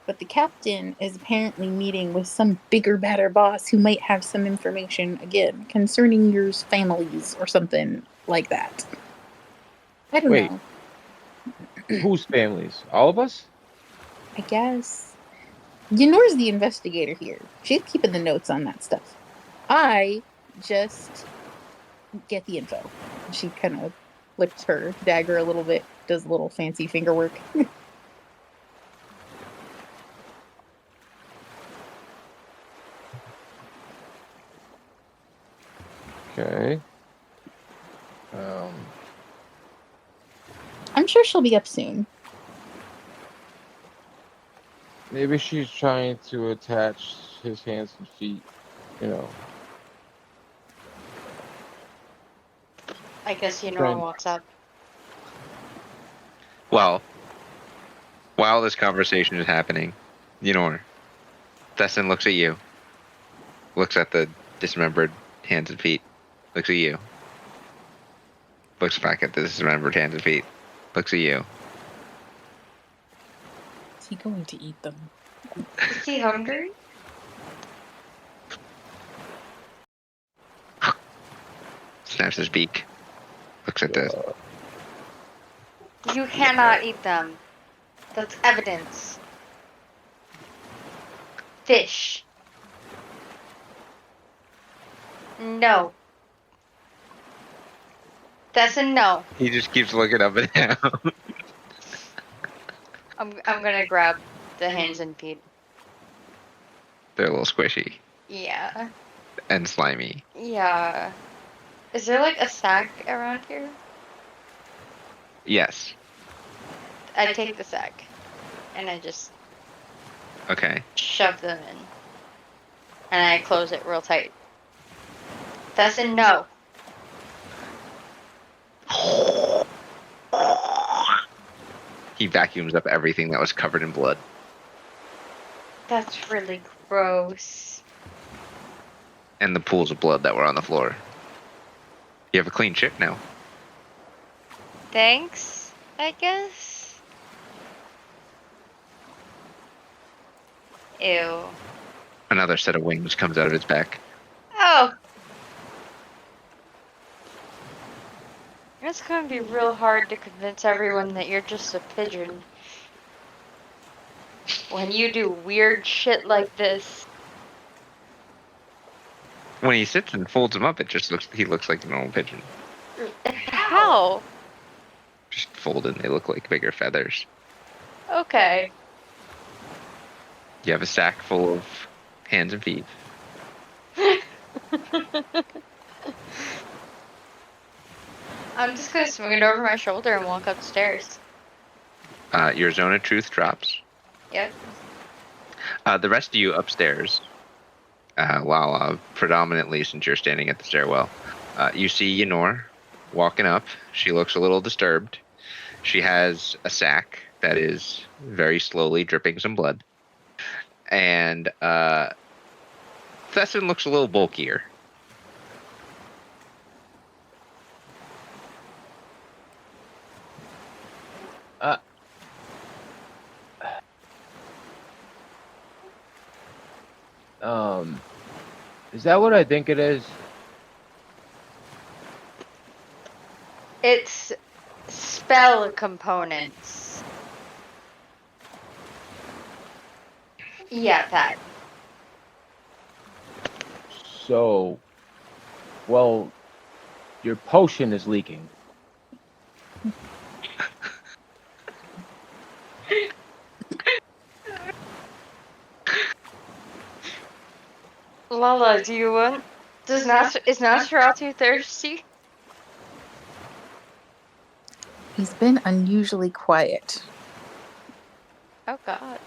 But the captain is apparently meeting with some bigger, badder boss who might have some information, again, concerning your families or something like that. I don't know. Whose families? All of us? I guess. Ynor's the investigator here. She's keeping the notes on that stuff. I just get the info. She kind of flips her dagger a little bit, does a little fancy finger work. Okay. I'm sure she'll be up soon. Maybe she's trying to attach his hands and feet, you know. I guess Yenor Trying- walks up. Well, while this conversation is happening, Thesson looks at you, looks at the dismembered hands and feet, looks at you, looks back at the dismembered hands and feet, looks at you. Is he going to eat them? Is he hungry? Snaps his beak, looks at this. You cannot eat them. That's evidence. Fish. No. That's a no. He just keeps looking up and down. I'm gonna grab the hands and feet. They're a little squishy Yeah. and slimy. Yeah. Is there like a sack around here? Yes. I take the sack and I just Okay. shove them in. And I close it real tight. That's a no. He vacuums up everything that was covered in blood. That's really gross. And the pools of blood that were on the floor. You have a clean ship now. Thanks, I guess. Ew. Another set of wings comes out of its back. Oh. It's gonna be real hard to convince everyone that you're just a pigeon. When you do weird shit like this. When he sits and folds them up, he looks like a normal pigeon. How? Just folded, they look like bigger feathers. Okay. You have a sack full of hands and feet. I'm just gonna swing it over my shoulder and walk upstairs. Your zone of truth drops. Yep. The rest of you upstairs, while predominantly since you're standing at the stairwell, you see Yenor walking up. She looks a little disturbed. She has a sack that is very slowly dripping some blood. And Thesson looks a little bulkier. Is that what I think it is? It's spell components. Yeah, that. So, well, your potion is leaking. Lala, do you want? Is Nosferatu thirsty? He's been unusually quiet. Oh God.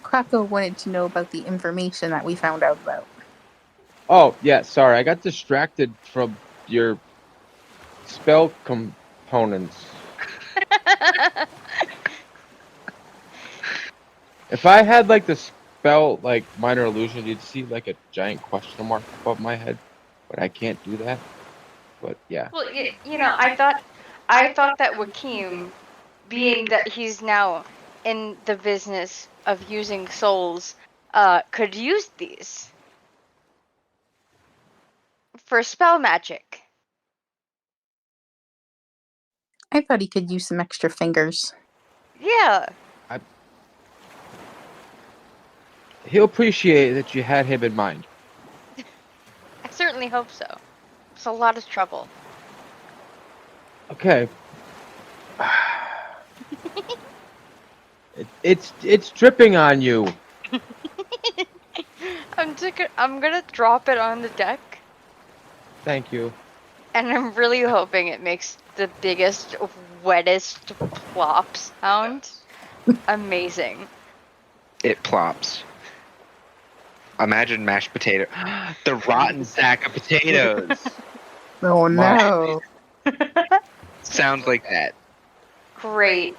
Krako wanted to know about the information that we found out about. Oh, yeah, sorry. I got distracted from your spell components. If I had, like, the spell, like, minor illusion, you'd see, like, a giant question mark above my head. But I can't do that. But, yeah. Well, you know, I thought that Wakim, being that he's now in the business of using souls, could use these for spell magic. I thought he could use some extra fingers. Yeah. He'll appreciate that you had him in mind. I certainly hope so. It's a lot of trouble. Okay. It's dripping on you. I'm gonna drop it on the deck, Thank you. and I'm really hoping it makes the biggest, wettest plop sound. Amazing. It plops. Imagine mashed potato. The rotten sack of potatoes. Oh no. Sounds like that. Great.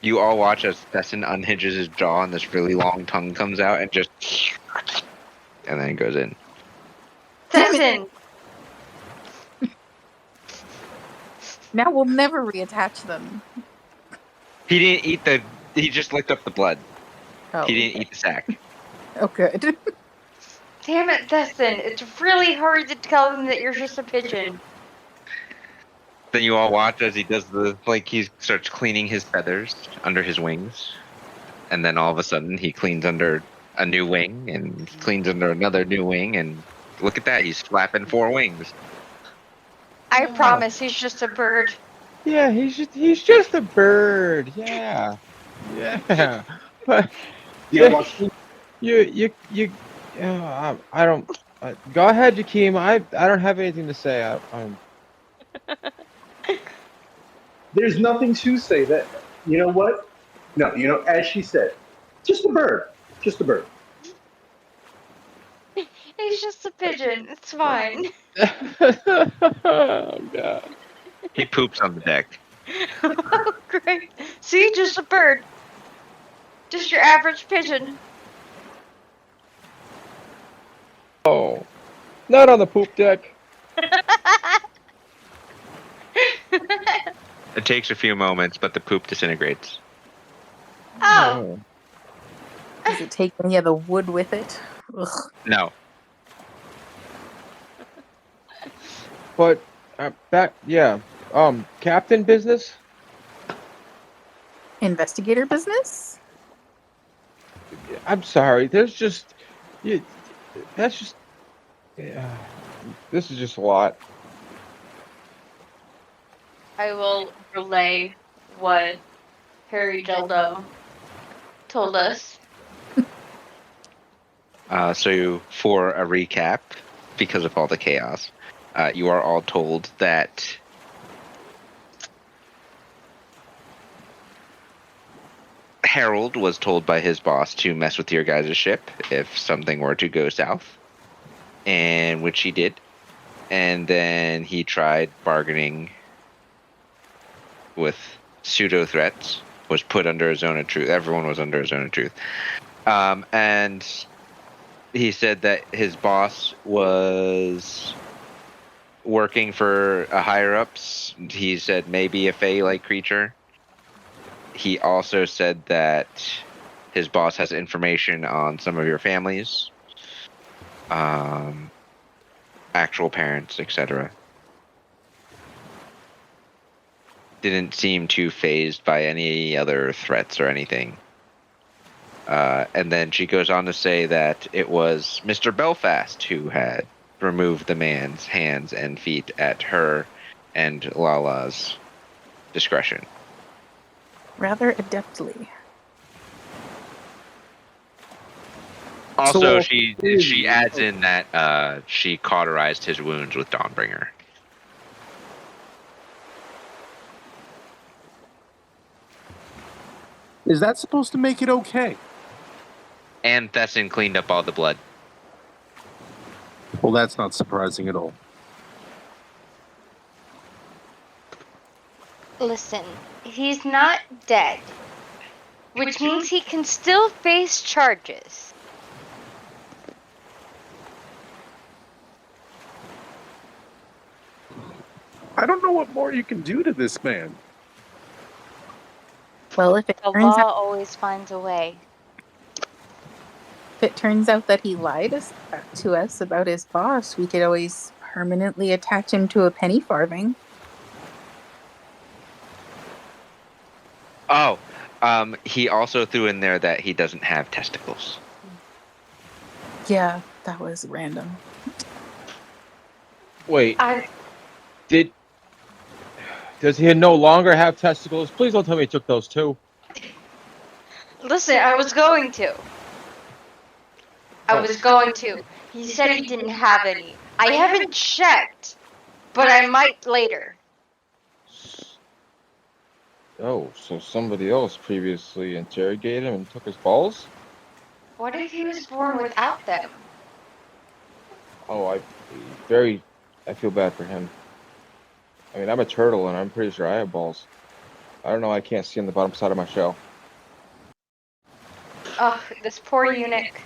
You all watch as Thesson unhinges his jaw and this really long tongue comes out and just. And then it goes in. Damn it. Thesson! Now we'll never reattach them. He didn't eat the. He just licked up the blood. Oh. He didn't eat the sack. Oh, good. Damn it, Thesson. It's really hard to tell them that you're just a pigeon. Then you all watch as he does he starts cleaning his feathers under his wings. And then all of a sudden he cleans under a new wing and he cleans under another new wing. And look at that. He's flapping 4 wings. I promise he's just a bird. Yeah, he's just a bird. Yeah. Yeah. But Yeah, watch me. I don't. Go ahead, Jakeem. I don't have anything to say. There's nothing to say. That you know what? No, as she said, just a bird, just a bird. He's just a pigeon. It's fine. Oh God. He poops on the deck. Oh, great. See, just a bird. Just your average pigeon. Oh, not on the poop deck. It takes a few moments, but the poop disintegrates. Oh, Does it take any of the wood with it? Ugh. No. But captain business. Investigator business? I'm sorry. There's just, that's just, yeah. This is just a lot. I will relay what Harry Dildo told us. So for a recap, because of all the chaos, you are all told that Harold was told by his boss to mess with your guys' ship if something were to go south, and which he did. And then he tried bargaining with pseudo threats, was put under a zone of truth. Everyone was under a zone of truth. And he said that his boss was working for a higher ups. He said maybe a Fae-like creature. He also said that his boss has information on some of your families, actual parents, etc. Didn't seem too phased by any other threats or anything. And then she goes on to say that it was Mr. Belfast who had removed the man's hands and feet at her and Lala's discretion. Rather adeptly. Also, So- she adds in that she cauterized his wounds with Dawnbringer. Is that supposed to make it okay? And Thesson cleaned up all the blood. Well, that's not surprising at all. Listen, he's not dead, which means he can still face charges. I don't know what more you can do to this man. Well, if it The turns law out always finds a way. that he lied to us about his boss, we could always permanently attach him to a penny farthing. Oh, he also threw in there that he doesn't have testicles. Yeah, that was random. Wait, I did Does he no longer have testicles? Please don't tell me he took those too. Listen, I was going to. Oh. He said he didn't have any. I haven't checked, but I might later. Oh, so somebody else previously interrogated him and took his balls? What if he was born without them? Oh, I feel bad for him. I mean, I'm a turtle and I'm pretty sure I have balls. I don't know, I can't see on the bottom side of my shell. Oh, this poor eunuch.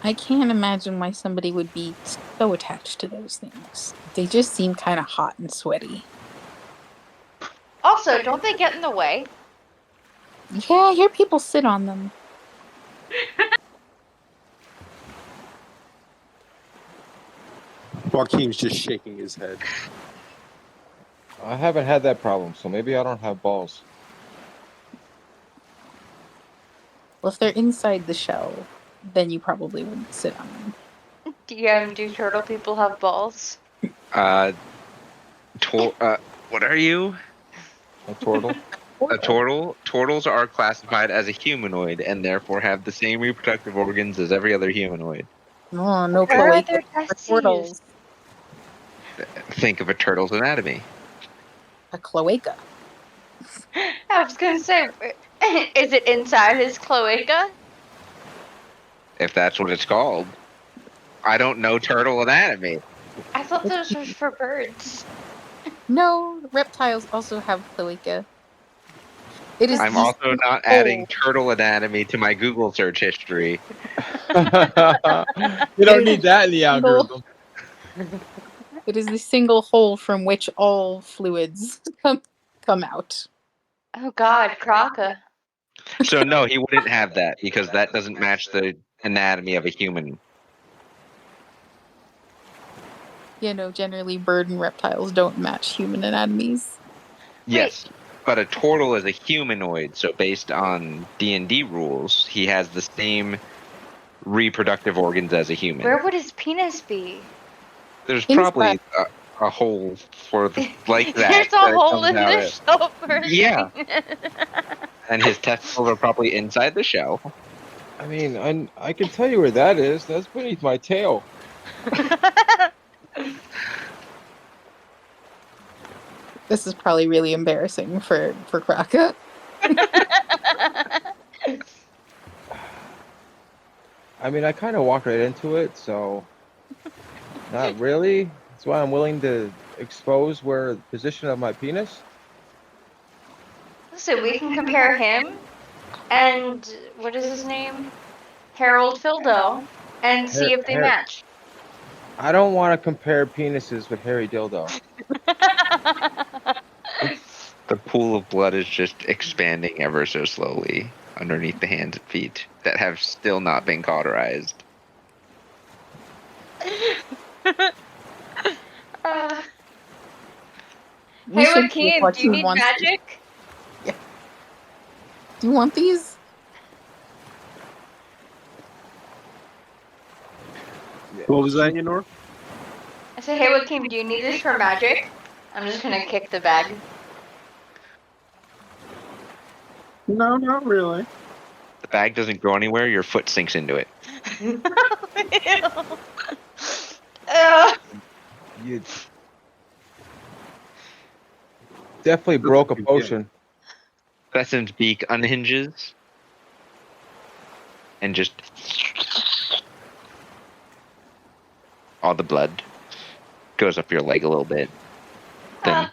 I can't imagine why somebody would be so attached to those things. They just seem kind of hot and sweaty. Also, don't they get in the way? Yeah, I hear people sit on them. Joaquin's just shaking his head. I haven't had that problem, so maybe I don't have balls. Well, if they're inside the shell, then you probably wouldn't sit on them. Do turtle people have balls? What are you? A turtle? A turtle? Turtles are classified as a humanoid and therefore have the same reproductive organs as every other humanoid. Oh, no Where are cloaca their for testes? turtles. Think of a turtle's anatomy. A cloaca. I was gonna say, is it inside his cloaca? If that's what it's called. I don't know turtle anatomy. I thought those were for birds. No, reptiles also have cloaca. It is I'm the also not adding turtle anatomy to my Google search history. You don't need that in the algorithm. It is the single hole from which all fluids come out. Oh God, Croca. So no, he wouldn't have that because that doesn't match the anatomy of a human. You know, generally bird and reptiles don't match human anatomies. Yes, but a turtle is a humanoid, so based on D&D rules, he has the same reproductive organs as a human. Where would his penis be? There's probably a hole for like that. There's a hole in the shell for Yeah. And his testicles are probably inside the shell. I mean, I can tell you where that is. That's beneath my tail. This is probably really embarrassing for Kraka. I mean, I kind of walked right into it, so not really. That's why I'm willing to expose where the position of my penis. Listen, we can compare him and what is his name? Harold Fildo, and see if they match. I don't want to compare penises with hairy dildo. The pool of blood is just expanding ever so slowly underneath the hands and feet that have still not been cauterized. Hey, Joaquin, do you need magic? Yeah. Do you want these? What was that, Yenor? I said, hey, Joaquin, do you need this for magic? I'm just gonna kick the bag. No, not really. The bag doesn't go anywhere, your foot sinks into it. You definitely broke a potion. Bessen's beak unhinges and just all the blood goes up your leg a little bit. Then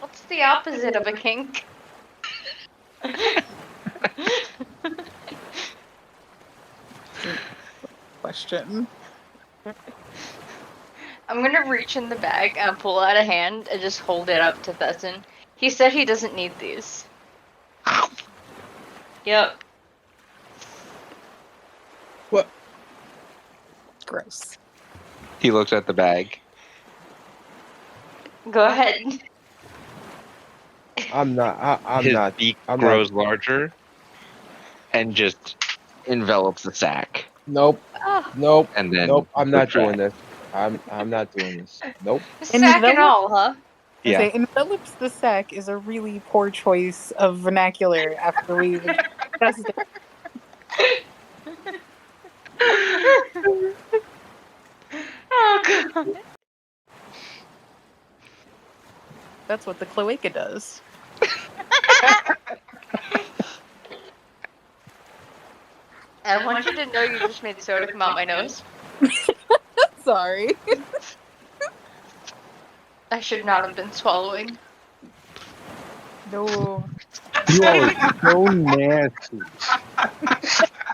What's the opposite of a kink? Question. I'm gonna reach in the bag and pull out a hand and just hold it up to Thesson. He said he doesn't need these. Yep. What? Gross. he looks at the bag. Go ahead. I'm not. His beak grows larger and just envelops the sack. Nope. Oh. Nope. And then nope. I'm not retract. doing this. I'm not doing this. Nope. Sack and all, huh? I say envelops the sack is a really poor choice of vernacular after we've discussed it. Oh god. That's what the cloaca does. I want you to know you just made soda come out my nose. Sorry. I should not have been swallowing. No. You all are so nasty.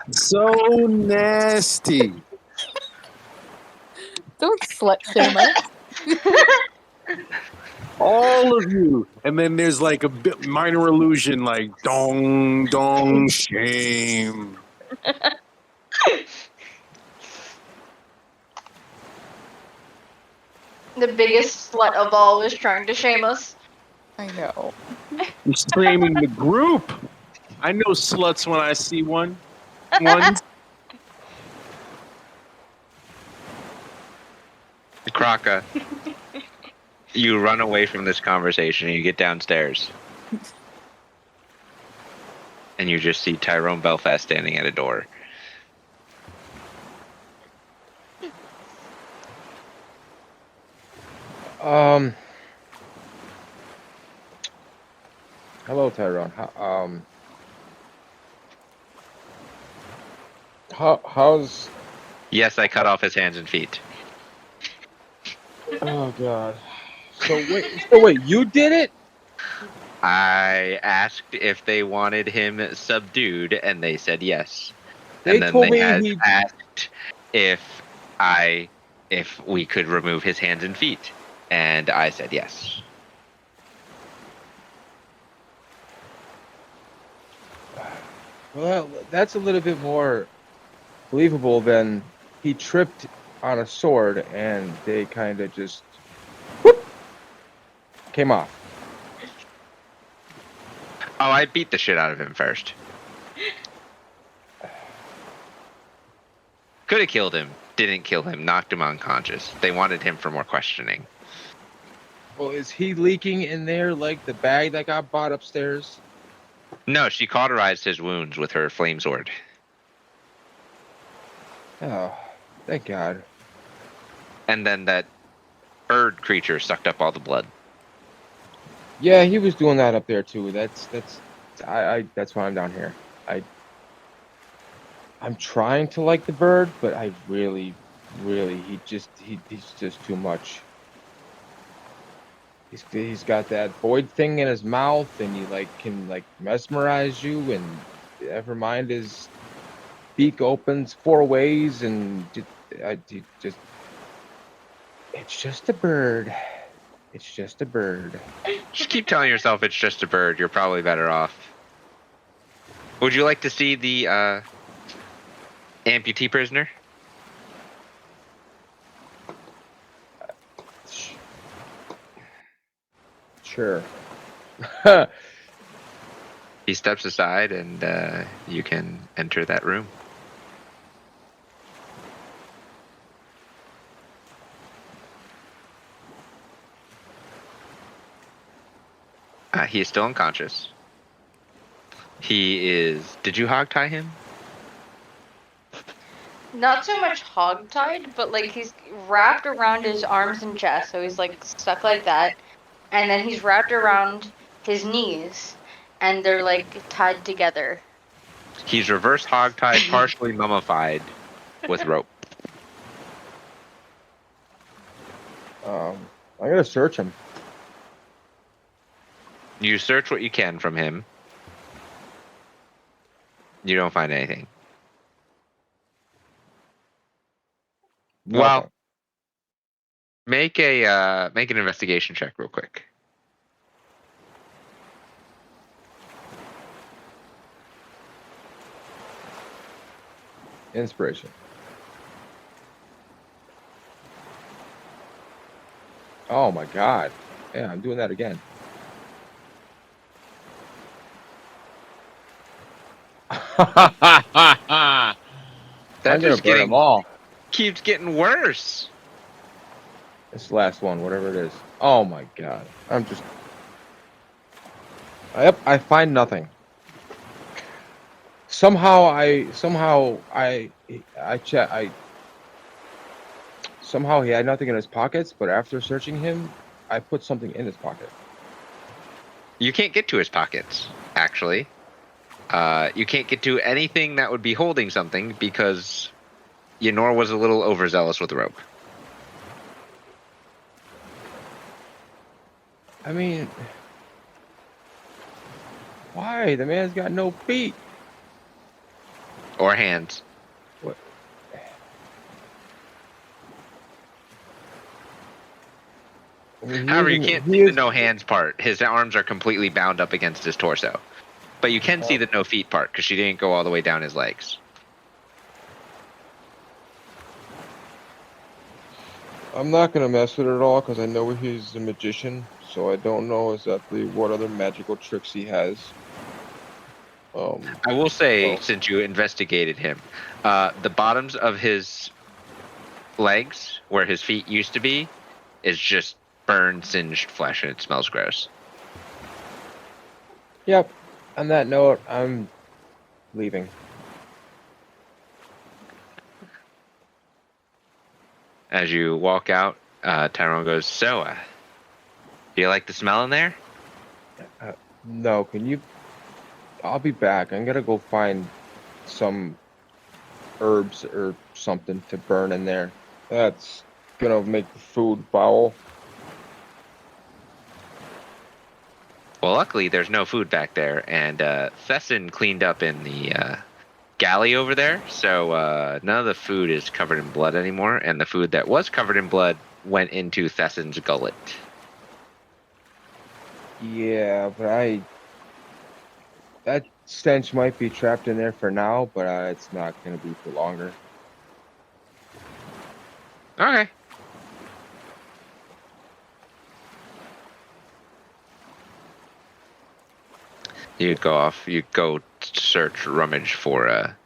So nasty. Don't slut shame us. All of you. And then there's like a bit minor illusion like dong, dong, shame. The biggest slut of all was trying to shame us. I know. You're shaming the group. I know sluts when I see one. Ones. Kraka, you run away from this conversation and you get downstairs. And you just see Tyrone Belfast standing at a door. Hello, Tyrone. How's? Yes, I cut off his hands and feet. Oh God. So wait, you did it? I asked if they wanted him subdued, and they said yes. They And then told they me had he. asked if we could remove his hands and feet, and I said yes. Well, that's a little bit more believable than he tripped on a sword and they kind of just whoop, came off. Oh, I beat the shit out of him first. Could have killed him, didn't kill him, knocked him unconscious. They wanted him for more questioning. Well, is he leaking in there like the bag that got bought upstairs? No, she cauterized his wounds with her flame sword. Oh, thank God. And then that bird creature sucked up all the blood. Yeah, he was doing that up there too. That's why I'm down here. I'm trying to like the bird, but I really, he's just too much. He's got that void thing in his mouth, and he can mesmerize you, and never mind his beak opens 4 ways, and it's just a bird. It's just a bird. Just keep telling yourself it's just a bird. You're probably better off. Would you like to see the amputee prisoner? Sure. He steps aside, and you can enter that room. He is still unconscious. He is. Did you hogtie him? Not so much hog-tied, but like he's wrapped around his arms and chest, so he's like stuck like that. And then he's wrapped around his knees, and they're like tied together. He's reverse hogtied, partially mummified with rope. I'm gonna search him. You search what you can from him. You don't find anything. Nothing. Well, make an investigation check real quick. Inspiration. Oh my God. Yeah, I'm doing that again. That I'm gonna just burn them all. keeps getting worse. It's the last one, whatever it is. Oh my god. I'm just. Yep, I find nothing. Somehow he had nothing in his pockets, but after searching him, I put something in his pocket. You can't get to his pockets, actually. You can't get to anything that would be holding something because Ynor was a little overzealous with the rope. I mean, why? The man's got no feet. Or hands. What? I mean, However, you can't see the no hands part. His arms are completely bound up against his torso. But you can see the no feet part because she didn't go all the way down his legs. I'm not gonna mess with it at all because I know he's a magician, so I don't know exactly what other magical tricks he has. I will say, since you investigated him, the bottoms of his legs, where his feet used to be, is just burned, singed flesh, and it smells gross. Yep. On that note, I'm leaving. As you walk out, Tyrone goes, "So, do you like the smell in there?" No, can you? I'll be back. I'm gonna go find some herbs or something to burn in there. That's gonna make the food foul. Well, luckily, there's no food back there, and Thesson cleaned up in the galley over there, so none of the food is covered in blood anymore, and the food that was covered in blood went into Thesson's gullet. Yeah, but that stench might be trapped in there for now, but it's not gonna be for longer. Okay. You'd go off. You'd go search, rummage for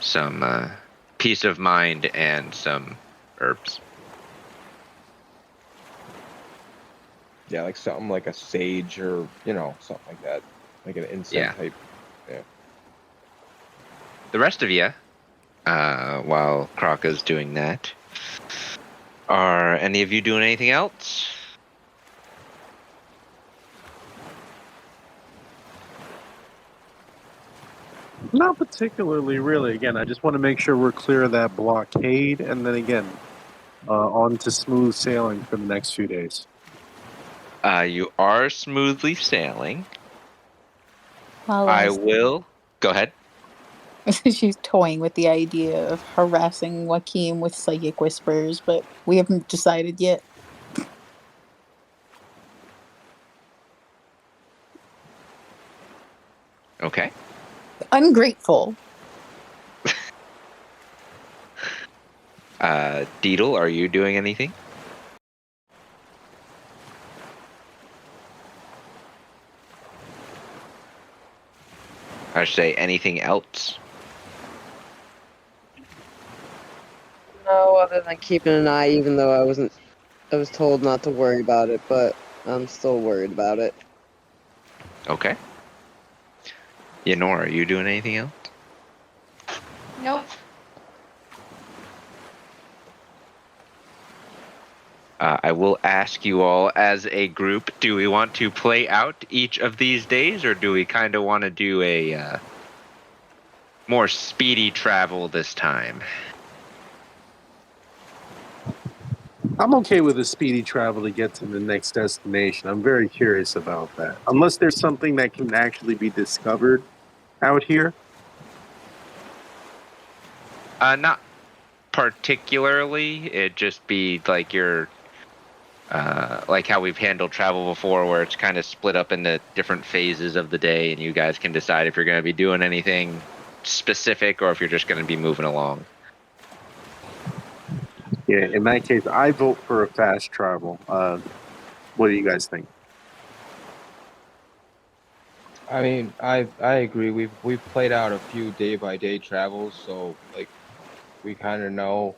some peace of mind and some herbs. Yeah, like something like a sage or something like that, like an incense type. Yeah. The rest of you, while Kraka's doing that, are any of you doing anything else? Not particularly, really. Again, I just want to make sure we're clear of that blockade, and then again, on to smooth sailing for the next few days. You are smoothly sailing. Well, I will. Go ahead. she's toying with the idea of harassing Joaquin with psychic whispers, but we haven't decided yet. Okay. Ungrateful. Deedle, are you doing anything? I should say anything else? No, other than keeping an eye, even though I was told not to worry about it, but I'm still worried about it. Okay. Ynor, are you doing anything else? Nope. I will ask you all as a group, do we want to play out each of these days, or do we kind of want to do a more speedy travel this time? I'm okay with a speedy travel to get to the next destination. I'm very curious about that. Unless there's something that can actually be discovered out here. Not particularly. It'd just be like your like how we've handled travel before, where it's kind of split up into different phases of the day, and you guys can decide if you're going to be doing anything specific or if you're just going to be moving along. Yeah, in that case, I vote for a fast travel. What do you guys think? I mean, I agree. We've played out a few day by day travels, so like we kind of know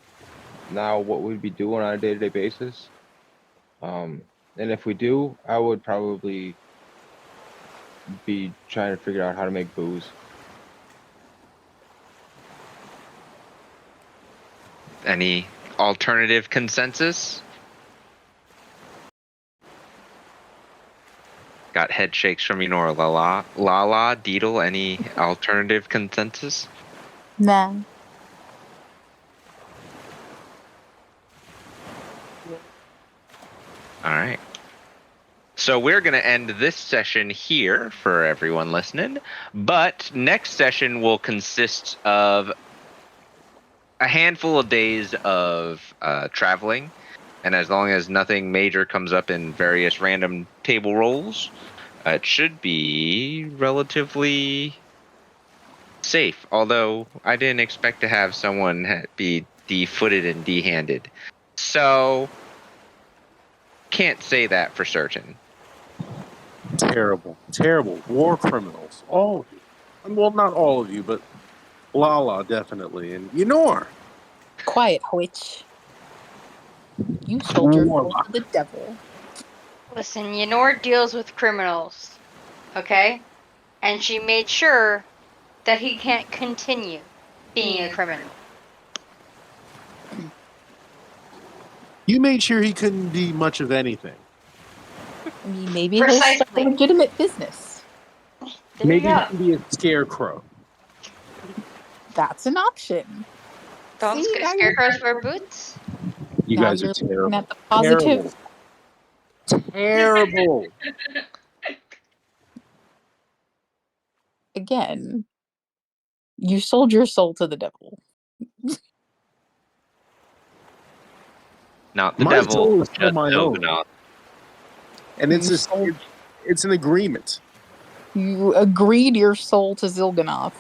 now what we'd be doing on a day-to-day basis. And if we do, I would probably be trying to figure out how to make booze. Any alternative consensus? Got head shakes from Enor. Lala, Deedle, any alternative consensus? Nah. All right. So we're going to end this session here for everyone listening. But next session will consist of a handful of days of traveling. And as long as nothing major comes up in various random table rolls, it should be relatively safe. Although I didn't expect to have someone be D-footed and D-handed. So can't say that for certain. Terrible, terrible. War criminals. All of you. Well, not all of you, but Lala definitely. And Yenor. Quiet, witch. You sold your soul to the devil. Listen, Yenor deals with criminals, okay? And she made sure that he can't continue being a criminal. You made sure he couldn't be much of anything. I mean, maybe he'll start a Precisely. legitimate business. There Maybe you he go. can be a scarecrow. That's an option. Don't See, now scarecrows wear boots? You now guys you're are terrible. looking at the positive. Terrible. Again, you sold your soul to the devil. Not the My devil, soul is still just my own. Zoganoth. And it's You a, sold- it's an agreement. You agreed your soul to Zilganoth.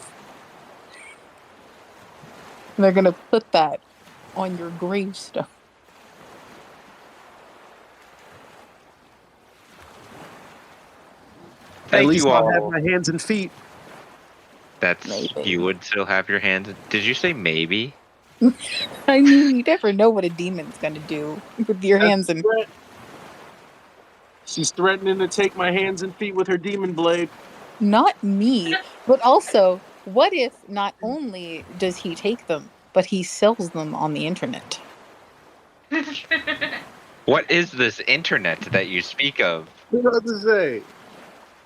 They're gonna put that on your gravestone. At Thank least you I'll have all. my hands and feet. That's Maybe. you would still have your hands. Did you say maybe? I mean, you never know what a demon's gonna do with your hands and Threat. She's threatening to take my hands and feet with her demon blade. not me. But also, what if not only does he take them, but he sells them on the internet? What is this internet that you speak of? What was I to say?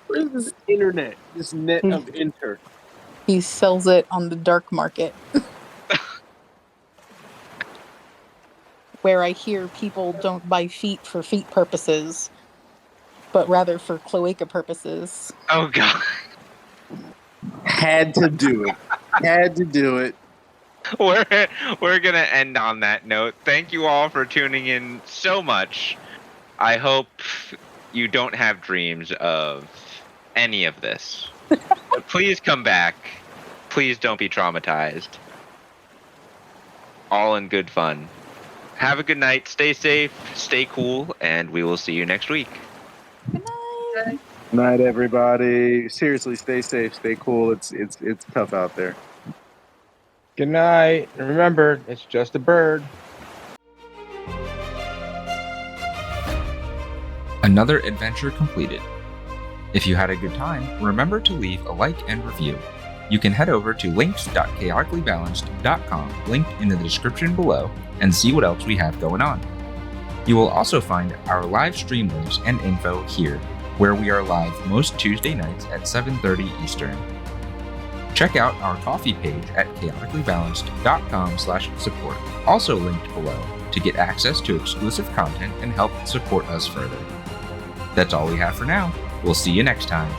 Where is this internet? This net of inter. He sells it on the dark market. Where I hear people don't buy feet for feet purposes, but rather for cloaca purposes. Oh god. Had to do it. Had to do it. We're gonna end on that note. Thank you all for tuning in so much. I hope you don't have dreams of any of this. But please come back. Please don't be traumatized. All in good fun. Have a good night. Stay safe. Stay cool, and we will see you next week. Good night. Night, everybody. Seriously, stay safe, stay cool. It's tough out there. Good night. And remember, it's just a bird. Another adventure completed. If you had a good time, remember to leave a like and review. You can head over to links.chaoticallybalanced.com, linked in the description below, and see what else we have going on. You will also find our live stream links and info here, where we are live most Tuesday nights at 7:30 Eastern. Check out our coffee page at chaoticallybalanced.com/support, also linked below, to get access to exclusive content and help support us further. That's all we have for now. We'll see you next time.